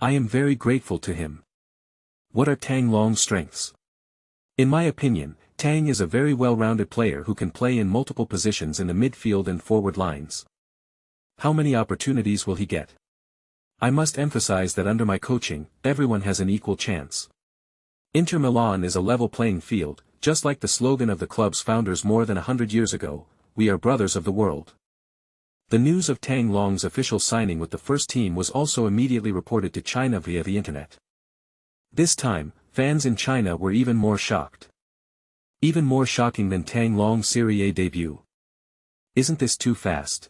I am very grateful to him. What are Tang Long's strengths? In my opinion, Tang is a very well-rounded player who can play in multiple positions in the midfield and forward lines. How many opportunities will he get? I must emphasize that under my coaching, everyone has an equal chance. Inter Milan is a level playing field, just like the slogan of the club's founders more than 100 years ago, we are brothers of the world. The news of Tang Long's official signing with the first team was also immediately reported to China via the internet. This time, fans in China were even more shocked. Even more shocking than Tang Long's Serie A debut. Isn't this too fast?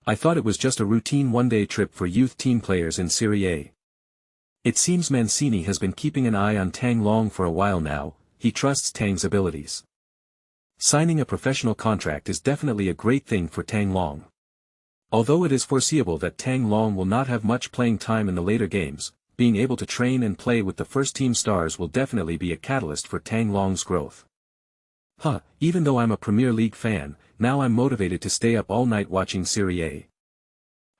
I thought it was just a routine one-day trip for youth team players in Serie A. It seems Mancini has been keeping an eye on Tang Long for a while now, he trusts Tang's abilities. Signing a professional contract is definitely a great thing for Tang Long. Although it is foreseeable that Tang Long will not have much playing time in the later games, being able to train and play with the first-team stars will definitely be a catalyst for Tang Long's growth. Even though I'm a Premier League fan, now I'm motivated to stay up all night watching Serie A.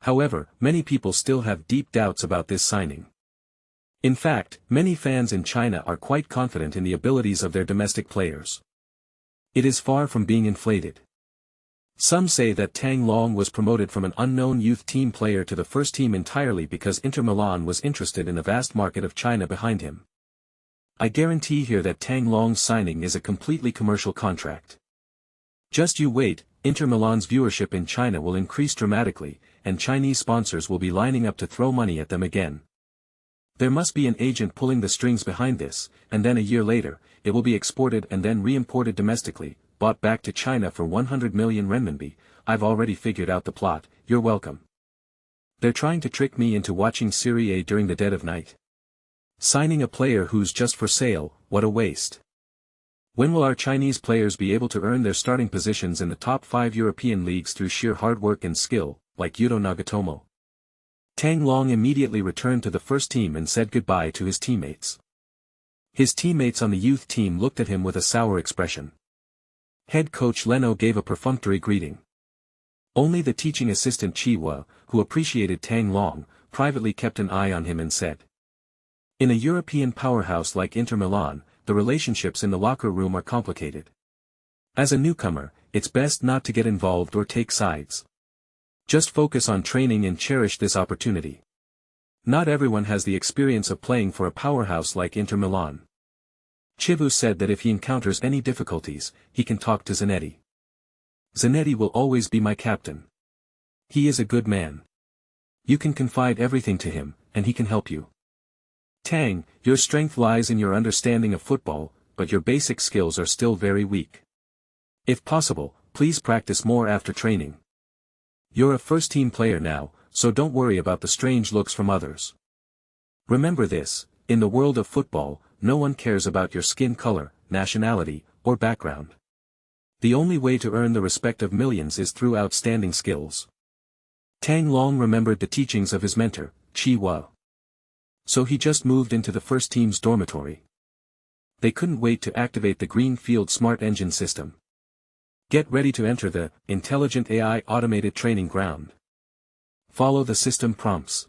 However, many people still have deep doubts about this signing. In fact, many fans in China are quite confident in the abilities of their domestic players. It is far from being inflated. Some say that Tang Long was promoted from an unknown youth team player to the first team entirely because Inter Milan was interested in the vast market of China behind him. I guarantee here that Tang Long's signing is a completely commercial contract. Just you wait, Inter Milan's viewership in China will increase dramatically, and Chinese sponsors will be lining up to throw money at them again. There must be an agent pulling the strings behind this, and then a year later, it will be exported and then re-imported domestically, bought back to China for 100 million renminbi. I've already figured out the plot, you're welcome. They're trying to trick me into watching Serie A during the dead of night. Signing a player who's just for sale, what a waste. When will our Chinese players be able to earn their starting positions in the top 5 European leagues through sheer hard work and skill, like Yuto Nagatomo? Tang Long immediately returned to the first team and said goodbye to his teammates. His teammates on the youth team looked at him with a sour expression. Head coach Leno gave a perfunctory greeting. Only the teaching assistant Chiwa, who appreciated Tang Long, privately kept an eye on him and said, in a European powerhouse like Inter Milan, the relationships in the locker room are complicated. As a newcomer, it's best not to get involved or take sides. Just focus on training and cherish this opportunity. Not everyone has the experience of playing for a powerhouse like Inter Milan. Chivu said that if he encounters any difficulties, he can talk to Zanetti. Zanetti will always be my captain. He is a good man. You can confide everything to him, and he can help you. Tang, your strength lies in your understanding of football, but your basic skills are still very weak. If possible, please practice more after training. You're a first-team player now, so don't worry about the strange looks from others. Remember this, in the world of football, no one cares about your skin color, nationality, or background. The only way to earn the respect of millions is through outstanding skills. Tang Long remembered the teachings of his mentor, Chi Hua. So he just moved into the first team's dormitory. They couldn't wait to activate the Greenfield Smart Engine system. Get ready to enter the Intelligent AI Automated Training Ground. Follow the system prompts.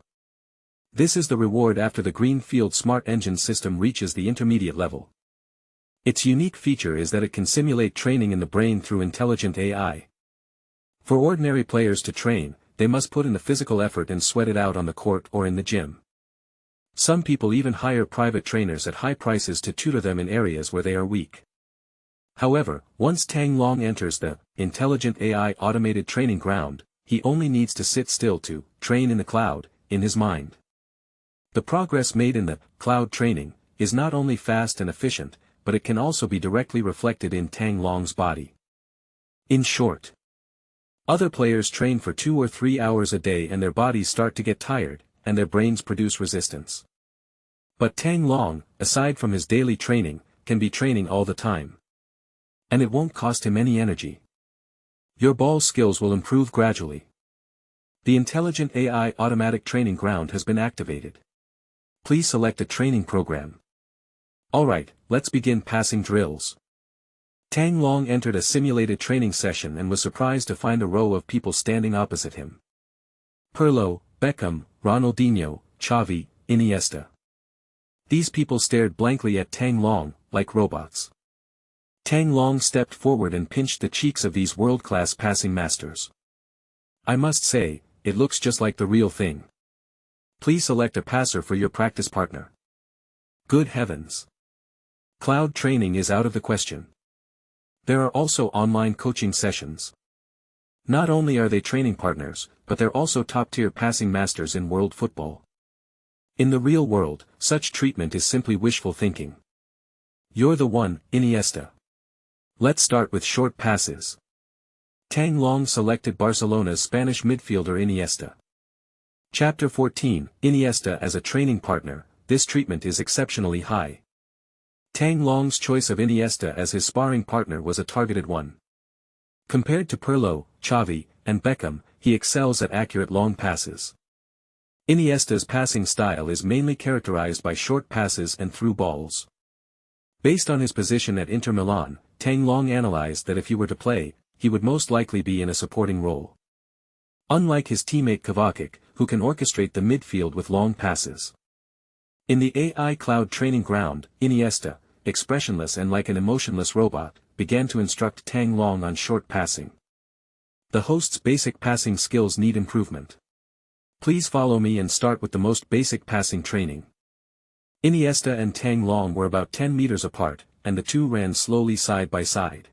This is the reward after the Greenfield Smart Engine system reaches the intermediate level. Its unique feature is that it can simulate training in the brain through intelligent AI. For ordinary players to train, they must put in the physical effort and sweat it out on the court or in the gym. Some people even hire private trainers at high prices to tutor them in areas where they are weak. However, once Tang Long enters the Intelligent AI Automated Training Ground, he only needs to sit still to train in the cloud, in his mind. The progress made in the cloud training is not only fast and efficient, but it can also be directly reflected in Tang Long's body. In short, other players train for 2 or 3 hours a day and their bodies start to get tired, and their brains produce resistance. But Tang Long, aside from his daily training, can be training all the time. And it won't cost him any energy. Your ball skills will improve gradually. The Intelligent AI Automatic Training Ground has been activated. Please select a training program. Alright, let's begin passing drills. Tang Long entered a simulated training session and was surprised to find a row of people standing opposite him. Pirlo, Beckham, Ronaldinho, Xavi, Iniesta. These people stared blankly at Tang Long, like robots. Tang Long stepped forward and pinched the cheeks of these world-class passing masters. I must say, it looks just like the real thing. Please select a passer for your practice partner. Good heavens! Cloud training is out of the question. There are also online coaching sessions. Not only are they training partners, but they're also top-tier passing masters in world football. In the real world, such treatment is simply wishful thinking. You're the one, Iniesta. Let's start with short passes. Tang Long selected Barcelona's Spanish midfielder Iniesta. Chapter 14, Iniesta as a training partner. This treatment is exceptionally high. Tang Long's choice of Iniesta as his sparring partner was a targeted one. Compared to Pirlo, Xavi, and Beckham, he excels at accurate long passes. Iniesta's passing style is mainly characterized by short passes and through balls. Based on his position at Inter Milan, Tang Long analyzed that if he were to play, he would most likely be in a supporting role. Unlike his teammate Kovacic, who can orchestrate the midfield with long passes. In the AI Cloud Training Ground, Iniesta, expressionless and like an emotionless robot, began to instruct Tang Long on short passing. The host's basic passing skills need improvement. Please follow me and start with the most basic passing training. Iniesta and Tang Long were about 10 meters apart, and the two ran slowly side by side.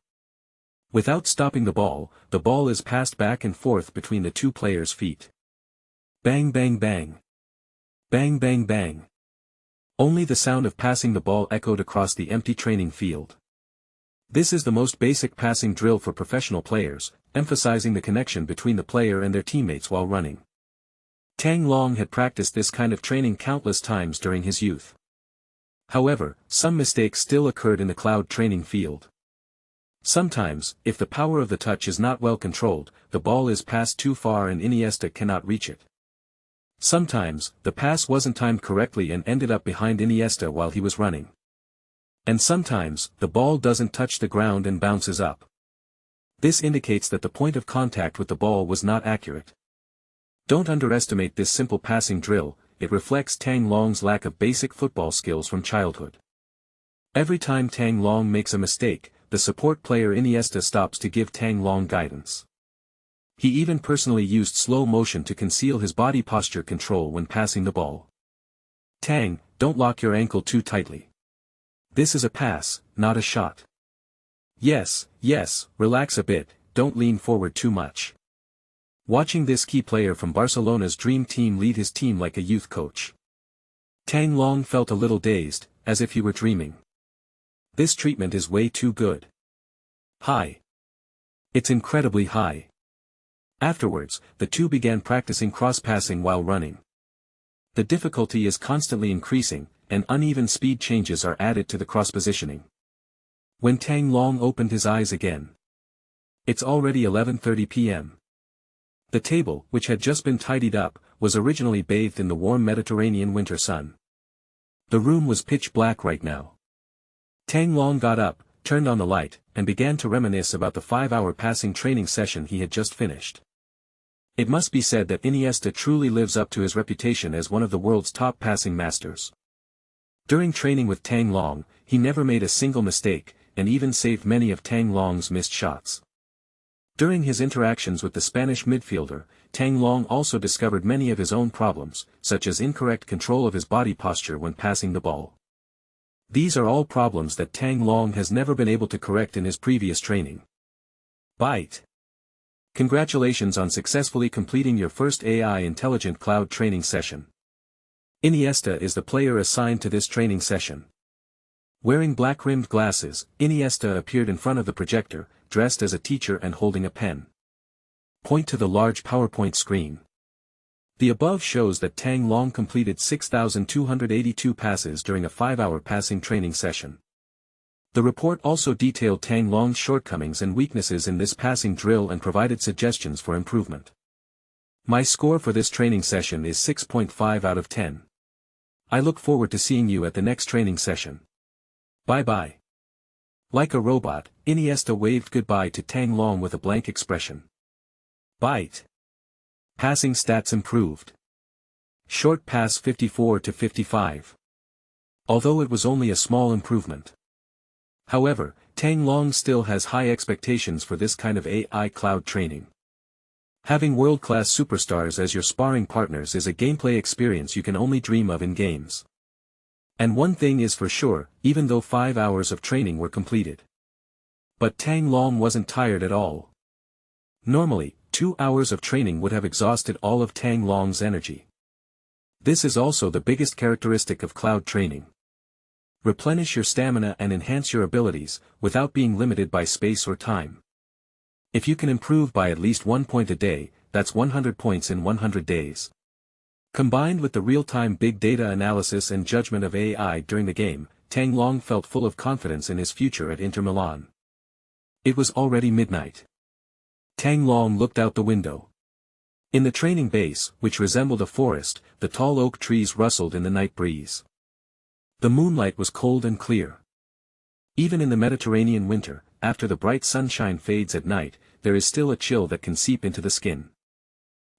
Without stopping the ball is passed back and forth between the two players' feet. Bang bang bang. Bang bang bang. Only the sound of passing the ball echoed across the empty training field. This is the most basic passing drill for professional players, emphasizing the connection between the player and their teammates while running. Tang Long had practiced this kind of training countless times during his youth. However, some mistakes still occurred in the cloud training field. Sometimes, if the power of the touch is not well controlled, the ball is passed too far and Iniesta cannot reach it. Sometimes, the pass wasn't timed correctly and ended up behind Iniesta while he was running. And sometimes, the ball doesn't touch the ground and bounces up. This indicates that the point of contact with the ball was not accurate. Don't underestimate this simple passing drill, it reflects Tang Long's lack of basic football skills from childhood. Every time Tang Long makes a mistake, the support player Iniesta stops to give Tang Long guidance. He even personally used slow motion to conceal his body posture control when passing the ball. Tang, don't lock your ankle too tightly. This is a pass, not a shot. Yes, yes, relax a bit, don't lean forward too much. Watching this key player from Barcelona's dream team lead his team like a youth coach. Tang Long felt a little dazed, as if he were dreaming. This treatment is way too good. High. It's incredibly high. Afterwards, the two began practicing cross-passing while running. The difficulty is constantly increasing, and uneven speed changes are added to the cross-positioning. When Tang Long opened his eyes again. It's already 11:30 p.m. The table, which had just been tidied up, was originally bathed in the warm Mediterranean winter sun. The room was pitch black right now. Tang Long got up, turned on the light, and began to reminisce about the 5-hour passing training session he had just finished. It must be said that Iniesta truly lives up to his reputation as one of the world's top passing masters. During training with Tang Long, he never made a single mistake, and even saved many of Tang Long's missed shots. During his interactions with the Spanish midfielder, Tang Long also discovered many of his own problems, such as incorrect control of his body posture when passing the ball. These are all problems that Tang Long has never been able to correct in his previous training. Bite. Congratulations on successfully completing your first AI Intelligent Cloud training session. Iniesta is the player assigned to this training session. Wearing black-rimmed glasses, Iniesta appeared in front of the projector, dressed as a teacher and holding a pen. Point to the large PowerPoint screen. The above shows that Tang Long completed 6,282 passes during a 5-hour passing training session. The report also detailed Tang Long's shortcomings and weaknesses in this passing drill and provided suggestions for improvement. My score for this training session is 6.5 out of 10. I look forward to seeing you at the next training session. Bye-bye. Like a robot, Iniesta waved goodbye to Tang Long with a blank expression. Bite. Passing stats improved. Short pass 54 to 55. Although it was only a small improvement. However, Tang Long still has high expectations for this kind of AI cloud training. Having world-class superstars as your sparring partners is a gameplay experience you can only dream of in games. And one thing is for sure, even though 5 hours of training were completed. But Tang Long wasn't tired at all. Normally, 2 hours of training would have exhausted all of Tang Long's energy. This is also the biggest characteristic of cloud training. Replenish your stamina and enhance your abilities, without being limited by space or time. If you can improve by at least 1 point a day, that's 100 points in 100 days. Combined with the real-time big data analysis and judgment of AI during the game, Tang Long felt full of confidence in his future at Inter Milan. It was already midnight. Tang Long looked out the window. In the training base, which resembled a forest, the tall oak trees rustled in the night breeze. The moonlight was cold and clear. Even in the Mediterranean winter, after the bright sunshine fades at night, there is still a chill that can seep into the skin.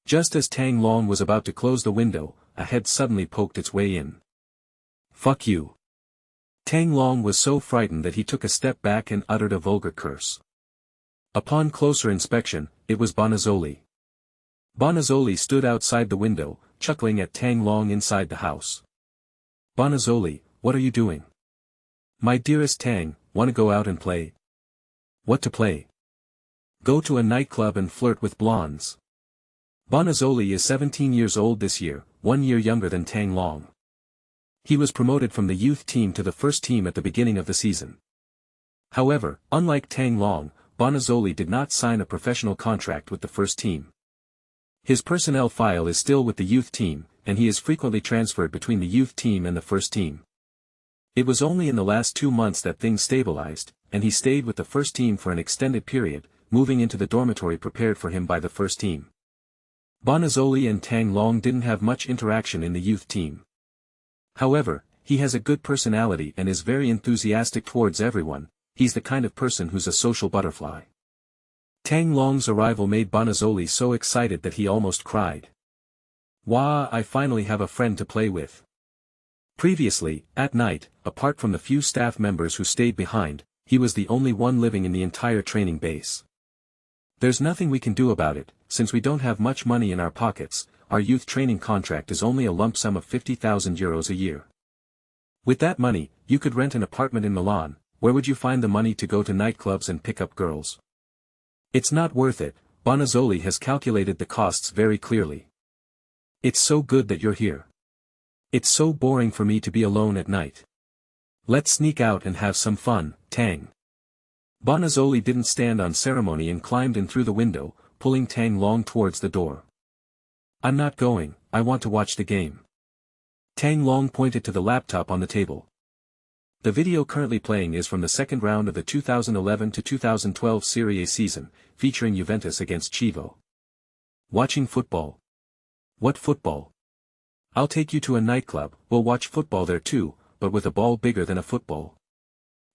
Just as Tang Long was about to close the window, a head suddenly poked its way in. Fuck you. Tang Long was so frightened that he took a step back and uttered a vulgar curse. Upon closer inspection, it was Bonazzoli. Bonazzoli stood outside the window, chuckling at Tang Long inside the house. Bonazzoli, what are you doing? My dearest Tang, wanna go out and play? What to play? Go to a nightclub and flirt with blondes. Bonazzoli is 17 years old this year, 1 year younger than Tang Long. He was promoted from the youth team to the first team at the beginning of the season. However, unlike Tang Long, Bonazzoli did not sign a professional contract with the first team. His personnel file is still with the youth team, and he is frequently transferred between the youth team and the first team. It was only in the last 2 months that things stabilized, and he stayed with the first team for an extended period, moving into the dormitory prepared for him by the first team. Bonazzoli and Tang Long didn't have much interaction in the youth team. However, he has a good personality and is very enthusiastic towards everyone. He's the kind of person who's a social butterfly. Tang Long's arrival made Bonazzoli so excited that he almost cried. Wah, I finally have a friend to play with. Previously, at night, apart from the few staff members who stayed behind, he was the only one living in the entire training base. There's nothing we can do about it, since we don't have much money in our pockets. Our youth training contract is only a lump sum of 50,000 euros a year. With that money, you could rent an apartment in Milan. Where would you find the money to go to nightclubs and pick up girls? It's not worth it. Bonazzoli has calculated the costs very clearly. It's so good that you're here. It's so boring for me to be alone at night. Let's sneak out and have some fun, Tang. Bonazzoli didn't stand on ceremony and climbed in through the window, pulling Tang Long towards the door. I'm not going, I want to watch the game. Tang Long pointed to the laptop on the table. The video currently playing is from the second round of the 2011-2012 Serie A season, featuring Juventus against Chievo. Watching football. What football? I'll take you to a nightclub, we'll watch football there too, but with a ball bigger than a football.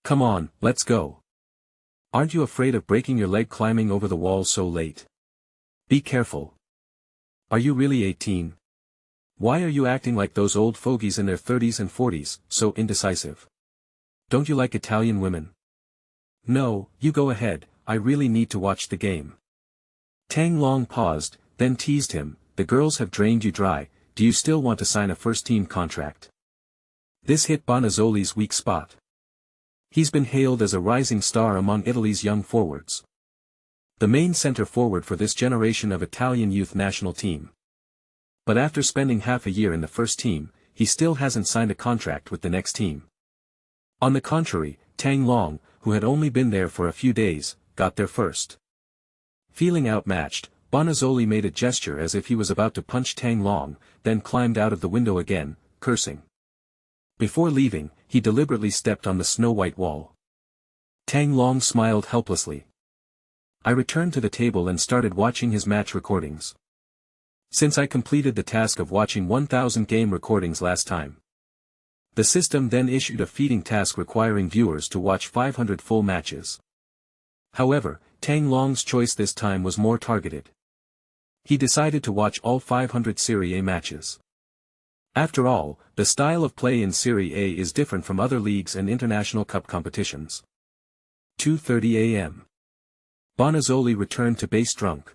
Come on, let's go. Aren't you afraid of breaking your leg climbing over the wall so late? Be careful. Are you really 18? Why are you acting like those old fogies in their 30s and 40s, so indecisive? Don't you like Italian women? No, you go ahead, I really need to watch the game. Tang Long paused, then teased him, the girls have drained you dry, do you still want to sign a first-team contract? This hit Bonazzoli's weak spot. He's been hailed as a rising star among Italy's young forwards. The main centre-forward for this generation of Italian youth national team. But after spending half a year in the first team, he still hasn't signed a contract with the next team. On the contrary, Tang Long, who had only been there for a few days, got there first. Feeling outmatched, Bonazzoli made a gesture as if he was about to punch Tang Long, then climbed out of the window again, cursing. Before leaving, he deliberately stepped on the snow-white wall. Tang Long smiled helplessly. I returned to the table and started watching his match recordings. Since I completed the task of watching 1,000 game recordings last time. The system then issued a feeding task requiring viewers to watch 500 full matches. However, Tang Long's choice this time was more targeted. He decided to watch all 500 Serie A matches. After all, the style of play in Serie A is different from other leagues and international cup competitions. 2:30 a.m. Bonazzoli returned to base drunk.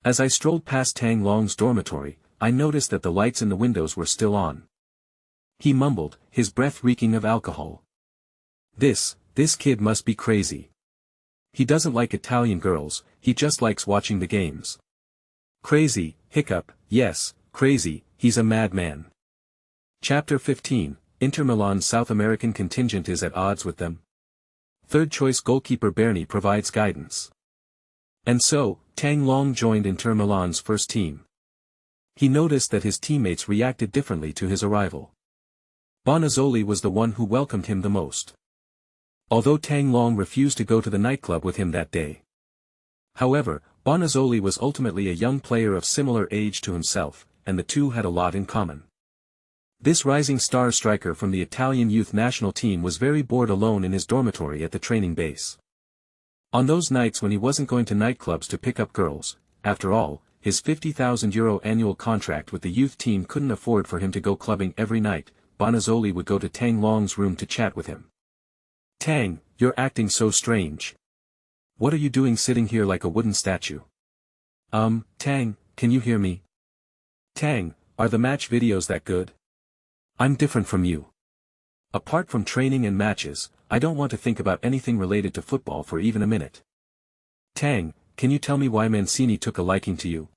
As I strolled past Tang Long's dormitory, I noticed that the lights in the windows were still on. He mumbled, his breath reeking of alcohol. This kid must be crazy. He doesn't like Italian girls, he just likes watching the games. Crazy, hiccup, yes, crazy, he's a madman. Chapter 15, Inter Milan's South American contingent is at odds with them. Third-choice goalkeeper Berni provides guidance. And so, Tang Long joined Inter Milan's first team. He noticed that his teammates reacted differently to his arrival. Bonazzoli was the one who welcomed him the most. Although Tang Long refused to go to the nightclub with him that day. However, Bonazzoli was ultimately a young player of similar age to himself, and the two had a lot in common. This rising star striker from the Italian youth national team was very bored alone in his dormitory at the training base. On those nights when he wasn't going to nightclubs to pick up girls, after all, his €50,000 annual contract with the youth team couldn't afford for him to go clubbing every night, Bonazzoli would go to Tang Long's room to chat with him. Tang, you're acting so strange. What are you doing sitting here like a wooden statue? Tang, can you hear me? Tang, are the match videos that good? I'm different from you. Apart from training and matches, I don't want to think about anything related to football for even a minute. Tang, can you tell me why Mancini took a liking to you?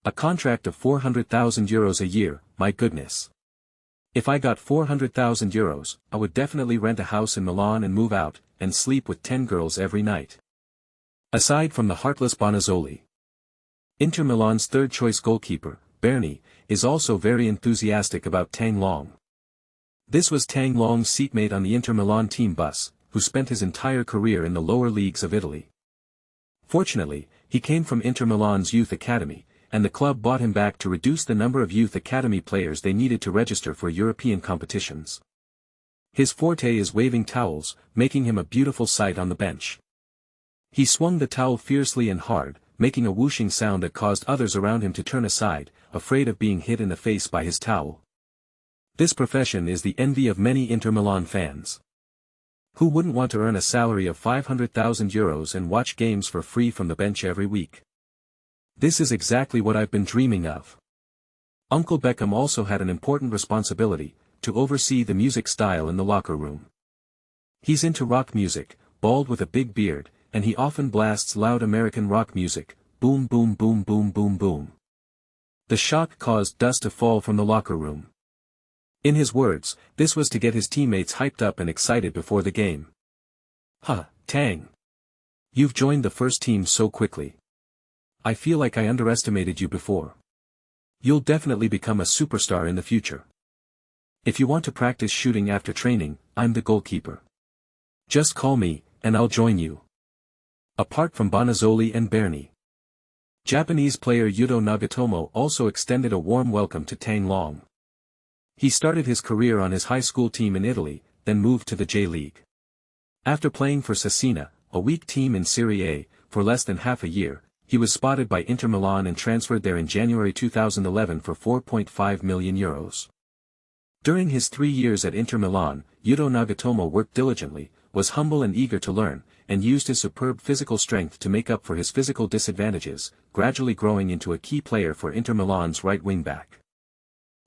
A contract of €400,000 a year, my goodness. If I got €400,000, I would definitely rent a house in Milan and move out, and sleep with 10 girls every night. Aside from the heartless Bonazzoli. Inter Milan's third-choice goalkeeper, Berni, is also very enthusiastic about Tang Long. This was Tang Long's seatmate on the Inter Milan team bus, who spent his entire career in the lower leagues of Italy. Fortunately, he came from Inter Milan's youth academy, and the club bought him back to reduce the number of youth academy players they needed to register for European competitions. His forte is waving towels, making him a beautiful sight on the bench. He swung the towel fiercely and hard, making a whooshing sound that caused others around him to turn aside, afraid of being hit in the face by his towel. This profession is the envy of many Inter Milan fans. Who wouldn't want to earn a salary of €500,000 and watch games for free from the bench every week? This is exactly what I've been dreaming of. Uncle Beckham also had an important responsibility, to oversee the music style in the locker room. He's into rock music, bald with a big beard, and he often blasts loud American rock music, boom boom boom boom boom boom. The shock caused dust to fall from the locker room. In his words, this was to get his teammates hyped up and excited before the game. Huh, Tang. You've joined the first team so quickly. I feel like I underestimated you before. You'll definitely become a superstar in the future. If you want to practice shooting after training, I'm the goalkeeper. Just call me, and I'll join you. Apart from Bonazzoli and Bernie, Japanese player Yuto Nagatomo also extended a warm welcome to Tang Long. He started his career on his high school team in Italy, then moved to the J-League. After playing for Cesena, a weak team in Serie A, for less than half a year, he was spotted by Inter Milan and transferred there in January 2011 for €4.5 million. During his 3 years at Inter Milan, Yuto Nagatomo worked diligently, was humble and eager to learn, and used his superb physical strength to make up for his physical disadvantages, gradually growing into a key player for Inter Milan's right wing-back.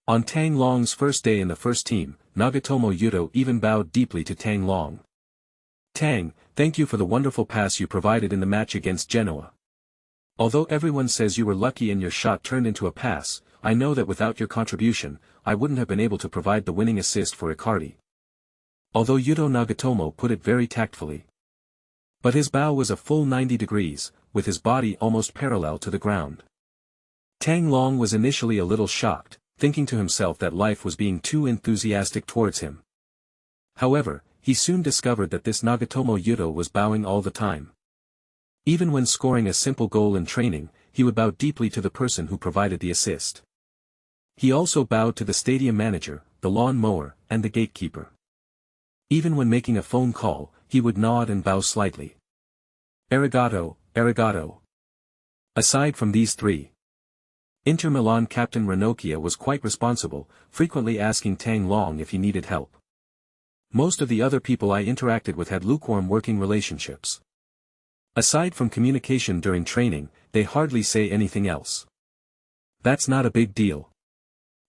On Tang Long's first day in the first team, Nagatomo Yuto even bowed deeply to Tang Long. Tang, thank you for the wonderful pass you provided in the match against Genoa. Although everyone says you were lucky and your shot turned into a pass, I know that without your contribution, I wouldn't have been able to provide the winning assist for Icardi. Although Yuto Nagatomo put it very tactfully. But his bow was a full 90 degrees, with his body almost parallel to the ground. Tang Long was initially a little shocked, thinking to himself that life was being too enthusiastic towards him. However, he soon discovered that this Nagatomo Yuto was bowing all the time. Even when scoring a simple goal in training, he would bow deeply to the person who provided the assist. He also bowed to the stadium manager, the lawn mower, and the gatekeeper. Even when making a phone call, he would nod and bow slightly. Arigato, arigato. Aside from these three, Inter Milan captain Ranocchia was quite responsible, frequently asking Tang Long if he needed help. Most of the other people I interacted with had lukewarm working relationships. Aside from communication during training, they hardly say anything else. That's not a big deal.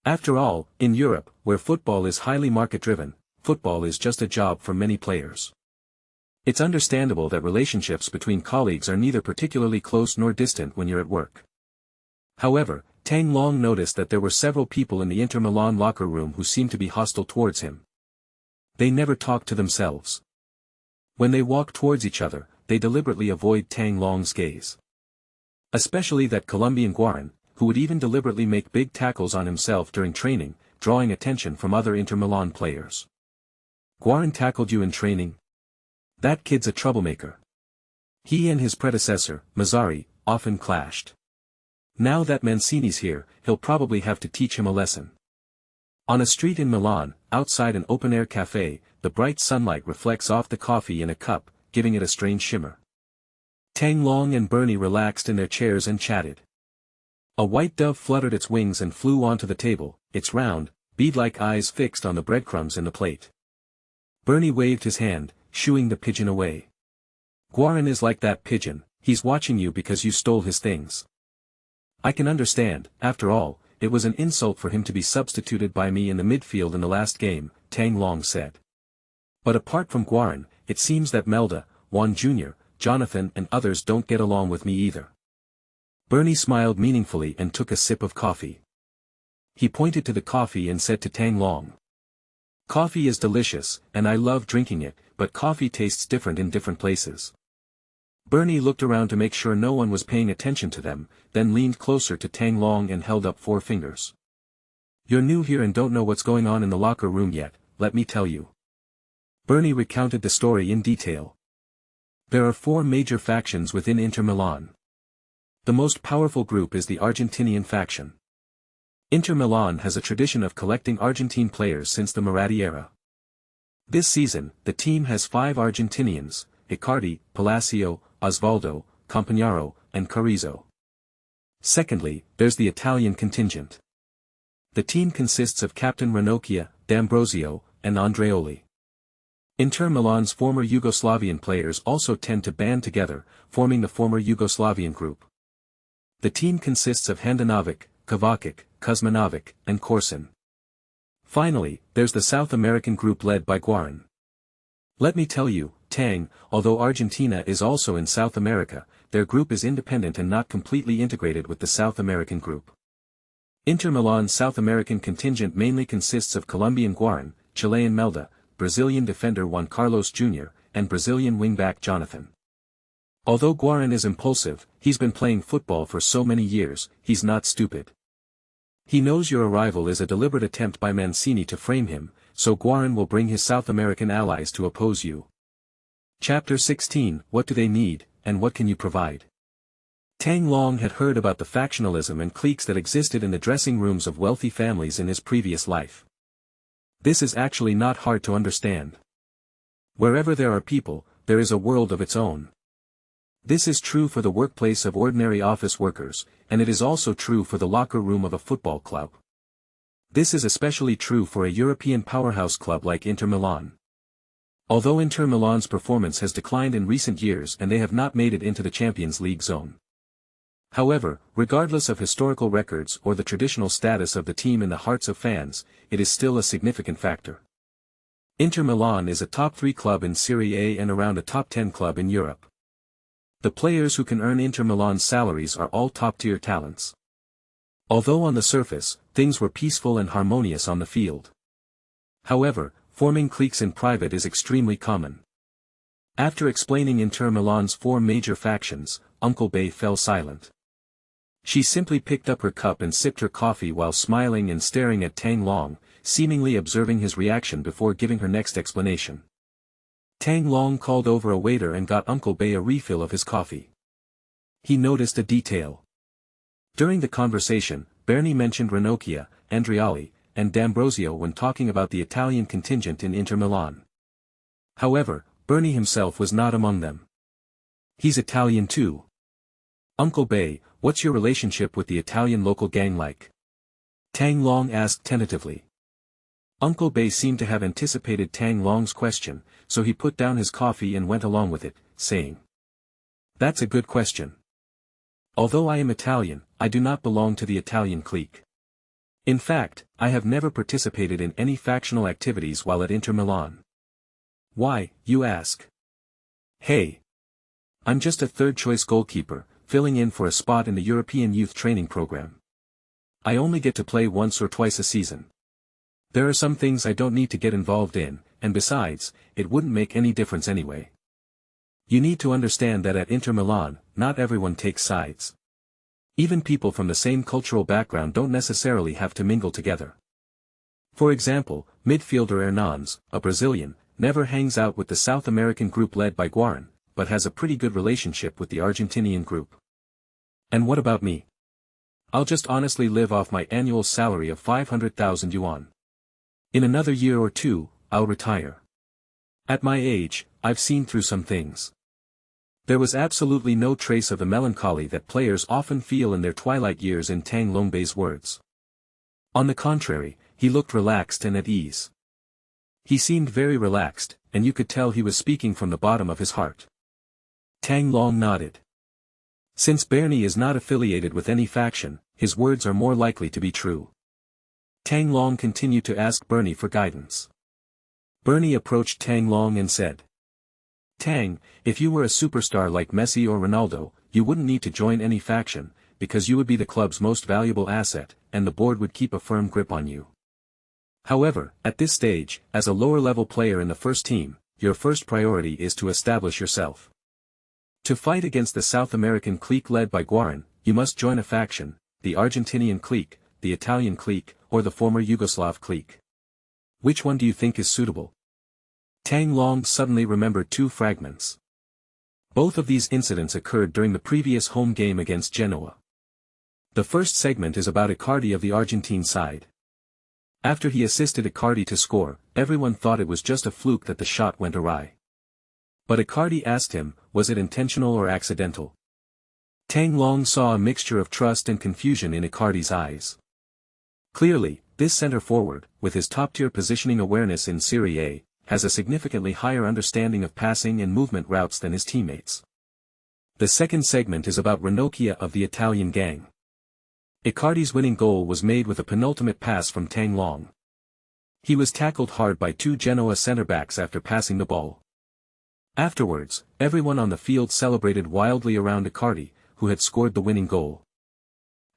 After all, in Europe, where football is highly market-driven, football is just a job for many players. It's understandable that relationships between colleagues are neither particularly close nor distant when you're at work. However, Tang Long noticed that there were several people in the Inter Milan locker room who seemed to be hostile towards him. They never talked to themselves. When they walk towards each other, they deliberately avoid Tang Long's gaze. Especially that Colombian Guarin, who would even deliberately make big tackles on himself during training, drawing attention from other Inter Milan players. Guarin tackled you in training? That kid's a troublemaker. He and his predecessor, Mazzari, often clashed. Now that Mancini's here, he'll probably have to teach him a lesson. On a street in Milan, outside an open-air cafe, the bright sunlight reflects off the coffee in a cup, giving it a strange shimmer. Tang Long and Bernie relaxed in their chairs and chatted. A white dove fluttered its wings and flew onto the table, its round, bead-like eyes fixed on the breadcrumbs in the plate. Bernie waved his hand, shooing the pigeon away. Guarin is like that pigeon, he's watching you because you stole his things. I can understand, after all, it was an insult for him to be substituted by me in the midfield in the last game, Tang Long said. But apart from Guarin, it seems that Melda, Juan Jr., Jonathan and others don't get along with me either. Bernie smiled meaningfully and took a sip of coffee. He pointed to the coffee and said to Tang Long. Coffee is delicious, and I love drinking it, but coffee tastes different in different places. Bernie looked around to make sure no one was paying attention to them, then leaned closer to Tang Long and held up 4 fingers. You're new here and don't know what's going on in the locker room yet, let me tell you. Bernie recounted the story in detail. There are 4 major factions within Inter Milan. The most powerful group is the Argentinian faction. Inter Milan has a tradition of collecting Argentine players since the Moratti era. This season, the team has 5 Argentinians, Icardi, Palacio, Osvaldo, Campagnaro, and Carrizo. Secondly, there's the Italian contingent. The team consists of Captain Ranocchia, D'Ambrosio, and Andreoli. Inter Milan's former Yugoslavian players also tend to band together, forming the former Yugoslavian group. The team consists of Handanovic, Kovacic, Kuzmanovic, and Korsun. Finally, there's the South American group led by Guarin. Let me tell you, Tang, although Argentina is also in South America, their group is independent and not completely integrated with the South American group. Inter Milan's South American contingent mainly consists of Colombian Guarin, Chilean Melda, Brazilian defender Juan Carlos Jr., and Brazilian wingback Jonathan. Although Guarin is impulsive, he's been playing football for so many years, he's not stupid. He knows your arrival is a deliberate attempt by Mancini to frame him, so Guarin will bring his South American allies to oppose you. Chapter 16, What do they need, and what can you provide? Tang Long had heard about the factionalism and cliques that existed in the dressing rooms of wealthy families in his previous life. This is actually not hard to understand. Wherever there are people, there is a world of its own. This is true for the workplace of ordinary office workers, and it is also true for the locker room of a football club. This is especially true for a European powerhouse club like Inter Milan. Although Inter Milan's performance has declined in recent years and they have not made it into the Champions League zone. However, regardless of historical records or the traditional status of the team in the hearts of fans, it is still a significant factor. Inter Milan is a top 3 club in Serie A and around a top 10 club in Europe. The players who can earn Inter Milan's salaries are all top-tier talents. Although on the surface, things were peaceful and harmonious on the field. However, forming cliques in private is extremely common. After explaining Inter Milan's 4 major factions, Uncle Bay fell silent. She simply picked up her cup and sipped her coffee while smiling and staring at Tang Long, seemingly observing his reaction before giving her next explanation. Tang Long called over a waiter and got Uncle Bay a refill of his coffee. He noticed a detail. During the conversation, Bernie mentioned Ranocchia, Andreoli, and D'Ambrosio when talking about the Italian contingent in Inter Milan. However, Bernie himself was not among them. He's Italian too. Uncle Bay, what's your relationship with the Italian local gang like? Tang Long asked tentatively. Uncle Bay seemed to have anticipated Tang Long's question, so he put down his coffee and went along with it, saying, "That's a good question. Although I am Italian, I do not belong to the Italian clique. In fact, I have never participated in any factional activities while at Inter Milan." "Why, you ask?" "Hey. I'm just a third-choice goalkeeper, filling in for a spot in the European youth training program. I only get to play once or twice a season. There are some things I don't need to get involved in, and besides, it wouldn't make any difference anyway. You need to understand that at Inter Milan, not everyone takes sides. Even people from the same cultural background don't necessarily have to mingle together. For example, midfielder Hernandez, a Brazilian, never hangs out with the South American group led by Guarin, but has a pretty good relationship with the Argentinian group. And what about me? I'll just honestly live off my annual salary of 500,000 yuan. In another year or 2, I'll retire. At my age, I've seen through some things." There was absolutely no trace of the melancholy that players often feel in their twilight years in Tang Longbei's words. On the contrary, he looked relaxed and at ease. He seemed very relaxed, and you could tell he was speaking from the bottom of his heart. Tang Long nodded. Since Bernie is not affiliated with any faction, his words are more likely to be true. Tang Long continued to ask Bernie for guidance. Bernie approached Tang Long and said, "Tang, if you were a superstar like Messi or Ronaldo, you wouldn't need to join any faction, because you would be the club's most valuable asset, and the board would keep a firm grip on you. However, at this stage, as a lower-level player in the first team, your first priority is to establish yourself. To fight against the South American clique led by Guarin, you must join a faction, the Argentinian clique, the Italian clique, or the former Yugoslav clique. Which one do you think is suitable?" Tang Long suddenly remembered 2 fragments. Both of these incidents occurred during the previous home game against Genoa. The first segment is about Icardi of the Argentine side. After he assisted Icardi to score, everyone thought it was just a fluke that the shot went awry. But Icardi asked him, was it intentional or accidental? Tang Long saw a mixture of trust and confusion in Icardi's eyes. Clearly, this centre-forward, with his top-tier positioning awareness in Serie A, has a significantly higher understanding of passing and movement routes than his teammates. The second segment is about Ranocchia of the Italian gang. Icardi's winning goal was made with a penultimate pass from Tang Long. He was tackled hard by two Genoa centre-backs after passing the ball. Afterwards, everyone on the field celebrated wildly around Icardi, who had scored the winning goal.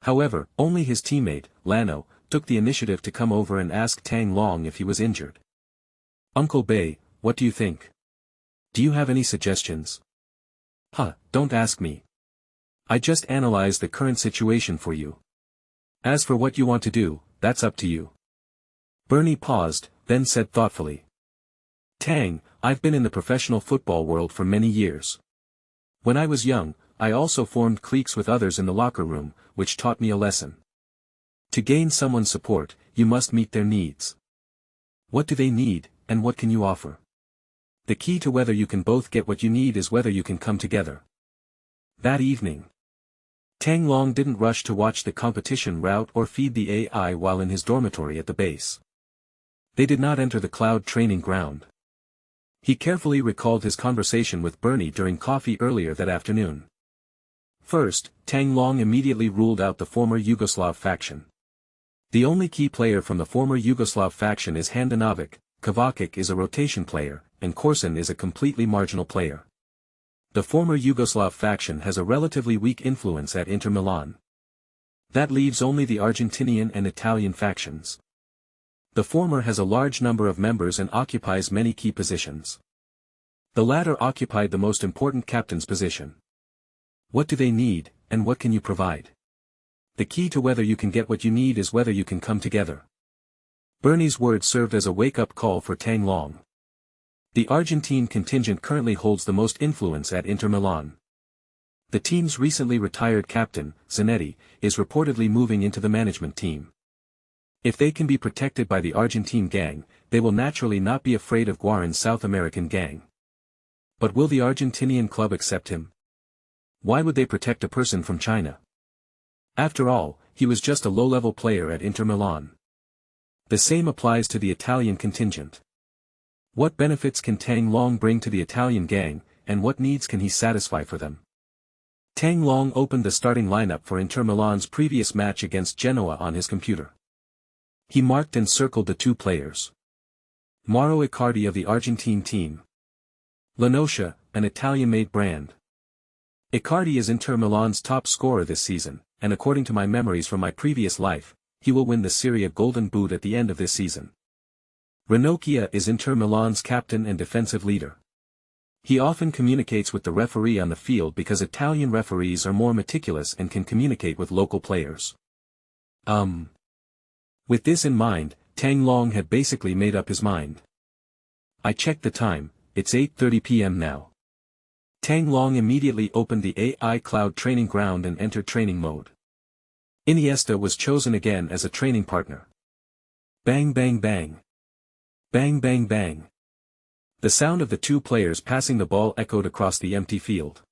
However, only his teammate, Lano, took the initiative to come over and ask Tang Long if he was injured. "Uncle Bay, what do you think? Do you have any suggestions?" Don't ask me. I just analyzed the current situation for you. As for what you want to do, that's up to you." Bernie paused, then said thoughtfully. "Tang, I've been in the professional football world for many years. When I was young, I also formed cliques with others in the locker room, which taught me a lesson. To gain someone's support, you must meet their needs. What do they need, and what can you offer? The key to whether you can both get what you need is whether you can come together." That evening, Tang Long didn't rush to watch the competition route or feed the AI while in his dormitory at the base. They did not enter the cloud training ground. He carefully recalled his conversation with Bernie during coffee earlier that afternoon. First, Tang Long immediately ruled out the former Yugoslav faction. The only key player from the former Yugoslav faction is Handanovic, Kovacic is a rotation player, and Korsun is a completely marginal player. The former Yugoslav faction has a relatively weak influence at Inter Milan. That leaves only the Argentinian and Italian factions. The former has a large number of members and occupies many key positions. The latter occupied the most important captain's position. What do they need, and what can you provide? The key to whether you can get what you need is whether you can come together. Bernie's words served as a wake-up call for Tang Long. The Argentine contingent currently holds the most influence at Inter Milan. The team's recently retired captain, Zanetti, is reportedly moving into the management team. If they can be protected by the Argentine gang, they will naturally not be afraid of Guarin's South American gang. But will the Argentinian club accept him? Why would they protect a person from China? After all, he was just a low-level player at Inter Milan. The same applies to the Italian contingent. What benefits can Tang Long bring to the Italian gang, and what needs can he satisfy for them? Tang Long opened the starting lineup for Inter Milan's previous match against Genoa on his computer. He marked and circled the two players. Mauro Icardi of the Argentine team. Lanoscia, an Italian-made brand. Icardi is Inter Milan's top scorer this season, and according to my memories from my previous life, he will win the Serie A Golden Boot at the end of this season. Ranocchia is Inter Milan's captain and defensive leader. He often communicates with the referee on the field because Italian referees are more meticulous and can communicate with local players. With this in mind, Tang Long had basically made up his mind. I checked the time, it's 8:30 p.m. now. Tang Long immediately opened the AI cloud training ground and entered training mode. Iniesta was chosen again as a training partner. Bang bang bang. Bang bang bang. The sound of the two players passing the ball echoed across the empty field.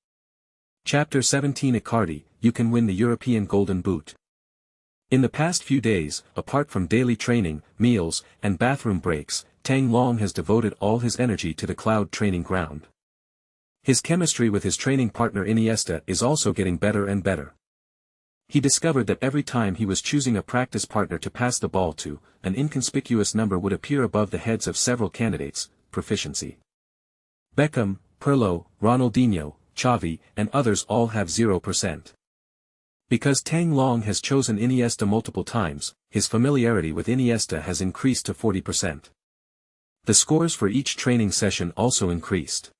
Chapter 17 Icardi, you can win the European Golden Boot. In the past few days, apart from daily training, meals, and bathroom breaks, Tang Long has devoted all his energy to the cloud training ground. His chemistry with his training partner Iniesta is also getting better and better. He discovered that every time he was choosing a practice partner to pass the ball to, an inconspicuous number would appear above the heads of several candidates: proficiency. Beckham, Pirlo, Ronaldinho, Xavi, and others all have 0%. Because Tang Long has chosen Iniesta multiple times, his familiarity with Iniesta has increased to 40%. The scores for each training session also increased.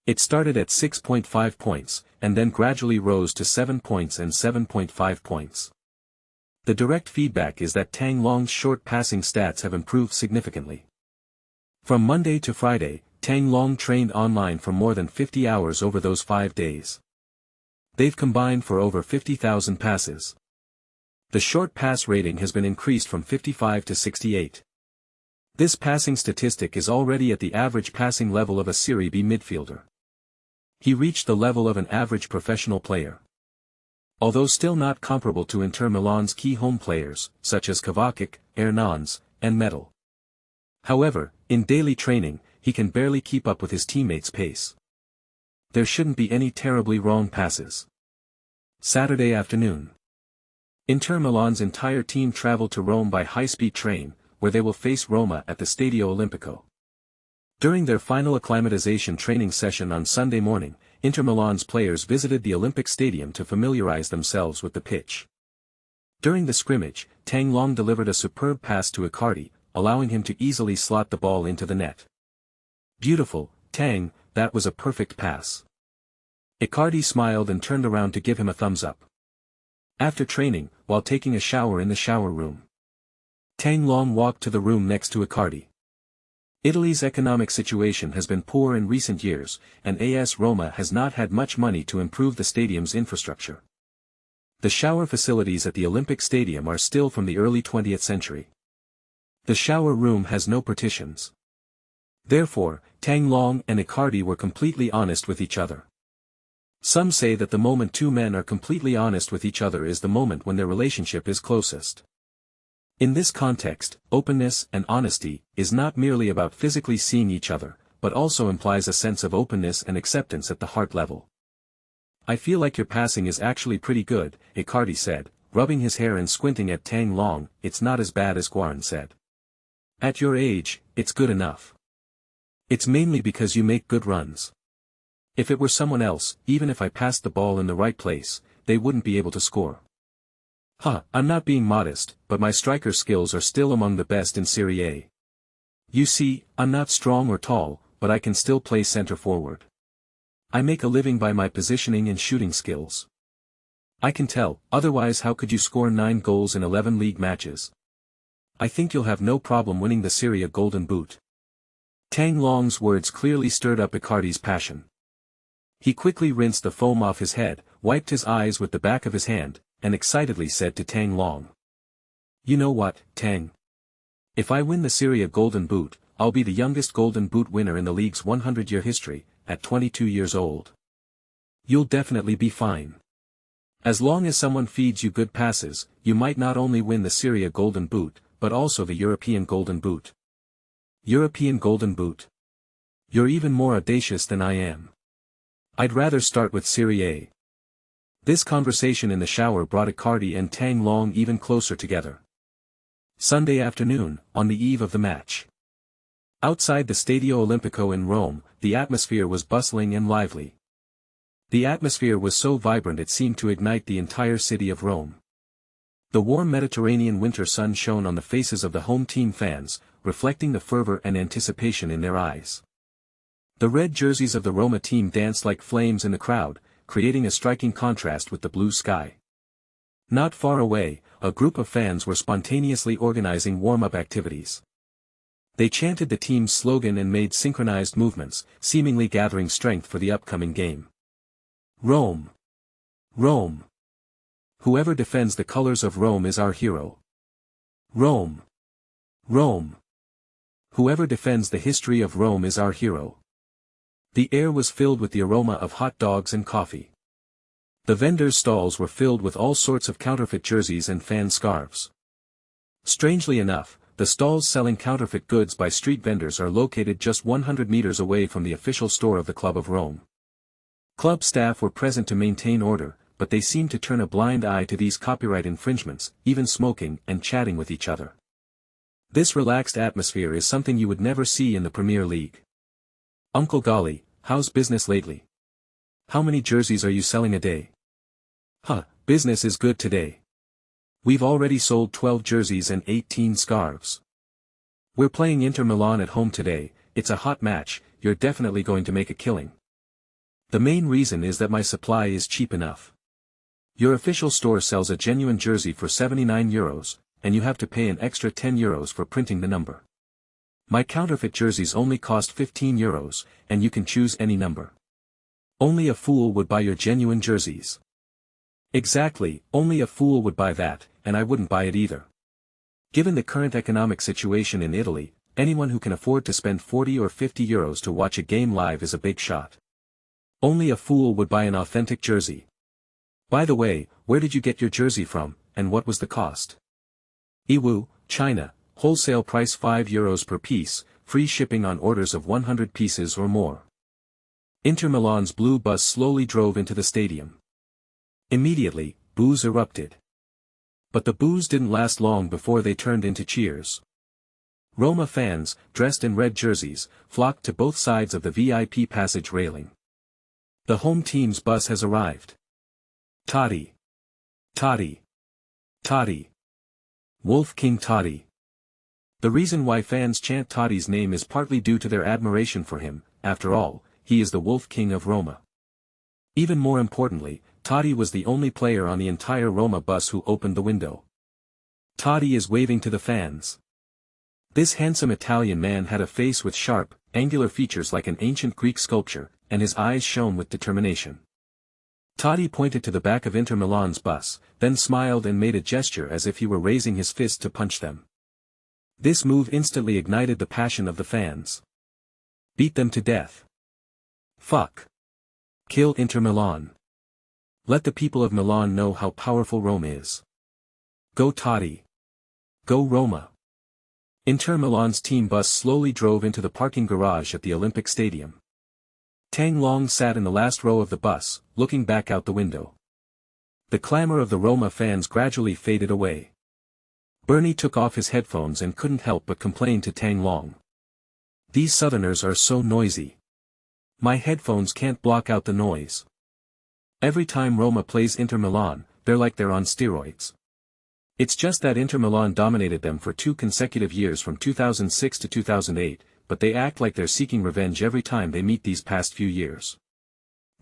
It started at 6.5 points, and then gradually rose to 7 points and 7.5 points. The direct feedback is that Tang Long's short passing stats have improved significantly. From Monday to Friday, Tang Long trained online for more than 50 hours over those 5 days. They've combined for over 50,000 passes. The short pass rating has been increased from 55 to 68. This passing statistic is already at the average passing level of a Serie B midfielder. He reached the level of an average professional player. Although still not comparable to Inter Milan's key home players, such as Kovacic, Hernandez, and Medel. However, in daily training, he can barely keep up with his teammates' pace. There shouldn't be any terribly wrong passes. Saturday afternoon. Inter Milan's entire team traveled to Rome by high-speed train, where they will face Roma at the Stadio Olimpico. During their final acclimatization training session on Sunday morning, Inter Milan's players visited the Olympic Stadium to familiarize themselves with the pitch. During the scrimmage, Tang Long delivered a superb pass to Icardi, allowing him to easily slot the ball into the net. "Beautiful, Tang, that was a perfect pass." Icardi smiled and turned around to give him a thumbs up. After training, while taking a shower in the shower room, Tang Long walked to the room next to Icardi. Italy's economic situation has been poor in recent years, and AS Roma has not had much money to improve the stadium's infrastructure. The shower facilities at the Olympic Stadium are still from the early 20th century. The shower room has no partitions. Therefore, Tang Long and Icardi were completely honest with each other. Some say that the moment two men are completely honest with each other is the moment when their relationship is closest. In this context, openness and honesty is not merely about physically seeing each other, but also implies a sense of openness and acceptance at the heart level. "I feel like your passing is actually pretty good," Icardi said, rubbing his hair and squinting at Tang Long. "It's not as bad as Guarin said. At your age, it's good enough. It's mainly because you make good runs. If it were someone else, even if I passed the ball in the right place, they wouldn't be able to score. I'm not being modest, but my striker skills are still among the best in Serie A. You see, I'm not strong or tall, but I can still play center forward. I make a living by my positioning and shooting skills. I can tell, otherwise how could you score 9 goals in 11 league matches? I think you'll have no problem winning the Serie A Golden Boot." Tang Long's words clearly stirred up Icardi's passion. He quickly rinsed the foam off his head, wiped his eyes with the back of his hand, and excitedly said to Tang Long, "You know what, Tang? If I win the Serie A Golden Boot, I'll be the youngest Golden Boot winner in the league's 100-year history, at 22 years old. You'll definitely be fine. As long as someone feeds you good passes, you might not only win the Serie A Golden Boot, but also the European Golden Boot." "European Golden Boot? You're even more audacious than I am. I'd rather start with Serie A." This conversation in the shower brought Icardi and Tang Long even closer together. Sunday afternoon, on the eve of the match. Outside the Stadio Olimpico in Rome, the atmosphere was bustling and lively. The atmosphere was so vibrant it seemed to ignite the entire city of Rome. The warm Mediterranean winter sun shone on the faces of the home team fans, reflecting the fervor and anticipation in their eyes. The red jerseys of the Roma team danced like flames in the crowd, creating a striking contrast with the blue sky. Not far away, a group of fans were spontaneously organizing warm-up activities. They chanted the team's slogan and made synchronized movements, seemingly gathering strength for the upcoming game. "Rome! Rome! Whoever defends the colors of Rome is our hero. Rome! Rome! Whoever defends the history of Rome is our hero." The air was filled with the aroma of hot dogs and coffee. The vendors' stalls were filled with all sorts of counterfeit jerseys and fan scarves. Strangely enough, the stalls selling counterfeit goods by street vendors are located just 100 meters away from the official store of the Club of Rome. Club staff were present to maintain order, but they seemed to turn a blind eye to these copyright infringements, even smoking and chatting with each other. This relaxed atmosphere is something you would never see in the Premier League. "Uncle Golly, how's business lately? How many jerseys are you selling a day?" Business is good today. We've already sold 12 jerseys and 18 scarves. We're playing Inter Milan at home today. It's a hot match, you're definitely going to make a killing. The main reason is that my supply is cheap enough. Your official store sells a genuine jersey for €79, and you have to pay an extra €10 for printing the number. My counterfeit jerseys only cost €15, and you can choose any number. Only a fool would buy your genuine jerseys." "Exactly, only a fool would buy that, and I wouldn't buy it either. Given the current economic situation in Italy, anyone who can afford to spend €40 or €50 to watch a game live is a big shot. Only a fool would buy an authentic jersey. By the way, where did you get your jersey from, and what was the cost?" "Iwu, China, wholesale price €5 per piece, free shipping on orders of 100 pieces or more." Inter Milan's blue bus slowly drove into the stadium. Immediately, boos erupted. But the boos didn't last long before they turned into cheers. Roma fans, dressed in red jerseys, flocked to both sides of the VIP passage railing. The home team's bus has arrived. Totti. Totti. Totti. Wolf King Totti. The reason why fans chant Totti's name is partly due to their admiration for him. After all, he is the Wolf King of Roma. Even more importantly, Totti was the only player on the entire Roma bus who opened the window. Totti is waving to the fans. This handsome Italian man had a face with sharp, angular features like an ancient Greek sculpture, and his eyes shone with determination. Totti pointed to the back of Inter Milan's bus, then smiled and made a gesture as if he were raising his fist to punch them. This move instantly ignited the passion of the fans. Beat them to death. Fuck. Kill Inter Milan. Let the people of Milan know how powerful Rome is. Go Totti. Go Roma. Inter Milan's team bus slowly drove into the parking garage at the Olympic Stadium. Tang Long sat in the last row of the bus, looking back out the window. The clamor of the Roma fans gradually faded away. Bernie took off his headphones and couldn't help but complain to Tang Long. These Southerners are so noisy. My headphones can't block out the noise. Every time Roma plays Inter Milan, they're like they're on steroids. It's just that Inter Milan dominated them for 2 consecutive years from 2006 to 2008, but they act like they're seeking revenge every time they meet these past few years.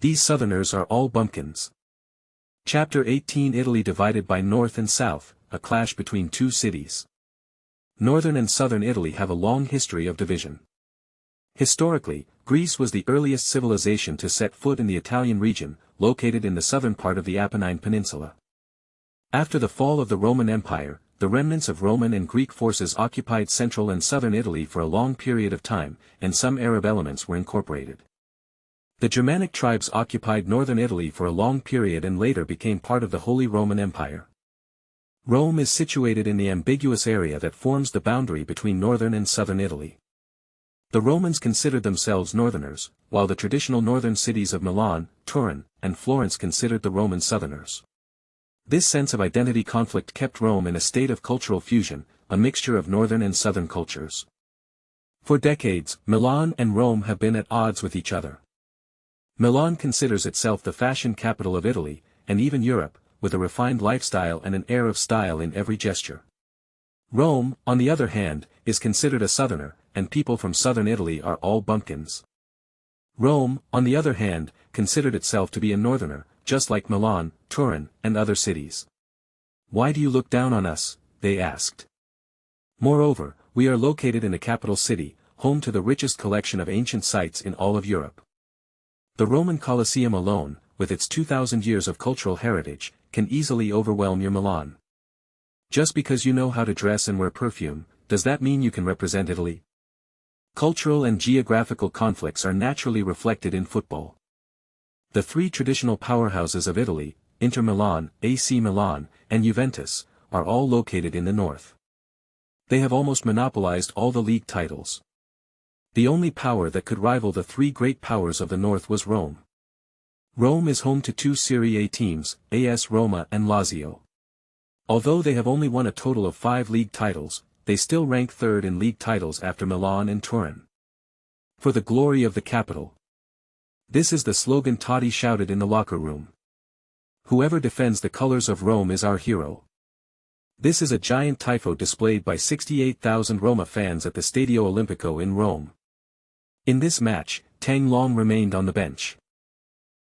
These Southerners are all bumpkins. Chapter 18 Italy divided by North and South, a clash between two cities. Northern and Southern Italy have a long history of division. Historically, Greece was the earliest civilization to set foot in the Italian region, located in the southern part of the Apennine Peninsula. After the fall of the Roman Empire, the remnants of Roman and Greek forces occupied central and southern Italy for a long period of time, and some Arab elements were incorporated. The Germanic tribes occupied northern Italy for a long period and later became part of the Holy Roman Empire. Rome is situated in the ambiguous area that forms the boundary between northern and southern Italy. The Romans considered themselves northerners, while the traditional northern cities of Milan, Turin, and Florence considered the Roman southerners. This sense of identity conflict kept Rome in a state of cultural fusion, a mixture of northern and southern cultures. For decades, Milan and Rome have been at odds with each other. Milan considers itself the fashion capital of Italy, and even Europe, with a refined lifestyle and an air of style in every gesture. Rome, on the other hand, is considered a southerner, and people from southern Italy are all bumpkins. Rome, on the other hand, considered itself to be a northerner, just like Milan, Turin, and other cities. Why do you look down on us? They asked. Moreover, we are located in the capital city, home to the richest collection of ancient sites in all of Europe. The Roman Colosseum alone, with its 2,000 years of cultural heritage, can easily overwhelm your Milan. Just because you know how to dress and wear perfume, does that mean you can represent Italy? Cultural and geographical conflicts are naturally reflected in football. The three traditional powerhouses of Italy, Inter Milan, AC Milan, and Juventus, are all located in the north. They have almost monopolized all the league titles. The only power that could rival the three great powers of the north was Rome. Rome is home to two Serie A teams, AS Roma and Lazio. Although they have only won a total of 5 league titles, they still rank third in league titles after Milan and Turin. For the glory of the capital. This is the slogan Totti shouted in the locker room. Whoever defends the colors of Rome is our hero. This is a giant tifo displayed by 68,000 Roma fans at the Stadio Olimpico in Rome. In this match, Tang Long remained on the bench.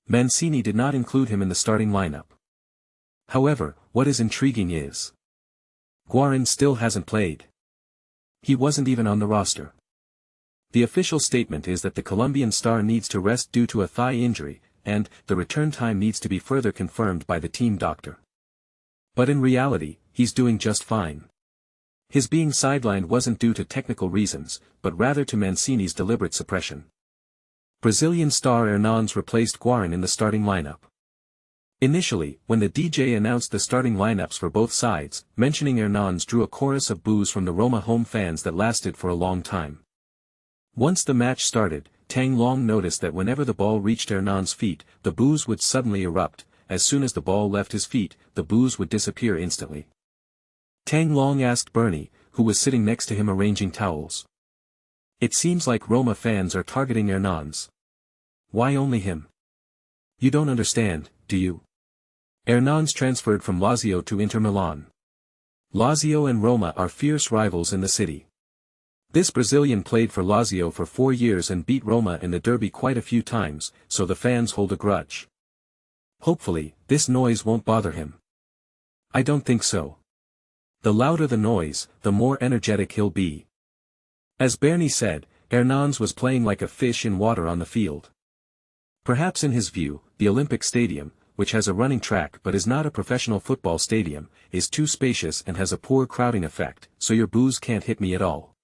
Mancini did not include him in the starting lineup. However, what is intriguing is Guarin still hasn't played. He wasn't even on the roster. The official statement is that the Colombian star needs to rest due to a thigh injury, and the return time needs to be further confirmed by the team doctor. But in reality, he's doing just fine. His being sidelined wasn't due to technical reasons, but rather to Mancini's deliberate suppression. Brazilian star Hernandes replaced Guarin in the starting lineup. Initially, when the DJ announced the starting lineups for both sides, mentioning Hernandes drew a chorus of boos from the Roma home fans that lasted for a long time. Once the match started, Tang Long noticed that whenever the ball reached Hernandes' feet, the boos would suddenly erupt. As soon as the ball left his feet, the boos would disappear instantly. Tang Long asked Bernie, who was sitting next to him arranging towels. It seems like Roma fans are targeting Hernans. Why only him? You don't understand, do you? Hernans transferred from Lazio to Inter Milan. Lazio and Roma are fierce rivals in the city. This Brazilian played for Lazio for 4 years and beat Roma in the derby quite a few times, so the fans hold a grudge. Hopefully, this noise won't bother him. I don't think so. The louder the noise, the more energetic he'll be. As Bernie said, Hernans was playing like a fish in water on the field. Perhaps in his view, the Olympic Stadium, which has a running track but is not a professional football stadium, is too spacious and has a poor crowding effect, so your boos can't hit me at all.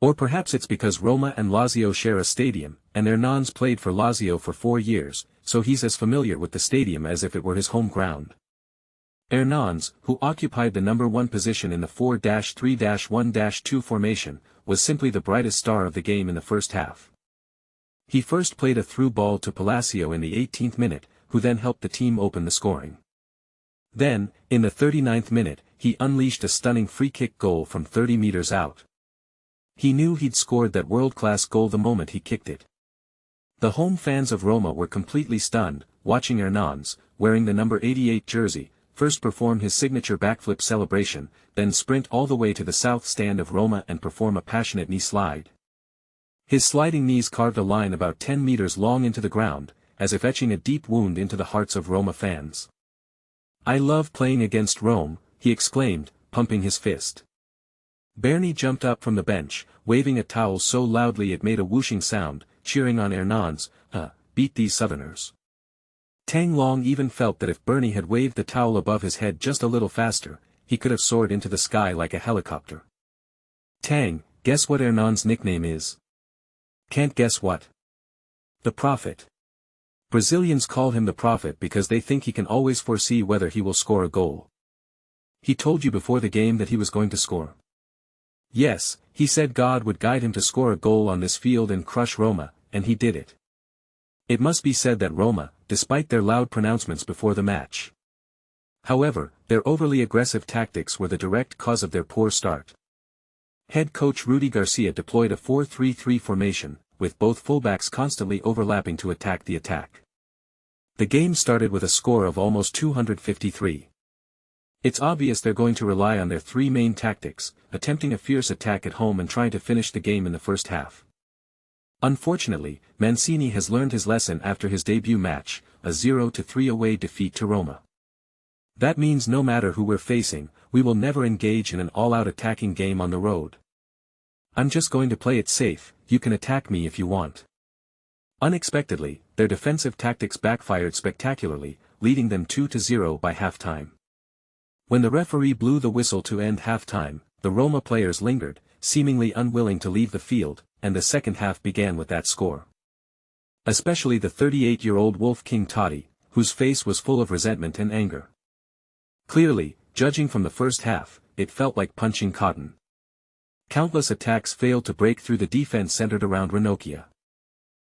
Or perhaps it's because Roma and Lazio share a stadium, and Hernans played for Lazio for 4 years, so he's as familiar with the stadium as if it were his home ground. Hernans, who occupied the number 1 position in the 4-3-1-2 formation, was simply the brightest star of the game in the first half. He first played a through ball to Palacio in the 18th minute, who then helped the team open the scoring. Then, in the 39th minute, he unleashed a stunning free-kick goal from 30 meters out. He knew he'd scored that world-class goal the moment he kicked it. The home fans of Roma were completely stunned, watching Hernans, wearing the number 88 jersey, first perform his signature backflip celebration, then sprint all the way to the south stand of Roma and perform a passionate knee slide. His sliding knees carved a line about 10 meters long into the ground, as if etching a deep wound into the hearts of Roma fans. "I love playing against Rome," he exclaimed, pumping his fist. Bernie jumped up from the bench, waving a towel so loudly it made a whooshing sound, cheering on Hernans, beat these Southerners. Tang Long even felt that if Bernie had waved the towel above his head just a little faster, he could have soared into the sky like a helicopter. "Tang, guess what Hernan's nickname is?" "Can't guess what." "The Prophet." Brazilians call him the Prophet because they think he can always foresee whether he will score a goal. "He told you before the game that he was going to score." "Yes, he said God would guide him to score a goal on this field and crush Roma, and he did it." It must be said that Roma, despite their loud pronouncements before the match. However, their overly aggressive tactics were the direct cause of their poor start. Head coach Rudy Garcia deployed a 4-3-3 formation, with both fullbacks constantly overlapping to attack the attack. The game started with a score of almost 253. It's obvious they're going to rely on their 3 main tactics, attempting a fierce attack at home and trying to finish the game in the first half. Unfortunately, Mancini has learned his lesson after his debut match, a 0-3 away defeat to Roma. That means no matter who we're facing, we will never engage in an all-out attacking game on the road. "I'm just going to play it safe, you can attack me if you want." Unexpectedly, their defensive tactics backfired spectacularly, leading them 2-0 by halftime. When the referee blew the whistle to end halftime, the Roma players lingered, seemingly unwilling to leave the field, and the second half began with that score. Especially the 38-year-old Wolf King Totti, whose face was full of resentment and anger. Clearly, judging from the first half, it felt like punching cotton. Countless attacks failed to break through the defense centered around Ranocchia.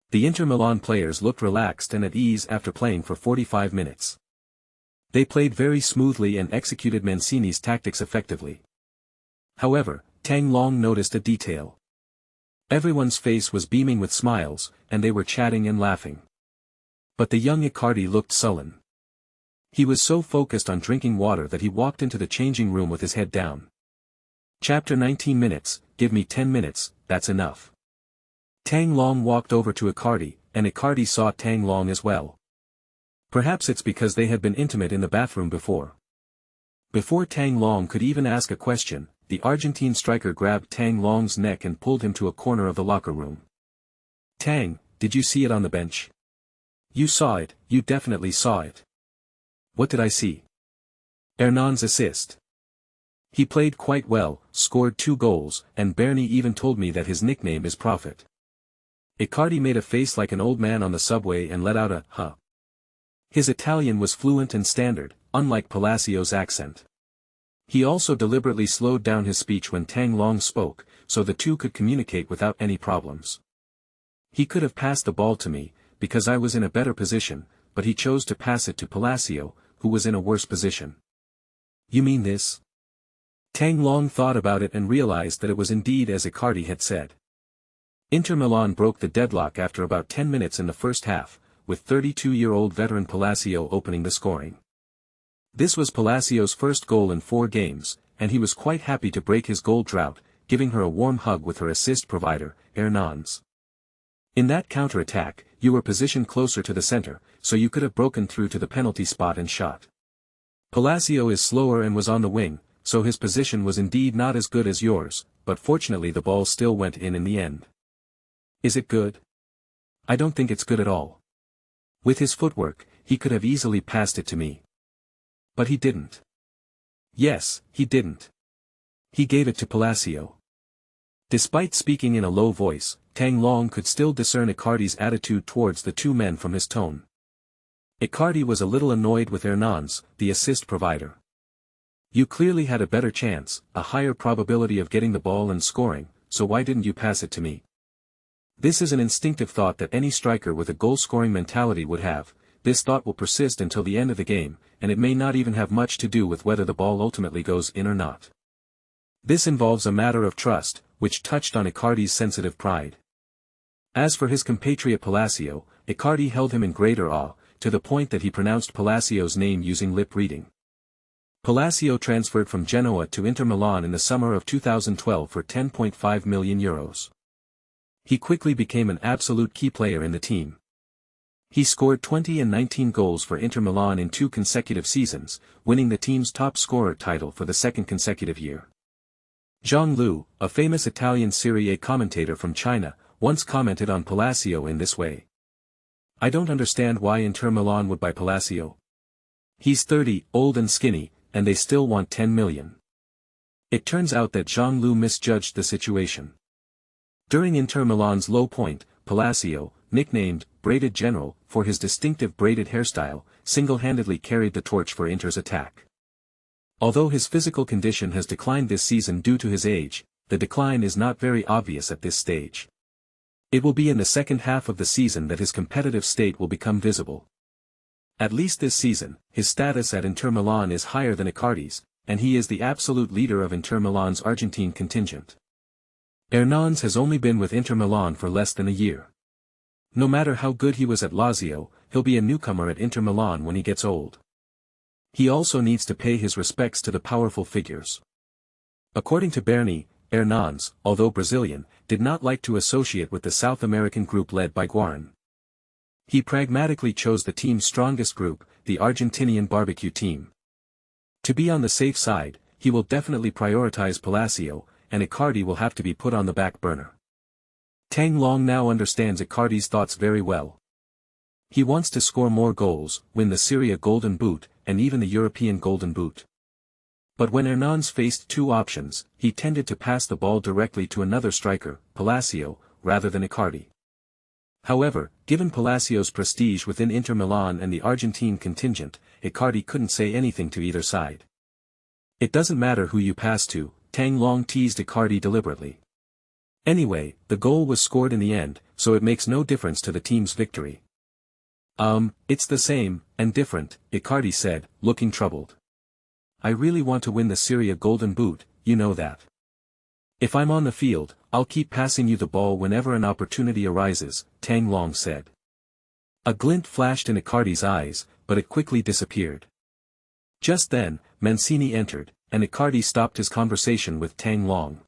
The Inter Milan players looked relaxed and at ease after playing for 45 minutes. They played very smoothly and executed Mancini's tactics effectively. However, Tang Long noticed a detail. Everyone's face was beaming with smiles, and they were chatting and laughing. But the young Icardi looked sullen. He was so focused on drinking water that he walked into the changing room with his head down. Chapter 19 minutes, give me 10 minutes, that's enough. Tang Long walked over to Icardi, and Icardi saw Tang Long as well. Perhaps it's because they had been intimate in the bathroom before. Before Tang Long could even ask a question, the Argentine striker grabbed Tang Long's neck and pulled him to a corner of the locker room. "Tang, did you see it on the bench?" "You saw it, you definitely saw it." "What did I see?" "Hernan's assist. He played quite well, scored 2 goals, and Bernie even told me that his nickname is Prophet." Icardi made a face like an old man on the subway and let out a "huh." His Italian was fluent and standard, unlike Palacio's accent. He also deliberately slowed down his speech when Tang Long spoke, so the two could communicate without any problems. "He could have passed the ball to me, because I was in a better position, but he chose to pass it to Palacio, who was in a worse position." "You mean this?" Tang Long thought about it and realized that it was indeed as Icardi had said. Inter Milan broke the deadlock after about 10 minutes in the first half, with 32-year-old veteran Palacio opening the scoring. This was Palacio's first goal in 4 games, and he was quite happy to break his goal drought, giving her a warm hug with her assist provider, Hernans. In that counter-attack, you were positioned closer to the center, so you could have broken through to the penalty spot and shot. Palacio is slower and was on the wing, so his position was indeed not as good as yours, but fortunately the ball still went in the end. Is it good? I don't think it's good at all. With his footwork, he could have easily passed it to me. But he didn't. Yes, he didn't. He gave it to Palacio. Despite speaking in a low voice, Tang Long could still discern Icardi's attitude towards the 2 men from his tone. Icardi was a little annoyed with Hernans, the assist provider. You clearly had a better chance, a higher probability of getting the ball and scoring, so why didn't you pass it to me? This is an instinctive thought that any striker with a goal-scoring mentality would have. This thought will persist until the end of the game, and it may not even have much to do with whether the ball ultimately goes in or not. This involves a matter of trust, which touched on Icardi's sensitive pride. As for his compatriot Palacio, Icardi held him in greater awe, to the point that he pronounced Palacio's name using lip reading. Palacio transferred from Genoa to Inter Milan in the summer of 2012 for €10.5 million. He quickly became an absolute key player in the team. He scored 20 and 19 goals for Inter Milan in 2 consecutive seasons, winning the team's top scorer title for the 2nd consecutive year. Zhang Lu, a famous Italian Serie A commentator from China, once commented on Palacio in this way. I don't understand why Inter Milan would buy Palacio. He's 30, old and skinny, and they still want 10 million. It turns out that Zhang Lu misjudged the situation. During Inter Milan's low point, Palacio, nicknamed Braided General for his distinctive braided hairstyle, single-handedly carried the torch for Inter's attack. Although his physical condition has declined this season due to his age, the decline is not very obvious at this stage. It will be in the second half of the season that his competitive state will become visible. At least this season, his status at Inter Milan is higher than Icardi's, and he is the absolute leader of Inter Milan's Argentine contingent. Hernans has only been with Inter Milan for less than a year. No matter how good he was at Lazio, he'll be a newcomer at Inter Milan when he gets old. He also needs to pay his respects to the powerful figures. According to Berni, Hernans, although Brazilian, did not like to associate with the South American group led by Guarin. He pragmatically chose the team's strongest group, the Argentinian barbecue team. To be on the safe side, he will definitely prioritize Palacio, and Icardi will have to be put on the back burner. Tang Long now understands Icardi's thoughts very well. He wants to score more goals, win the Serie A Golden Boot, and even the European Golden Boot. But when Hernans faced 2 options, he tended to pass the ball directly to another striker, Palacio, rather than Icardi. However, given Palacio's prestige within Inter Milan and the Argentine contingent, Icardi couldn't say anything to either side. It doesn't matter who you pass to, Tang Long teased Icardi deliberately. Anyway, the goal was scored in the end, so it makes no difference to the team's victory. It's the same, and different, Icardi said, looking troubled. I really want to win the Serie A Golden Boot, you know that. If I'm on the field, I'll keep passing you the ball whenever an opportunity arises, Tang Long said. A glint flashed in Icardi's eyes, but it quickly disappeared. Just then, Mancini entered, and Icardi stopped his conversation with Tang Long.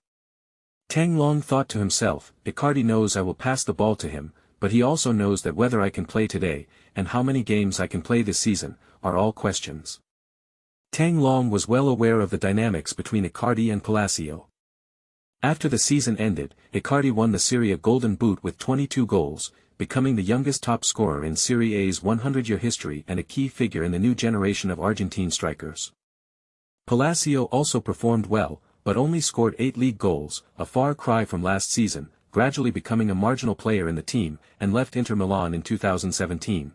Tang Long thought to himself, Icardi knows I will pass the ball to him, but he also knows that whether I can play today, and how many games I can play this season, are all questions. Tang Long was well aware of the dynamics between Icardi and Palacio. After the season ended, Icardi won the Serie A Golden Boot with 22 goals, becoming the youngest top scorer in Serie A's 100-year history and a key figure in the new generation of Argentine strikers. Palacio also performed well, but only scored 8 league goals, a far cry from last season, gradually becoming a marginal player in the team, and left Inter Milan in 2017.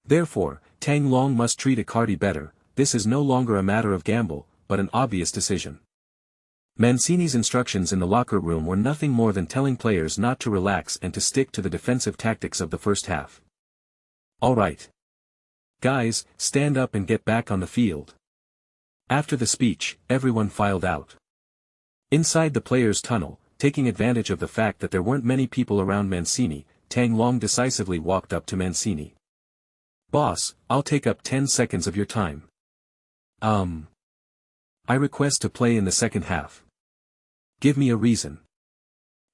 Therefore, Tang Long must treat Icardi better. This is no longer a matter of gamble, but an obvious decision. Mancini's instructions in the locker room were nothing more than telling players not to relax and to stick to the defensive tactics of the first half. All right. Guys, stand up and get back on the field. After the speech, everyone filed out. Inside the players' tunnel, taking advantage of the fact that there weren't many people around Mancini, Tang Long decisively walked up to Mancini. "Boss, I'll take up 10 seconds of your time. I request to play in the second half. Give me a reason.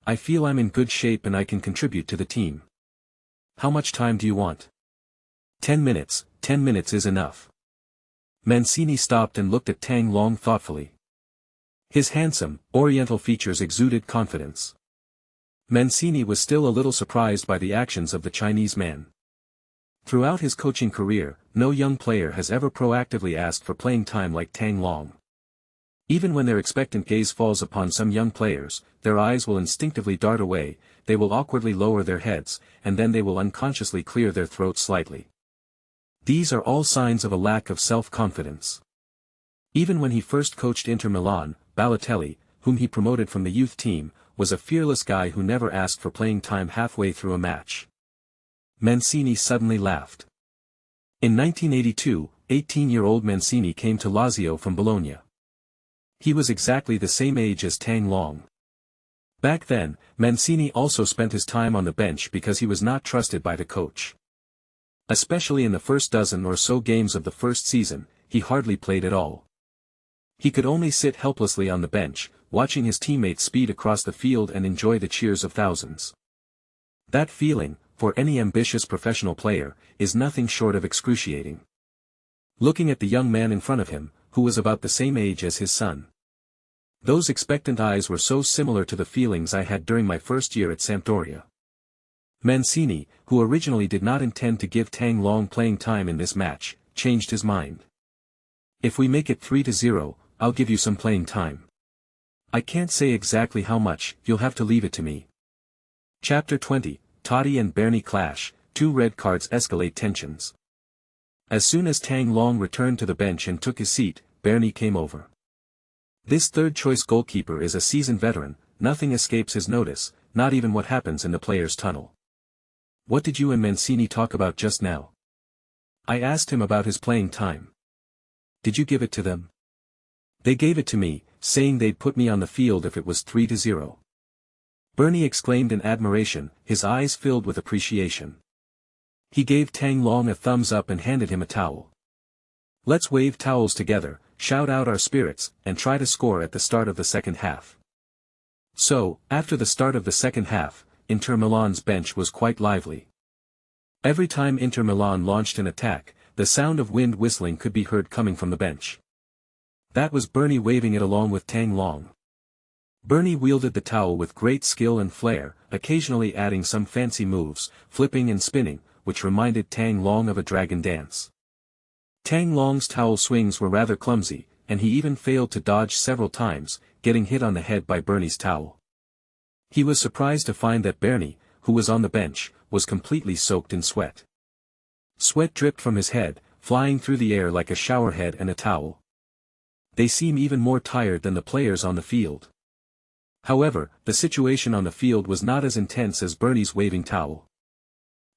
I feel I'm in good shape and I can contribute to the team. How much time do you want?" 10 minutes, 10 minutes is enough." Mancini stopped and looked at Tang Long thoughtfully. His handsome, oriental features exuded confidence. Mancini was still a little surprised by the actions of the Chinese man. Throughout his coaching career, no young player has ever proactively asked for playing time like Tang Long. Even when their expectant gaze falls upon some young players, their eyes will instinctively dart away, they will awkwardly lower their heads, and then they will unconsciously clear their throats slightly. These are all signs of a lack of self-confidence. Even when he first coached Inter Milan, Balotelli, whom he promoted from the youth team, was a fearless guy who never asked for playing time halfway through a match. Mancini suddenly laughed. In 1982, 18-year-old Mancini came to Lazio from Bologna. He was exactly the same age as Tang Long. Back then, Mancini also spent his time on the bench because he was not trusted by the coach. Especially in the first dozen or so games of the first season, he hardly played at all. He could only sit helplessly on the bench, watching his teammates speed across the field and enjoy the cheers of thousands. That feeling, for any ambitious professional player, is nothing short of excruciating. Looking at the young man in front of him, who was about the same age as his son. Those expectant eyes were so similar to the feelings I had during my first year at Sampdoria. Mancini, who originally did not intend to give Tang Long playing time in this match, changed his mind. "If we make it 3-0, I'll give you some playing time. I can't say exactly how much, you'll have to leave it to me." Chapter 20, Totti and Bernie clash, 2 red cards escalate tensions. As soon as Tang Long returned to the bench and took his seat, Bernie came over. This third-choice goalkeeper is a seasoned veteran, nothing escapes his notice, not even what happens in the players' tunnel. "What did you and Mancini talk about just now?" I asked him about his playing time. "Did you give it to them?" "They gave it to me, saying they'd put me on the field if it was 3-0. Bernie exclaimed in admiration, his eyes filled with appreciation. He gave Tang Long a thumbs up and handed him a towel. "Let's wave towels together, shout out our spirits, and try to score at the start of the second half." So, after the start of the second half, Inter Milan's bench was quite lively. Every time Inter Milan launched an attack, the sound of wind whistling could be heard coming from the bench. That was Bernie waving it along with Tang Long. Bernie wielded the towel with great skill and flair, occasionally adding some fancy moves, flipping and spinning, which reminded Tang Long of a dragon dance. Tang Long's towel swings were rather clumsy, and he even failed to dodge several times, getting hit on the head by Bernie's towel. He was surprised to find that Bernie, who was on the bench, was completely soaked in sweat. Sweat dripped from his head, flying through the air like a showerhead and a towel. They seem even more tired than the players on the field. However, the situation on the field was not as intense as Bernie's waving towel.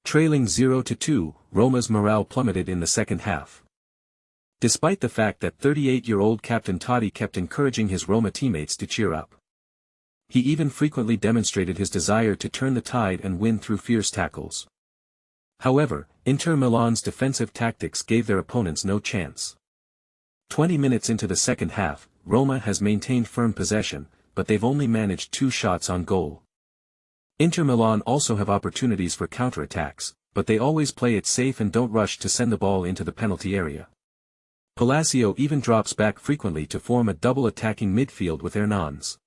Trailing 0-2, Roma's morale plummeted in the second half. Despite the fact that 38-year-old captain Totti kept encouraging his Roma teammates to cheer up. He even frequently demonstrated his desire to turn the tide and win through fierce tackles. However, Inter Milan's defensive tactics gave their opponents no chance. 20 minutes into the second half, Roma has maintained firm possession, but they've only managed 2 shots on goal. Inter Milan also have opportunities for counterattacks, but they always play it safe and don't rush to send the ball into the penalty area. Palacio even drops back frequently to form a double attacking midfield with Hernans.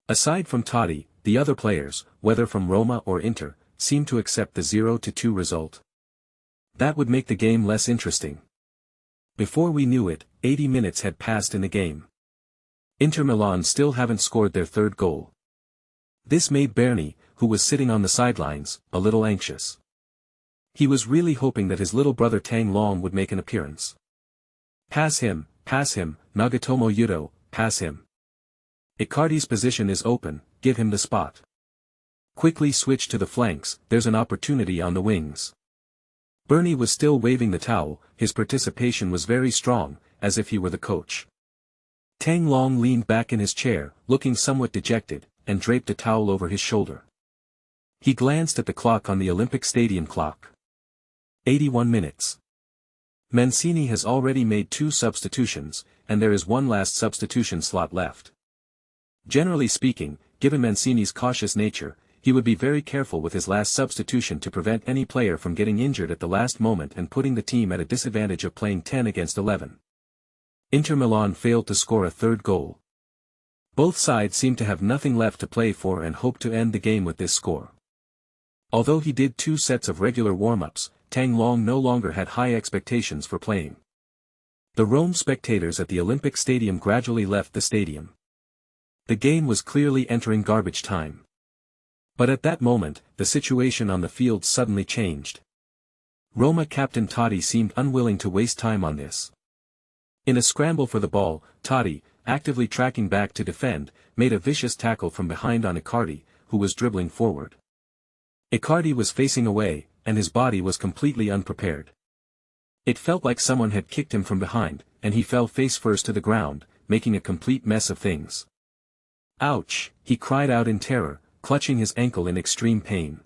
Aside from Totti, the other players, whether from Roma or Inter, seem to accept the 0-2 result. That would make the game less interesting. Before we knew it, 80 minutes had passed in the game. Inter Milan still haven't scored their third goal. This made Bernie, who was sitting on the sidelines, a little anxious. He was really hoping that his little brother Tang Long would make an appearance. Pass him, Nagatomo Yuto, pass him. Icardi's position is open, give him the spot. Quickly switch to the flanks, there's an opportunity on the wings. Bernie was still waving the towel, his participation was very strong, as if he were the coach. Tang Long leaned back in his chair, looking somewhat dejected, and draped a towel over his shoulder. He glanced at the clock on the Olympic Stadium clock. 81 minutes. Mancini has already made 2 substitutions, and there is one last substitution slot left. Generally speaking, given Mancini's cautious nature, he would be very careful with his last substitution to prevent any player from getting injured at the last moment and putting the team at a disadvantage of playing 10 against 11. Inter Milan failed to score a third goal. Both sides seemed to have nothing left to play for and hoped to end the game with this score. Although he did 2 sets of regular warm-ups, Tang Long no longer had high expectations for playing. The Rome spectators at the Olympic Stadium gradually left the stadium. The game was clearly entering garbage time. But at that moment, the situation on the field suddenly changed. Roma captain Totti seemed unwilling to waste time on this. In a scramble for the ball, Totti, actively tracking back to defend, made a vicious tackle from behind on Icardi, who was dribbling forward. Icardi was facing away, and his body was completely unprepared. It felt like someone had kicked him from behind, and he fell face first to the ground, making a complete mess of things. "Ouch!" he cried out in terror, clutching his ankle in extreme pain.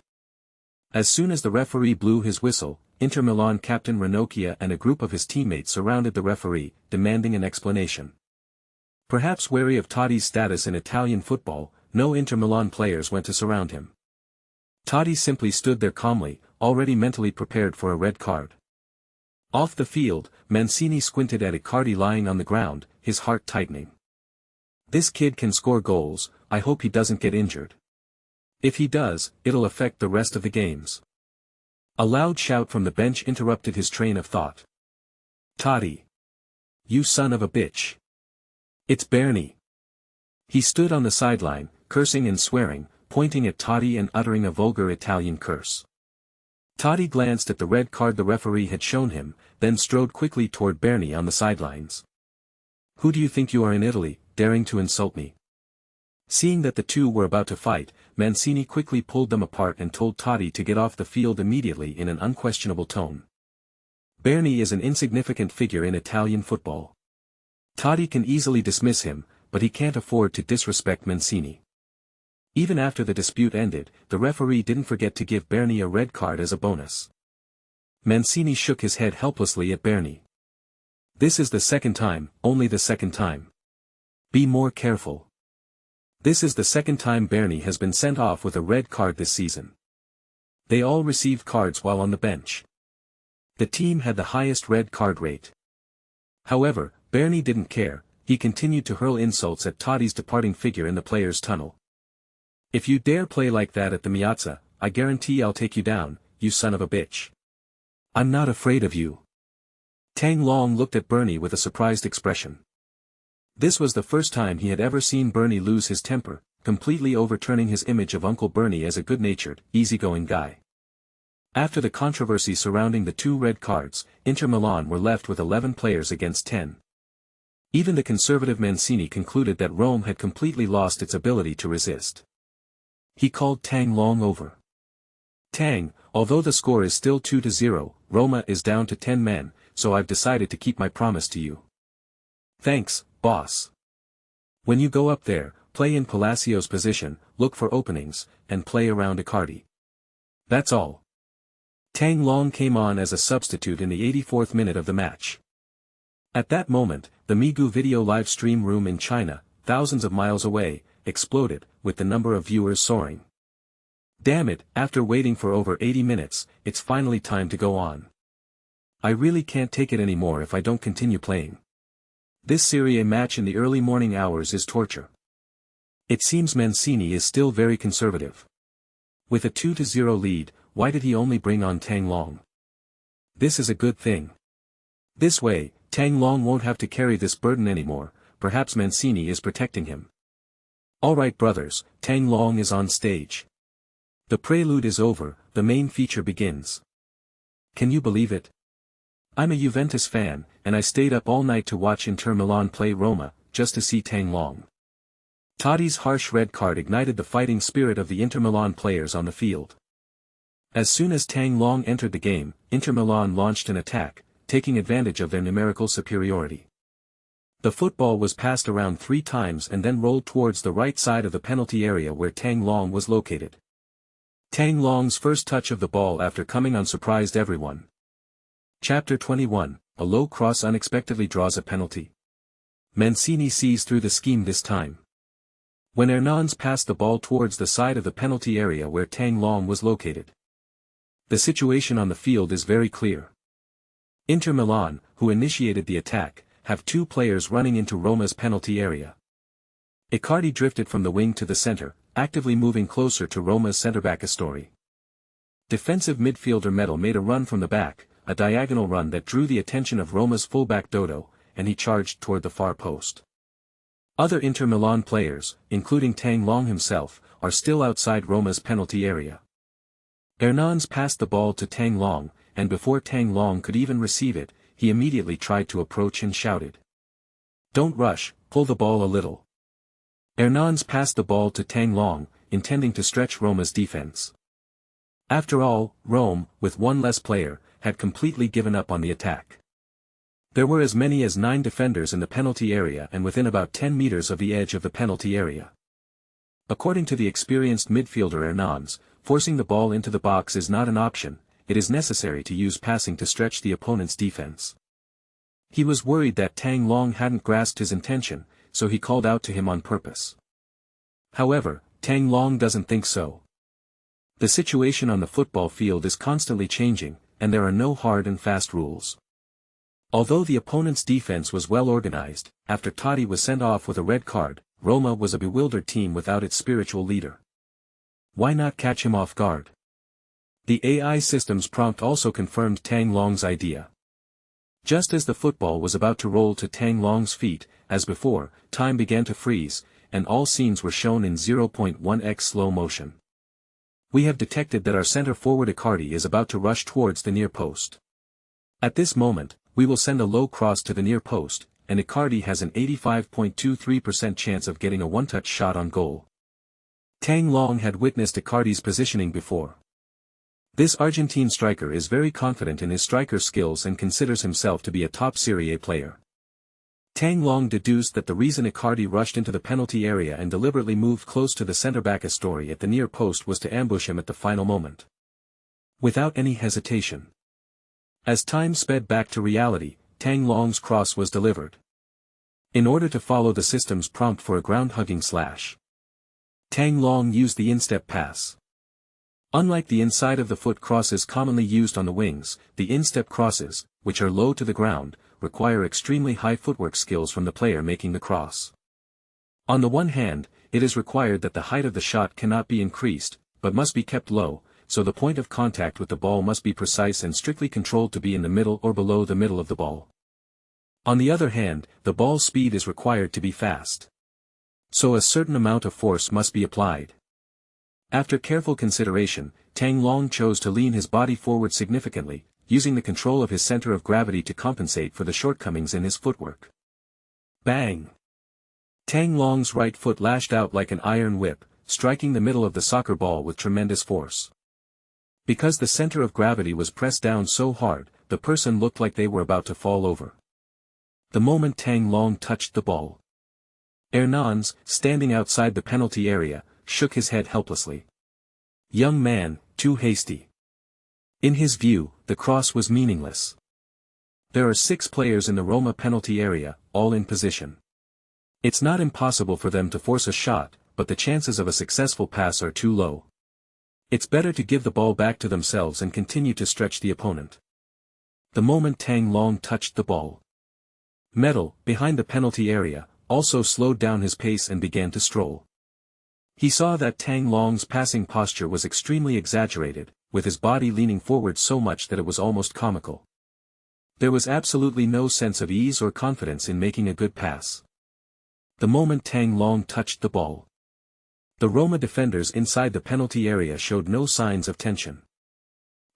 As soon as the referee blew his whistle, Inter Milan captain Ranocchia and a group of his teammates surrounded the referee, demanding an explanation. Perhaps wary of Totti's status in Italian football, no Inter Milan players went to surround him. Totti simply stood there calmly, already mentally prepared for a red card. Off the field, Mancini squinted at Icardi lying on the ground, his heart tightening. "This kid can score goals, I hope he doesn't get injured. If he does, it'll affect the rest of the games." A loud shout from the bench interrupted his train of thought. "Totti! You son of a bitch! It's Bernie!" He stood on the sideline, cursing and swearing, pointing at Totti and uttering a vulgar Italian curse. Totti glanced at the red card the referee had shown him, then strode quickly toward Bernie on the sidelines. "Who do you think you are in Italy, daring to insult me?" Seeing that the two were about to fight, Mancini quickly pulled them apart and told Totti to get off the field immediately in an unquestionable tone. Bernie is an insignificant figure in Italian football. Totti can easily dismiss him, but he can't afford to disrespect Mancini. Even after the dispute ended, the referee didn't forget to give Bernie a red card as a bonus. Mancini shook his head helplessly at Bernie. "This is the second time, only the second time. Be more careful. This is the second time Bernie has been sent off with a red card this season." They all received cards while on the bench. The team had the highest red card rate. However, Bernie didn't care, he continued to hurl insults at Totti's departing figure in the players' tunnel. "If you dare play like that at the Miazza, I guarantee I'll take you down, you son of a bitch. I'm not afraid of you." Tang Long looked at Bernie with a surprised expression. This was the first time he had ever seen Bernie lose his temper, completely overturning his image of Uncle Bernie as a good-natured, easygoing guy. After the controversy surrounding the 2 red cards, Inter Milan were left with 11 players against 10. Even the conservative Mancini concluded that Rome had completely lost its ability to resist. He called Tang Long over. "Tang, although the score is still 2-0, Roma is down to 10 men, so I've decided to keep my promise to you." "Thanks, boss. When you go up there, play in Palacio's position, look for openings, and play around Icardi. That's all." Tang Long came on as a substitute in the 84th minute of the match. At that moment, the Migu video live stream room in China, thousands of miles away, exploded, with the number of viewers soaring. "Damn it, after waiting for over 80 minutes, it's finally time to go on. I really can't take it anymore if I don't continue playing. This Serie A match in the early morning hours is torture." It seems Mancini is still very conservative. With a 2-0 lead, why did he only bring on Tang Long? This is a good thing. This way, Tang Long won't have to carry this burden anymore, perhaps Mancini is protecting him. Alright brothers, Tang Long is on stage. The prelude is over, the main feature begins. Can you believe it? I'm a Juventus fan, and I stayed up all night to watch Inter Milan play Roma, just to see Tang Long. Totti's harsh red card ignited the fighting spirit of the Inter Milan players on the field. As soon as Tang Long entered the game, Inter Milan launched an attack, taking advantage of their numerical superiority. The football was passed around 3 times and then rolled towards the right side of the penalty area where Tang Long was located. Tang Long's first touch of the ball after coming on surprised everyone. Chapter 21, a low cross unexpectedly draws a penalty. Mancini sees through the scheme this time. When Hernandez passed the ball towards the side of the penalty area where Tang Long was located. The situation on the field is very clear. Inter Milan, who initiated the attack, have 2 players running into Roma's penalty area. Icardi drifted from the wing to the center, actively moving closer to Roma's centre-back Astori. Defensive midfielder Metal made a run from the back, a diagonal run that drew the attention of Roma's fullback Dodo, and he charged toward the far post. Other Inter Milan players, including Tang Long himself, are still outside Roma's penalty area. Hernandez passed the ball to Tang Long, and before Tang Long could even receive it, he immediately tried to approach and shouted. "Don't rush, pull the ball a little." Hernandez passed the ball to Tang Long, intending to stretch Roma's defense. After all, Rome, with 1 less player, had completely given up on the attack. There were as many as 9 defenders in the penalty area and within about 10 meters of the edge of the penalty area. According to the experienced midfielder Hernandez, forcing the ball into the box is not an option, it is necessary to use passing to stretch the opponent's defense. He was worried that Tang Long hadn't grasped his intention, so he called out to him on purpose. However, Tang Long doesn't think so. The situation on the football field is constantly changing, and there are no hard and fast rules. Although the opponent's defense was well organized, after Totti was sent off with a red card, Roma was a bewildered team without its spiritual leader. Why not catch him off guard? The AI system's prompt also confirmed Tang Long's idea. Just as the football was about to roll to Tang Long's feet, as before, time began to freeze, and all scenes were shown in 0.1x slow motion. We have detected that our center forward Icardi is about to rush towards the near post. At this moment, we will send a low cross to the near post, and Icardi has an 85.23% chance of getting a one-touch shot on goal. Tang Long had witnessed Icardi's positioning before. This Argentine striker is very confident in his striker skills and considers himself to be a top Serie A player. Tang Long deduced that the reason Icardi rushed into the penalty area and deliberately moved close to the centre-back Astori at the near post was to ambush him at the final moment. Without any hesitation. As time sped back to reality, Tang Long's cross was delivered. In order to follow the system's prompt for a ground-hugging slash, Tang Long used the instep pass. Unlike the inside-of-the-foot crosses commonly used on the wings, the instep crosses, which are low to the ground, require extremely high footwork skills from the player making the cross. On the one hand, it is required that the height of the shot cannot be increased, but must be kept low, so the point of contact with the ball must be precise and strictly controlled to be in the middle or below the middle of the ball. On the other hand, the ball's speed is required to be fast. So a certain amount of force must be applied. After careful consideration, Tang Long chose to lean his body forward significantly, using the control of his center of gravity to compensate for the shortcomings in his footwork. Bang! Tang Long's right foot lashed out like an iron whip, striking the middle of the soccer ball with tremendous force. Because the center of gravity was pressed down so hard, the person looked like they were about to fall over. The moment Tang Long touched the ball, Hernandez, standing outside the penalty area, shook his head helplessly. Young man, too hasty. In his view, the cross was meaningless. There are 6 players in the Roma penalty area, all in position. It's not impossible for them to force a shot, but the chances of a successful pass are too low. It's better to give the ball back to themselves and continue to stretch the opponent. The moment Tang Long touched the ball, Metal, behind the penalty area, also slowed down his pace and began to stroll. He saw that Tang Long's passing posture was extremely exaggerated, with his body leaning forward so much that it was almost comical. There was absolutely no sense of ease or confidence in making a good pass. The moment Tang Long touched the ball, the Roma defenders inside the penalty area showed no signs of tension.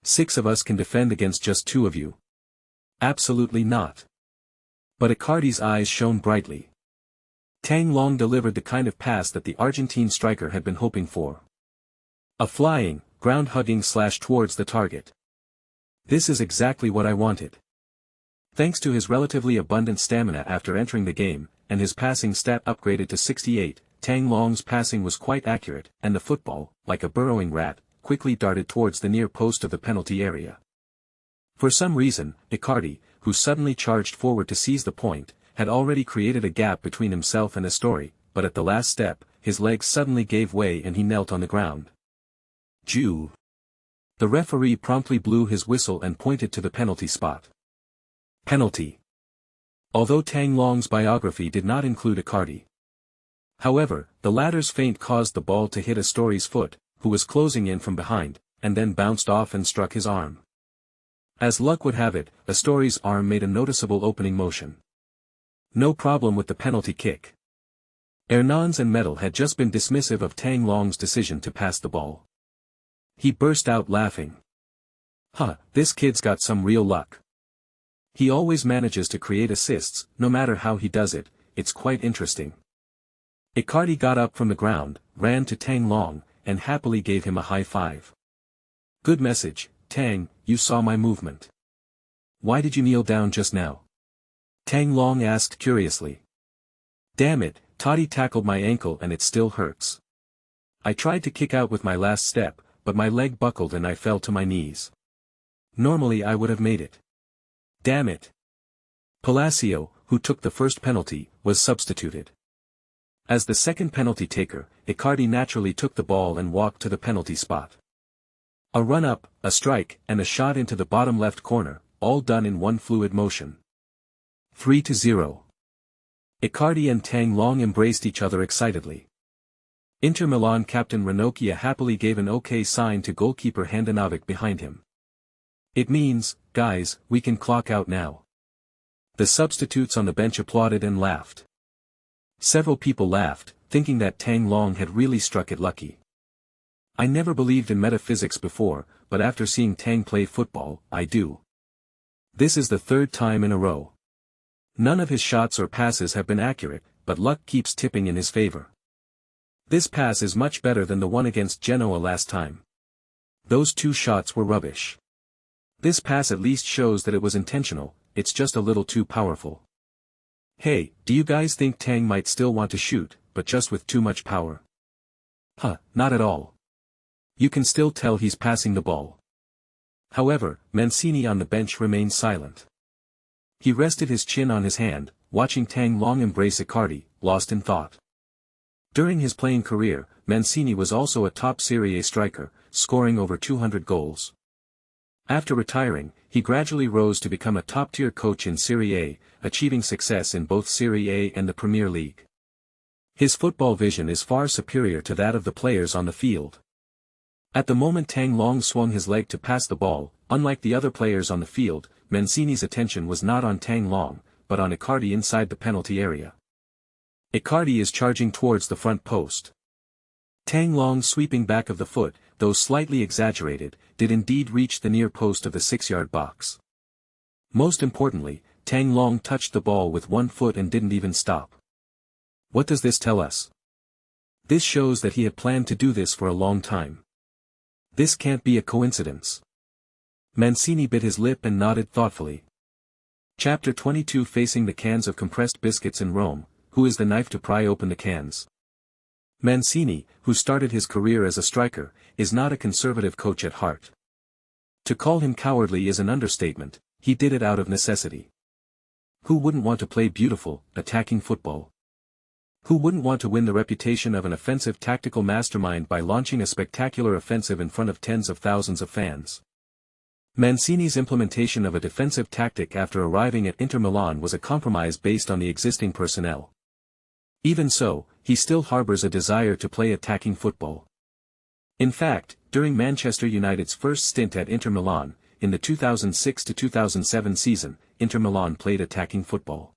6 of us can defend against just 2 of you. Absolutely not. But Icardi's eyes shone brightly. Tang Long delivered the kind of pass that the Argentine striker had been hoping for. A flying, ground-hugging slash towards the target. This is exactly what I wanted. Thanks to his relatively abundant stamina after entering the game, and his passing stat upgraded to 68, Tang Long's passing was quite accurate, and the football, like a burrowing rat, quickly darted towards the near post of the penalty area. For some reason, Icardi, who suddenly charged forward to seize the point, had already created a gap between himself and Astori, but at the last step, his legs suddenly gave way and he knelt on the ground. Jew. The referee promptly blew his whistle and pointed to the penalty spot. Penalty. Although Tang Long's biography did not include Icardi. However, the latter's feint caused the ball to hit Astori's foot, who was closing in from behind, and then bounced off and struck his arm. As luck would have it, Astori's arm made a noticeable opening motion. No problem with the penalty kick. Hernans and Medel had just been dismissive of Tang Long's decision to pass the ball. He burst out laughing. This kid's got some real luck. He always manages to create assists, no matter how he does it, it's quite interesting. Icardi got up from the ground, ran to Tang Long, and happily gave him a high five. Good message, Tang, you saw my movement. Why did you kneel down just now? Tang Long asked curiously. Damn it, Toddy tackled my ankle and it still hurts. I tried to kick out with my last step, but my leg buckled and I fell to my knees. Normally I would have made it. Damn it. Palacio, who took the first penalty, was substituted. As the second penalty taker, Icardi naturally took the ball and walked to the penalty spot. A run-up, a strike, and a shot into the bottom left corner, all done in one fluid motion. 3-0. Icardi and Tang Long embraced each other excitedly. Inter Milan captain Ranocchia happily gave an OK sign to goalkeeper Handanovic behind him. It means, guys, we can clock out now. The substitutes on the bench applauded and laughed. Several people laughed, thinking that Tang Long had really struck it lucky. I never believed in metaphysics before, but after seeing Tang play football, I do. This is the third time in a row. None of his shots or passes have been accurate, but luck keeps tipping in his favor. This pass is much better than the one against Genoa last time. Those two shots were rubbish. This pass at least shows that it was intentional, it's just a little too powerful. Hey, do you guys think Tang might still want to shoot, but just with too much power? Not at all. You can still tell he's passing the ball. However, Mancini on the bench remained silent. He rested his chin on his hand, watching Tang Long embrace Icardi, lost in thought. During his playing career, Mancini was also a top Serie A striker, scoring over 200 goals. After retiring, he gradually rose to become a top-tier coach in Serie A, achieving success in both Serie A and the Premier League. His football vision is far superior to that of the players on the field. At the moment Tang Long swung his leg to pass the ball, unlike the other players on the field, Mancini's attention was not on Tang Long, but on Icardi inside the penalty area. Icardi is charging towards the front post. Tang Long's sweeping back of the foot, though slightly exaggerated, did indeed reach the near post of the 6-yard box. Most importantly, Tang Long touched the ball with one foot and didn't even stop. What does this tell us? This shows that he had planned to do this for a long time. This can't be a coincidence. Mancini bit his lip and nodded thoughtfully. Chapter 22 Facing the cans of compressed biscuits in Rome, who is the knife to pry open the cans? Mancini, who started his career as a striker, is not a conservative coach at heart. To call him cowardly is an understatement, he did it out of necessity. Who wouldn't want to play beautiful, attacking football? Who wouldn't want to win the reputation of an offensive tactical mastermind by launching a spectacular offensive in front of tens of thousands of fans? Mancini's implementation of a defensive tactic after arriving at Inter Milan was a compromise based on the existing personnel. Even so, he still harbors a desire to play attacking football. In fact, during Manchester United's first stint at Inter Milan, in the 2006-2007 season, Inter Milan played attacking football.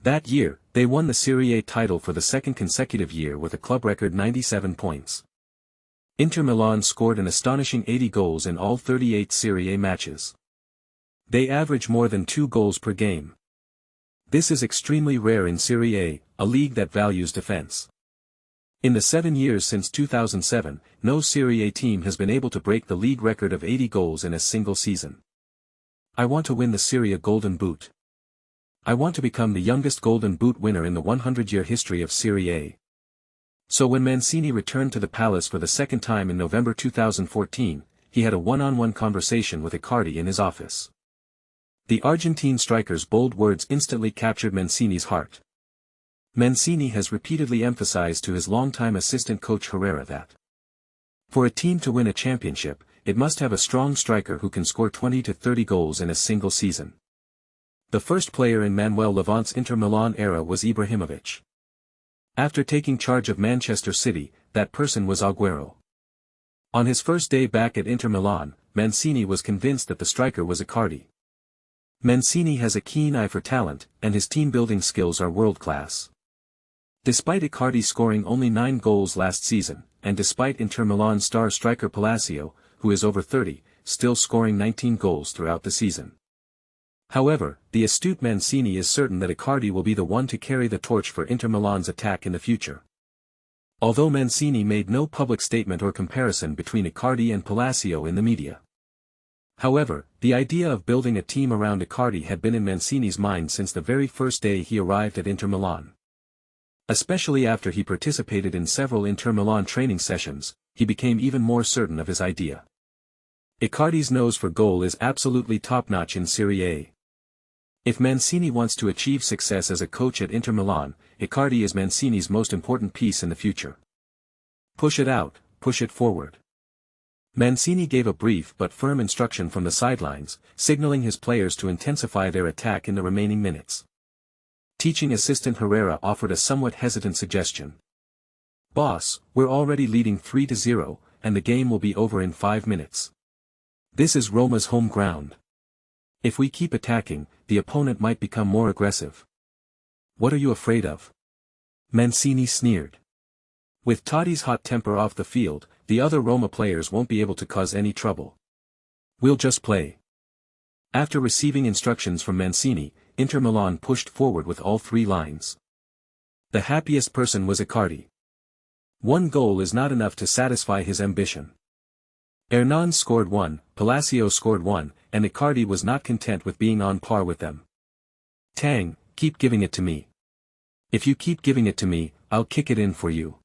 That year, they won the Serie A title for the second consecutive year with a club record 97 points. Inter Milan scored an astonishing 80 goals in all 38 Serie A matches. They average more than 2 goals per game. This is extremely rare in Serie A league that values defense. In the 7 years since 2007, no Serie A team has been able to break the league record of 80 goals in a single season. I want to win the Serie A Golden Boot. I want to become the youngest Golden Boot winner in the 100-year history of Serie A. So when Mancini returned to the palace for the second time in November 2014, he had a one-on-one conversation with Icardi in his office. The Argentine striker's bold words instantly captured Mancini's heart. Mancini has repeatedly emphasized to his longtime assistant coach Herrera that for a team to win a championship, it must have a strong striker who can score 20 to 30 goals in a single season. The first player in Manuel Levant's Inter Milan era was Ibrahimovic. After taking charge of Manchester City, that person was Agüero. On his first day back at Inter Milan, Mancini was convinced that the striker was Icardi. Mancini has a keen eye for talent, and his team-building skills are world-class. Despite Icardi scoring only 9 goals last season, and despite Inter Milan star striker Palacio, who is over 30, still scoring 19 goals throughout the season. However, the astute Mancini is certain that Icardi will be the one to carry the torch for Inter Milan's attack in the future. Although Mancini made no public statement or comparison between Icardi and Palacio in the media. However, the idea of building a team around Icardi had been in Mancini's mind since the very first day he arrived at Inter Milan. Especially after he participated in several Inter Milan training sessions, he became even more certain of his idea. Icardi's nose for goal is absolutely top-notch in Serie A. If Mancini wants to achieve success as a coach at Inter Milan, Icardi is Mancini's most important piece in the future. Push it out, push it forward. Mancini gave a brief but firm instruction from the sidelines, signaling his players to intensify their attack in the remaining minutes. Teaching assistant Herrera offered a somewhat hesitant suggestion. "Boss, we're already leading 3-0, and the game will be over in 5 minutes. This is Roma's home ground. If we keep attacking, the opponent might become more aggressive." "What are you afraid of?" Mancini sneered. "With Totti's hot temper off the field, the other Roma players won't be able to cause any trouble. We'll just play." After receiving instructions from Mancini, Inter Milan pushed forward with all 3 lines. The happiest person was Icardi. 1 goal is not enough to satisfy his ambition. Hernan scored 1, Palacio scored 1, and Icardi was not content with being on par with them. "Tang, keep giving it to me. If you keep giving it to me, I'll kick it in for you."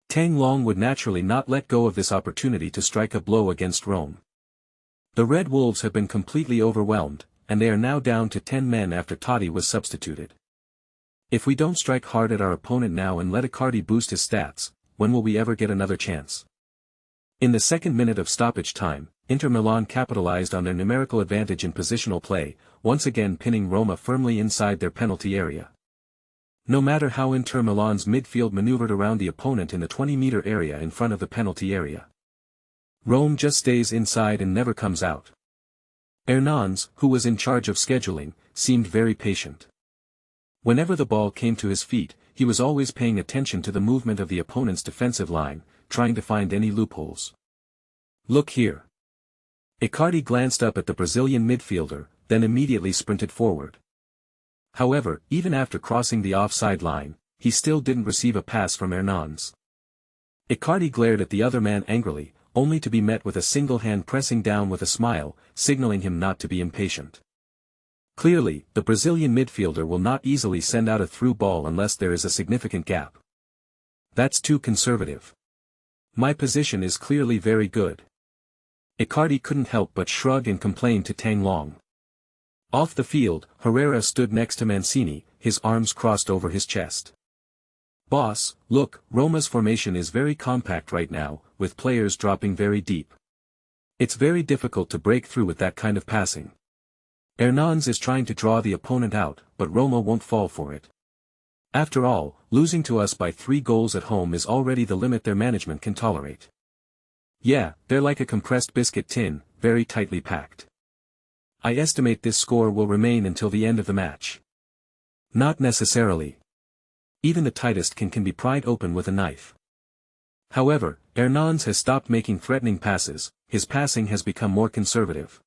Tang Long would naturally not let go of this opportunity to strike a blow against Rome. The Red Wolves have been completely overwhelmed, and they are now down to 10 men after Totti was substituted. If we don't strike hard at our opponent now and let Icardi boost his stats, when will we ever get another chance? In the second minute of stoppage time, Inter Milan capitalized on their numerical advantage in positional play, once again pinning Roma firmly inside their penalty area. No matter how Inter Milan's midfield maneuvered around the opponent in the 20-meter area in front of the penalty area, Rome just stays inside and never comes out. Hernans, who was in charge of scheduling, seemed very patient. Whenever the ball came to his feet, he was always paying attention to the movement of the opponent's defensive line, trying to find any loopholes. "Look here." Icardi glanced up at the Brazilian midfielder, then immediately sprinted forward. However, even after crossing the offside line, he still didn't receive a pass from Hernans. Icardi glared at the other man angrily, only to be met with a single hand pressing down with a smile, signaling him not to be impatient. Clearly, the Brazilian midfielder will not easily send out a through ball unless there is a significant gap. That's too conservative. My position is clearly very good. Icardi couldn't help but shrug and complain to Tang Long. Off the field, Herrera stood next to Mancini, his arms crossed over his chest. "Boss, look, Roma's formation is very compact right now, with players dropping very deep. It's very difficult to break through with that kind of passing. Hernans is trying to draw the opponent out, but Roma won't fall for it. After all, losing to us by 3 goals at home is already the limit their management can tolerate. Yeah, they're like a compressed biscuit tin, very tightly packed. I estimate this score will remain until the end of the match." Not necessarily. Even the tightest can be pried open with a knife. However, Hernans has stopped making threatening passes, his passing has become more conservative.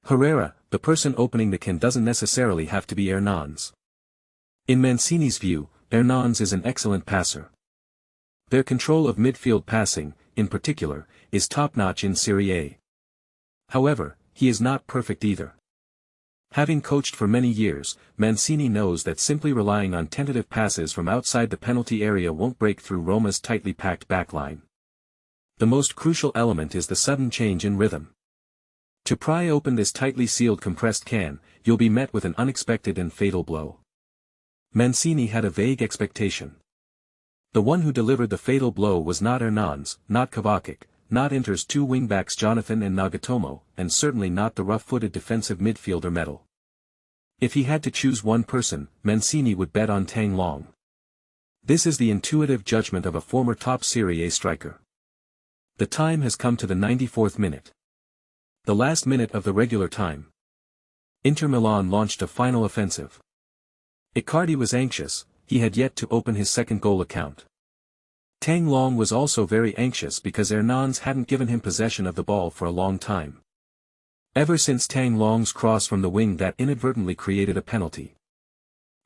Herrera, the person opening the can doesn't necessarily have to be Hernans. In Mancini's view, Hernans is an excellent passer. Their control of midfield passing, in particular, is top-notch in Serie A. However, he is not perfect either. Having coached for many years, Mancini knows that simply relying on tentative passes from outside the penalty area won't break through Roma's tightly packed backline. The most crucial element is the sudden change in rhythm. To pry open this tightly sealed compressed can, you'll be met with an unexpected and fatal blow. Mancini had a vague expectation. The one who delivered the fatal blow was not Hernandez, not Kovacic, not Inter's two wingbacks Jonathan and Nagatomo, and certainly not the rough-footed defensive midfielder Medel. If he had to choose one person, Mancini would bet on Tang Long. This is the intuitive judgment of a former top Serie A striker. The time has come to the 94th minute. The last minute of the regular time. Inter Milan launched a final offensive. Icardi was anxious, he had yet to open his second goal account. Tang Long was also very anxious because Hernandez hadn't given him possession of the ball for a long time. Ever since Tang Long's cross from the wing that inadvertently created a penalty.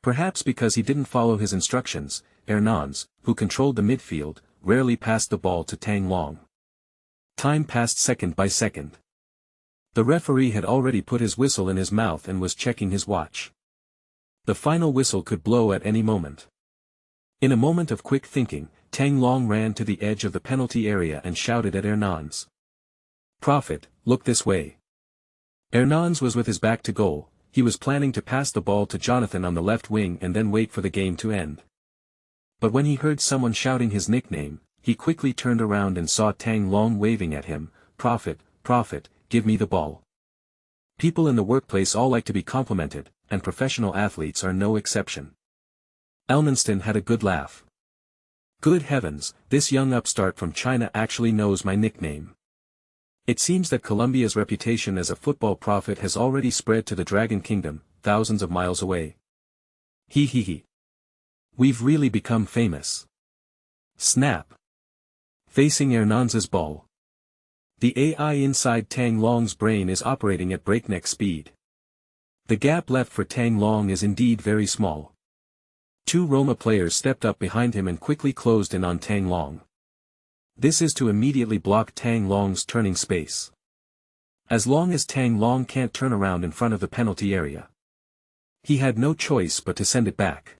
Perhaps because he didn't follow his instructions, Hernandez, who controlled the midfield, rarely passed the ball to Tang Long. Time passed second by second. The referee had already put his whistle in his mouth and was checking his watch. The final whistle could blow at any moment. In a moment of quick thinking, Tang Long ran to the edge of the penalty area and shouted at Hernandez. "Prophet, look this way." Hernandez was with his back to goal, he was planning to pass the ball to Jonathan on the left wing and then wait for the game to end. But when he heard someone shouting his nickname, he quickly turned around and saw Tang Long waving at him, "Prophet, prophet, give me the ball." People in the workplace all like to be complimented, and professional athletes are no exception. Elminstone had a good laugh. "Good heavens, this young upstart from China actually knows my nickname. It seems that Colombia's reputation as a football prophet has already spread to the Dragon Kingdom, thousands of miles away. He he he. We've really become famous." Snap. Facing Hernandez's ball. The AI inside Tang Long's brain is operating at breakneck speed. The gap left for Tang Long is indeed very small. Two Roma players stepped up behind him and quickly closed in on Tang Long. This is to immediately block Tang Long's turning space. As long as Tang Long can't turn around in front of the penalty area, he had no choice but to send it back.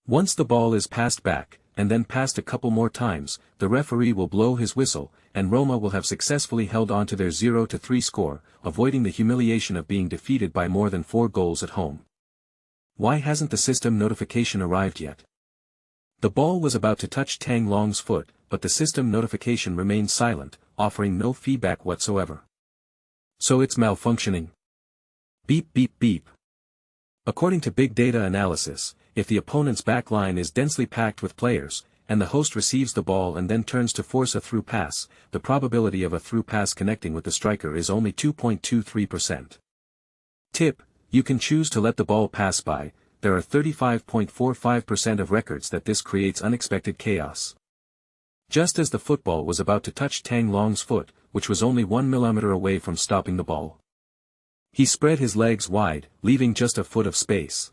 Once the ball is passed back, and then passed a couple more times, the referee will blow his whistle, and Roma will have successfully held on to their 0-3 score, avoiding the humiliation of being defeated by more than 4 goals at home. Why hasn't the system notification arrived yet? The ball was about to touch Tang Long's foot, but the system notification remained silent, offering no feedback whatsoever. So it's malfunctioning. Beep beep beep. According to big data analysis, if the opponent's back line is densely packed with players, and the host receives the ball and then turns to force a through pass, the probability of a through pass connecting with the striker is only 2.23%. Tip: you can choose to let the ball pass by, there are 35.45% of records that this creates unexpected chaos. Just as the football was about to touch Tang Long's foot, which was only 1 millimeter away from stopping the ball, he spread his legs wide, leaving just a foot of space.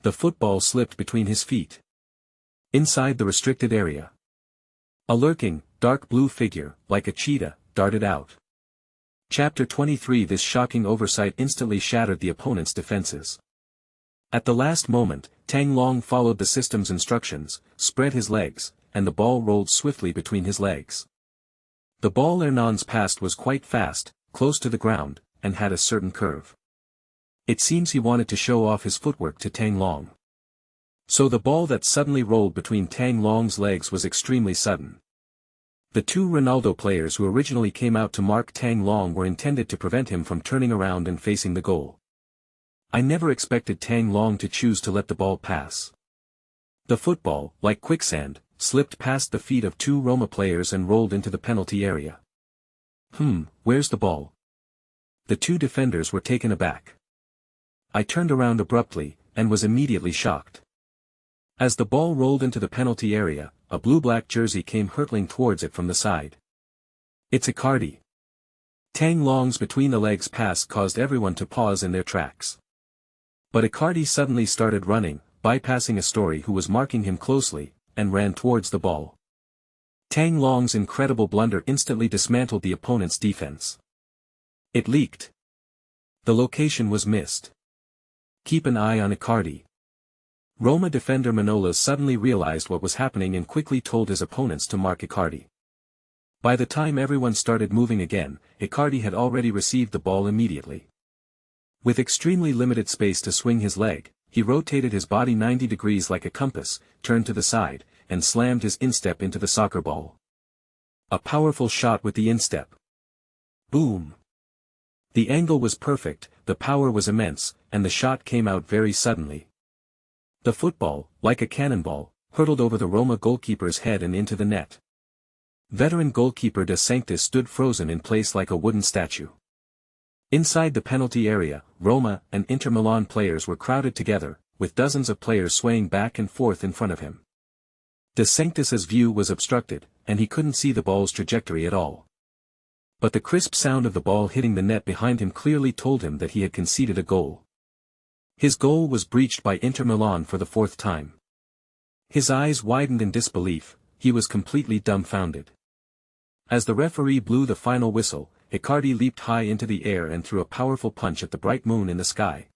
The football slipped between his feet. Inside the restricted area, a lurking, dark blue figure, like a cheetah, darted out. Chapter 23. This shocking oversight instantly shattered the opponent's defenses. At the last moment, Tang Long followed the system's instructions, spread his legs, and the ball rolled swiftly between his legs. The ball Hernandez passed was quite fast, close to the ground, and had a certain curve. It seems he wanted to show off his footwork to Tang Long. So the ball that suddenly rolled between Tang Long's legs was extremely sudden. The two Ronaldo players who originally came out to mark Tang Long were intended to prevent him from turning around and facing the goal. I never expected Tang Long to choose to let the ball pass. The football, like quicksand, slipped past the feet of two Roma players and rolled into the penalty area. Where's the ball? The two defenders were taken aback. I turned around abruptly, and was immediately shocked. As the ball rolled into the penalty area, a blue-black jersey came hurtling towards it from the side. It's Icardi. Tang Long's between-the-legs pass caused everyone to pause in their tracks. But Icardi suddenly started running, bypassing Astori who was marking him closely, and ran towards the ball. Tang Long's incredible blunder instantly dismantled the opponent's defense. It leaked. The location was missed. Keep an eye on Icardi. Roma defender Manolas suddenly realized what was happening and quickly told his opponents to mark Icardi. By the time everyone started moving again, Icardi had already received the ball immediately. With extremely limited space to swing his leg, he rotated his body 90 degrees like a compass, turned to the side, and slammed his instep into the soccer ball. A powerful shot with the instep. Boom! The angle was perfect, the power was immense, and the shot came out very suddenly. The football, like a cannonball, hurtled over the Roma goalkeeper's head and into the net. Veteran goalkeeper De Sanctis stood frozen in place like a wooden statue. Inside the penalty area, Roma and Inter Milan players were crowded together, with dozens of players swaying back and forth in front of him. De Sanctis's view was obstructed, and he couldn't see the ball's trajectory at all. But the crisp sound of the ball hitting the net behind him clearly told him that he had conceded a goal. His goal was breached by Inter Milan for the fourth time. His eyes widened in disbelief, he was completely dumbfounded. As the referee blew the final whistle, Icardi leaped high into the air and threw a powerful punch at the bright moon in the sky.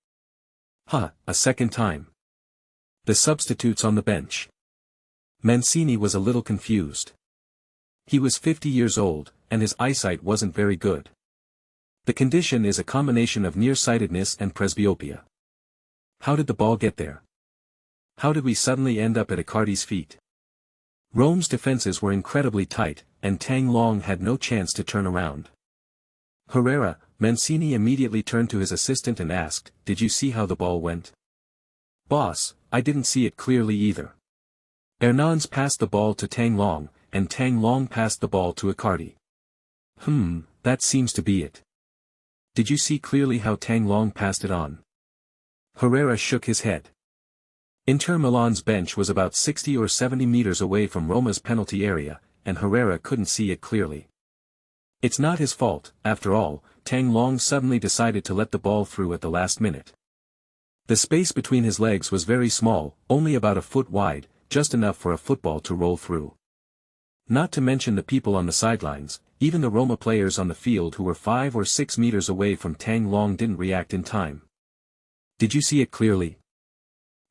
A second time. The substitutes on the bench. Mancini was a little confused. He was 50 years old, and his eyesight wasn't very good. The condition is a combination of nearsightedness and presbyopia. How did the ball get there? How did we suddenly end up at Icardi's feet? Rome's defenses were incredibly tight, and Tang Long had no chance to turn around. Herrera, Mancini immediately turned to his assistant and asked, "Did you see how the ball went?" "Boss, I didn't see it clearly either." Hernandez passed the ball to Tang Long, and Tang Long passed the ball to Icardi. That seems to be it. Did you see clearly how Tang Long passed it on?" Herrera shook his head. Inter Milan's bench was about 60 or 70 meters away from Roma's penalty area, and Herrera couldn't see it clearly. It's not his fault, after all, Tang Long suddenly decided to let the ball through at the last minute. The space between his legs was very small, only about a foot wide, just enough for a football to roll through. Not to mention the people on the sidelines, even the Roma players on the field who were 5 or 6 meters away from Tang Long didn't react in time. "Did you see it clearly?"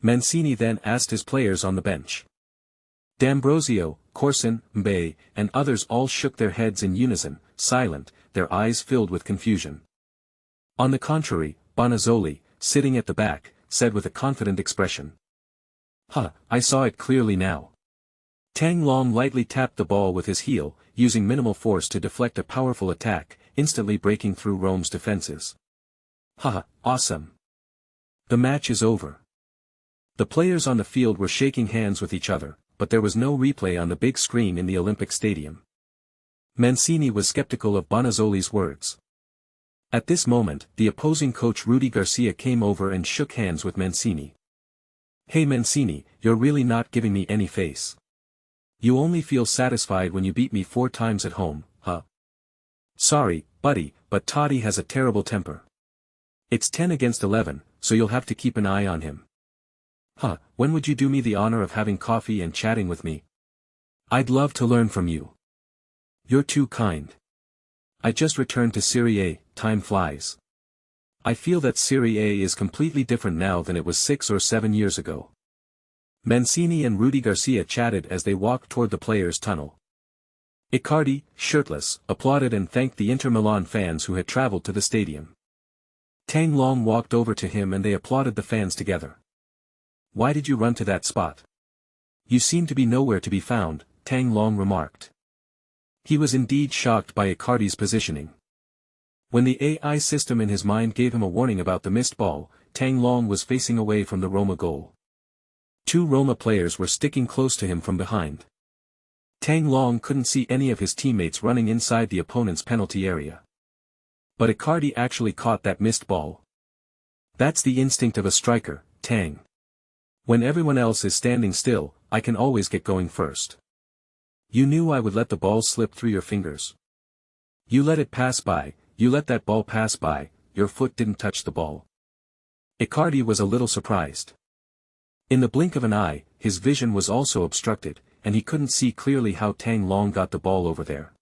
Mancini then asked his players on the bench. D'Ambrosio, Corson, Mbaye, and others all shook their heads in unison, silent, their eyes filled with confusion. On the contrary, Bonazzoli, sitting at the back, said with a confident expression. I saw it clearly now." Tang Long lightly tapped the ball with his heel, using minimal force to deflect a powerful attack, instantly breaking through Rome's defenses. Awesome. The match is over. The players on the field were shaking hands with each other, but there was no replay on the big screen in the Olympic Stadium. Mancini was skeptical of Bonazzoli's words. At this moment, the opposing coach Rudy Garcia came over and shook hands with Mancini. "Hey Mancini, you're really not giving me any face. You only feel satisfied when you beat me 4 times at home, huh?" "Sorry, buddy, but Totti has a terrible temper. It's 10 against 11, so you'll have to keep an eye on him." When would you do me the honor of having coffee and chatting with me? I'd love to learn from you. You're too kind. I just returned to Serie A, time flies. I feel that Serie A is completely different now than it was 6 or 7 years ago. Mancini and Rudy Garcia chatted as they walked toward the players' tunnel. Icardi, shirtless, applauded and thanked the Inter Milan fans who had traveled to the stadium. Tang Long walked over to him and they applauded the fans together. "Why did you run to that spot? You seem to be nowhere to be found," Tang Long remarked. He was indeed shocked by Icardi's positioning. When the AI system in his mind gave him a warning about the missed ball, Tang Long was facing away from the Roma goal. 2 Roma players were sticking close to him from behind. Tang Long couldn't see any of his teammates running inside the opponent's penalty area. But Icardi actually caught that missed ball. That's the instinct of a striker, Tang. When everyone else is standing still, I can always get going first. You knew I would let the ball slip through your fingers. You let it pass by, you let that ball pass by, your foot didn't touch the ball. Icardi was a little surprised. In the blink of an eye, his vision was also obstructed, and he couldn't see clearly how Tang Long got the ball over there.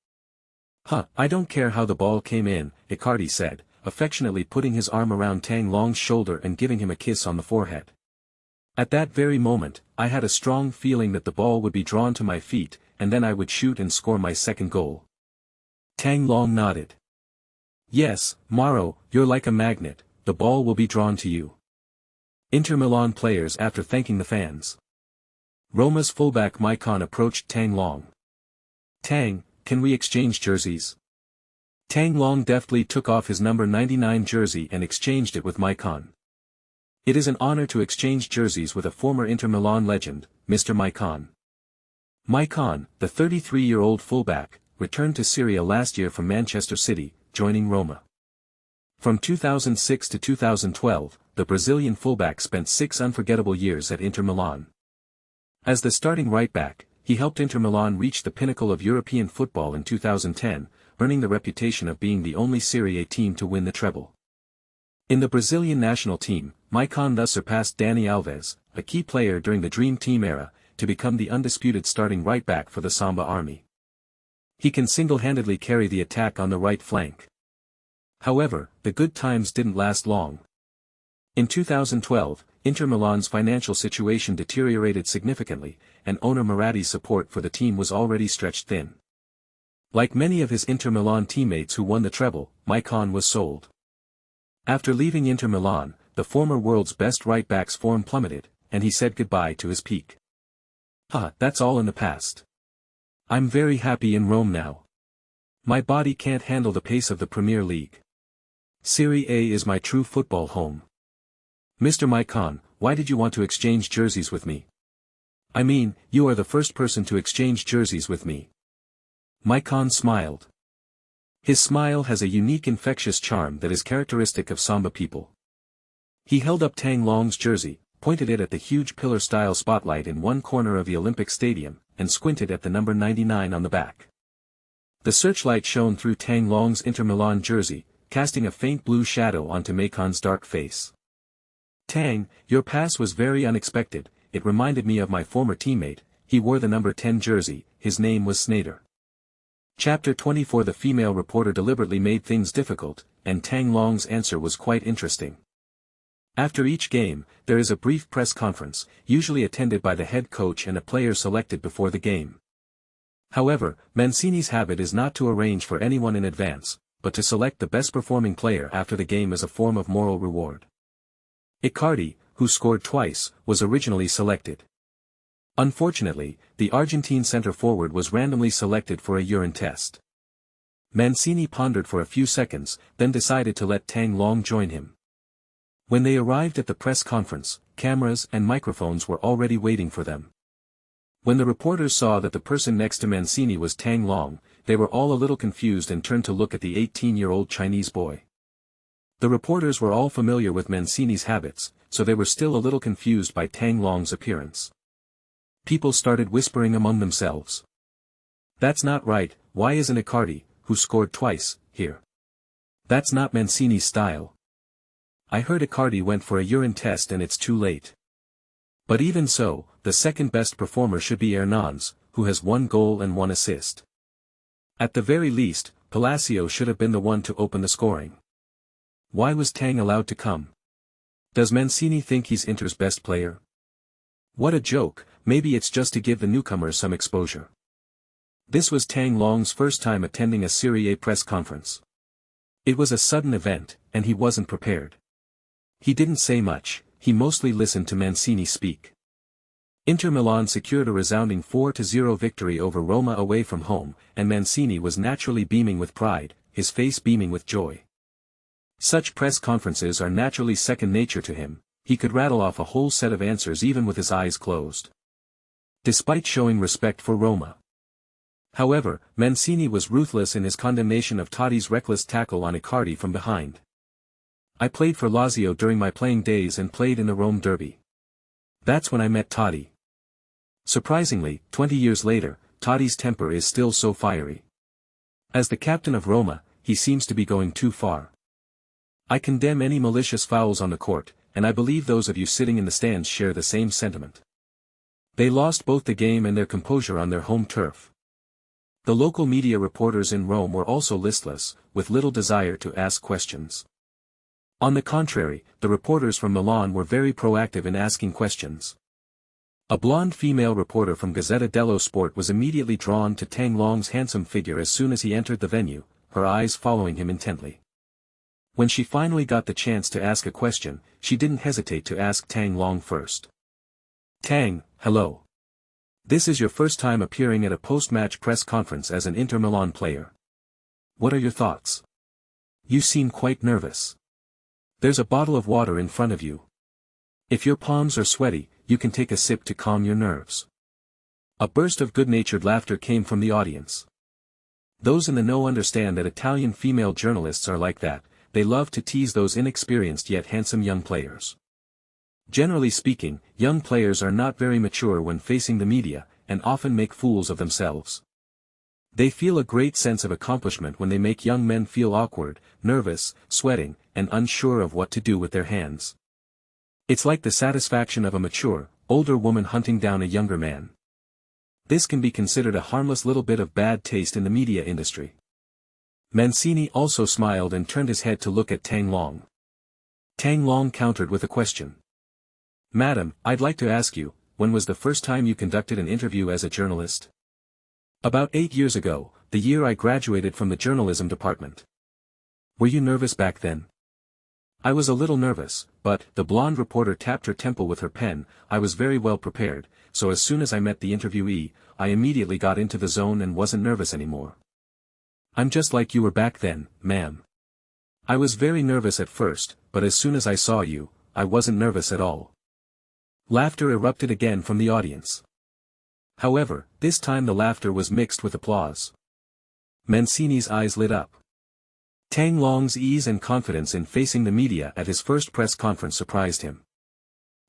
I don't care how the ball came in, Icardi said, affectionately putting his arm around Tang Long's shoulder and giving him a kiss on the forehead. At that very moment, I had a strong feeling that the ball would be drawn to my feet, and then I would shoot and score my second goal. Tang Long nodded. Yes, Mauro, you're like a magnet, the ball will be drawn to you. Inter Milan players after thanking the fans. Roma's fullback Milan approached Tang Long. Tang, can we exchange jerseys? Tang Long deftly took off his number 99 jersey and exchanged it with Milan. It is an honor to exchange jerseys with a former Inter Milan legend, Mr. Milan. Milan, the 33-year-old fullback, returned to Serie A last year from Manchester City, joining Roma. From 2006 to 2012, the Brazilian fullback spent 6 unforgettable years at Inter Milan. As the starting right-back, he helped Inter Milan reach the pinnacle of European football in 2010, earning the reputation of being the only Serie A team to win the treble. In the Brazilian national team, Milan thus surpassed Dani Alves, a key player during the Dream Team era, to become the undisputed starting right-back for the Samba Army. He can single-handedly carry the attack on the right flank. However, the good times didn't last long. In 2012, Inter Milan's financial situation deteriorated significantly, and owner Maratti's support for the team was already stretched thin. Like many of his Inter Milan teammates who won the treble, Milan was sold. After leaving Inter Milan, the former world's best right-back's form plummeted, and he said goodbye to his peak. That's all in the past. I'm very happy in Rome now. My body can't handle the pace of the Premier League. Serie A is my true football home. Mr. Milan, why did you want to exchange jerseys with me? I mean, you are the first person to exchange jerseys with me. Milan smiled. His smile has a unique infectious charm that is characteristic of Samba people. He held up Tang Long's jersey, pointed it at the huge pillar-style spotlight in one corner of the Olympic Stadium, and squinted at the number 99 on the back. The searchlight shone through Tang Long's Inter Milan jersey, casting a faint blue shadow onto Milan's dark face. Tang, your pass was very unexpected, it reminded me of my former teammate, he wore the number 10 jersey, his name was Sneijder. Chapter 24. The female reporter deliberately made things difficult, and Tang Long's answer was quite interesting. After each game, there is a brief press conference, usually attended by the head coach and a player selected before the game. However, Mancini's habit is not to arrange for anyone in advance, but to select the best performing player after the game as a form of moral reward. Icardi, who scored twice, was originally selected. Unfortunately, the Argentine center-forward was randomly selected for a urine test. Mancini pondered for a few seconds, then decided to let Tang Long join him. When they arrived at the press conference, cameras and microphones were already waiting for them. When the reporters saw that the person next to Mancini was Tang Long, they were all a little confused and turned to look at the 18-year-old Chinese boy. The reporters were all familiar with Mancini's habits, so they were still a little confused by Tang Long's appearance. People started whispering among themselves. That's not right, why isn't Icardi, who scored twice, here? That's not Mancini's style. I heard Icardi went for a urine test and it's too late. But even so, the second best performer should be Hernandez, who has 1 goal and 1 assist. At the very least, Palacio should have been the one to open the scoring. Why was Tang allowed to come? Does Mancini think he's Inter's best player? What a joke, maybe it's just to give the newcomers some exposure. This was Tang Long's first time attending a Serie A press conference. It was a sudden event, and he wasn't prepared. He didn't say much, he mostly listened to Mancini speak. Inter Milan secured a resounding 4-0 victory over Roma away from home, and Mancini was naturally beaming with pride, his face beaming with joy. Such press conferences are naturally second nature to him, he could rattle off a whole set of answers even with his eyes closed. Despite showing respect for Roma. However, Mancini was ruthless in his condemnation of Totti's reckless tackle on Icardi from behind. I played for Lazio during my playing days and played in the Rome derby. That's when I met Totti. Surprisingly, 20 years later, Totti's temper is still so fiery. As the captain of Roma, he seems to be going too far. I condemn any malicious fouls on the court, and I believe those of you sitting in the stands share the same sentiment. They lost both the game and their composure on their home turf. The local media reporters in Rome were also listless, with little desire to ask questions. On the contrary, the reporters from Milan were very proactive in asking questions. A blonde female reporter from Gazzetta dello Sport was immediately drawn to Tang Long's handsome figure as soon as he entered the venue, her eyes following him intently. When she finally got the chance to ask a question, she didn't hesitate to ask Tang Long first. "Tang, hello. This is your first time appearing at a post-match press conference as an Inter Milan player. What are your thoughts? You seem quite nervous. There's a bottle of water in front of you. If your palms are sweaty, you can take a sip to calm your nerves." A burst of good-natured laughter came from the audience. Those in the know understand that Italian female journalists are like that. They love to tease those inexperienced yet handsome young players. Generally speaking, young players are not very mature when facing the media, and often make fools of themselves. They feel a great sense of accomplishment when they make young men feel awkward, nervous, sweating, and unsure of what to do with their hands. It's like the satisfaction of a mature, older woman hunting down a younger man. This can be considered a harmless little bit of bad taste in the media industry. Mancini also smiled and turned his head to look at Tang Long. Tang Long countered with a question. "Madam, I'd like to ask you, when was the first time you conducted an interview as a journalist?" "About 8 years ago, the year I graduated from the journalism department." "Were you nervous back then?" "I was a little nervous, but," the blonde reporter tapped her temple with her pen, "I was very well prepared, so as soon as I met the interviewee, I immediately got into the zone and wasn't nervous anymore." "I'm just like you were back then, ma'am. I was very nervous at first, but as soon as I saw you, I wasn't nervous at all." Laughter erupted again from the audience. However, this time the laughter was mixed with applause. Mancini's eyes lit up. Tang Long's ease and confidence in facing the media at his first press conference surprised him.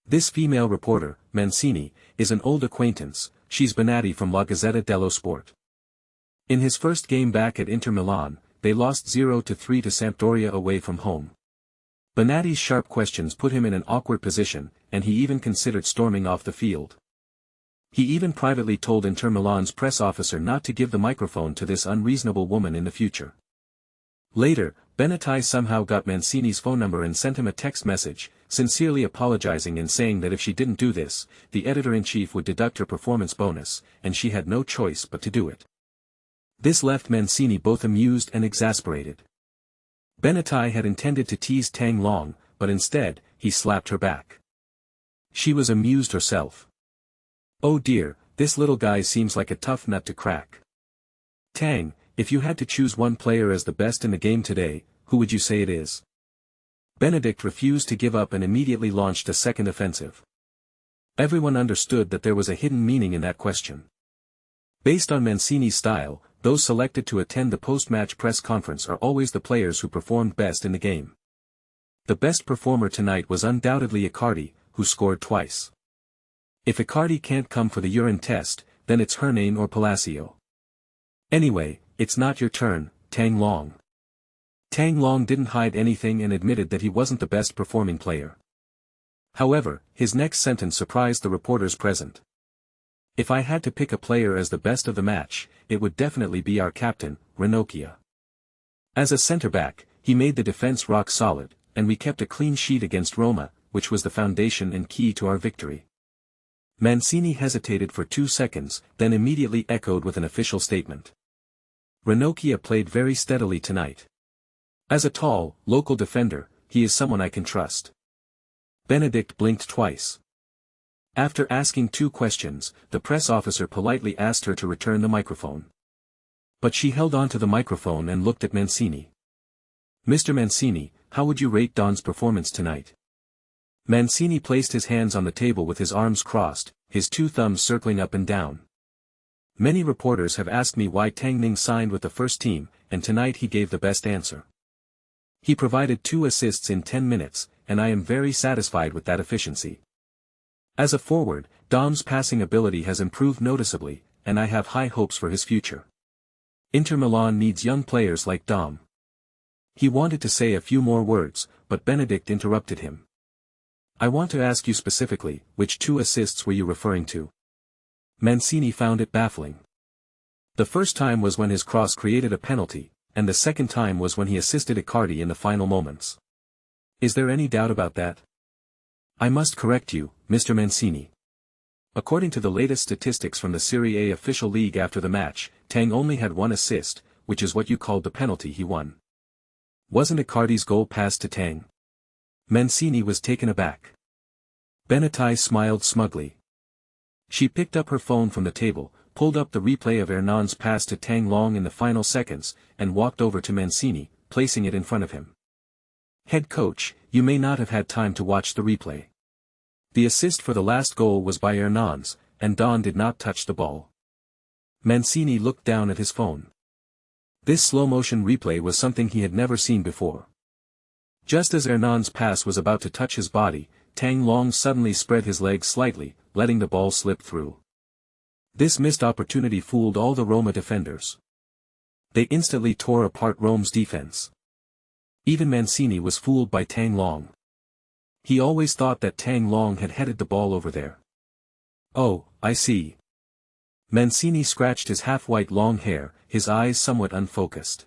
This female reporter, Mancini, is an old acquaintance. She's Bonatti from La Gazzetta dello Sport. In his first game back at Inter Milan, they lost 0-3 to Sampdoria away from home. Bonatti's sharp questions put him in an awkward position, and he even considered storming off the field. He even privately told Inter Milan's press officer not to give the microphone to this unreasonable woman in the future. Later, Bonatti somehow got Mancini's phone number and sent him a text message, sincerely apologizing and saying that if she didn't do this, the editor-in-chief would deduct her performance bonus, and she had no choice but to do it. This left Mancini both amused and exasperated. Bonatti had intended to tease Tang Long, but instead, he slapped her back. She was amused herself. "Oh dear, this little guy seems like a tough nut to crack. Tang, if you had to choose one player as the best in the game today, who would you say it is?" Benedict refused to give up and immediately launched a second offensive. Everyone understood that there was a hidden meaning in that question. Based on Mancini's style, those selected to attend the post-match press conference are always the players who performed best in the game. The best performer tonight was undoubtedly Icardi, who scored twice. If Icardi can't come for the urine test, then it's Hernane or Palacio. Anyway, it's not your turn, Tang Long. Tang Long didn't hide anything and admitted that he wasn't the best performing player. However, his next sentence surprised the reporters present. "If I had to pick a player as the best of the match, it would definitely be our captain, Ranocchia. As a centre-back, he made the defense rock solid, and we kept a clean sheet against Roma, which was the foundation and key to our victory." Mancini hesitated for 2 seconds, then immediately echoed with an official statement. "Ranocchia played very steadily tonight. As a tall, local defender, he is someone I can trust." Benedict blinked twice. After asking 2 questions, the press officer politely asked her to return the microphone. But she held on to the microphone and looked at Mancini. "Mr. Mancini, how would you rate Don's performance tonight?" Mancini placed his hands on the table with his arms crossed, his 2 thumbs circling up and down. "Many reporters have asked me why Tang Ning signed with the first team, and tonight he gave the best answer. He provided 2 assists in 10 minutes, and I am very satisfied with that efficiency. As a forward, Dom's passing ability has improved noticeably, and I have high hopes for his future. Inter Milan needs young players like Dom." He wanted to say a few more words, but Benedict interrupted him. "I want to ask you specifically, which 2 assists were you referring to?" Mancini found it baffling. The first time was when his cross created a penalty, and the second time was when he assisted Icardi in the final moments. Is there any doubt about that? I must correct you, Mr. Mancini. According to the latest statistics from the Serie A official league after the match, Tang only had one assist, which is what you called the penalty he won. Wasn't Icardi's goal passed to Tang? Mancini was taken aback. Benatai smiled smugly. She picked up her phone from the table, pulled up the replay of Hernan's pass to Tang Long in the final seconds, and walked over to Mancini, placing it in front of him. Head coach, you may not have had time to watch the replay. The assist for the last goal was by Hernan's, and Don did not touch the ball. Mancini looked down at his phone. This slow-motion replay was something he had never seen before. Just as Hernan's pass was about to touch his body, Tang Long suddenly spread his legs slightly, letting the ball slip through. This missed opportunity fooled all the Roma defenders. They instantly tore apart Rome's defense. Even Mancini was fooled by Tang Long. He always thought that Tang Long had headed the ball over there. Oh, I see. Mancini scratched his half-white long hair, his eyes somewhat unfocused.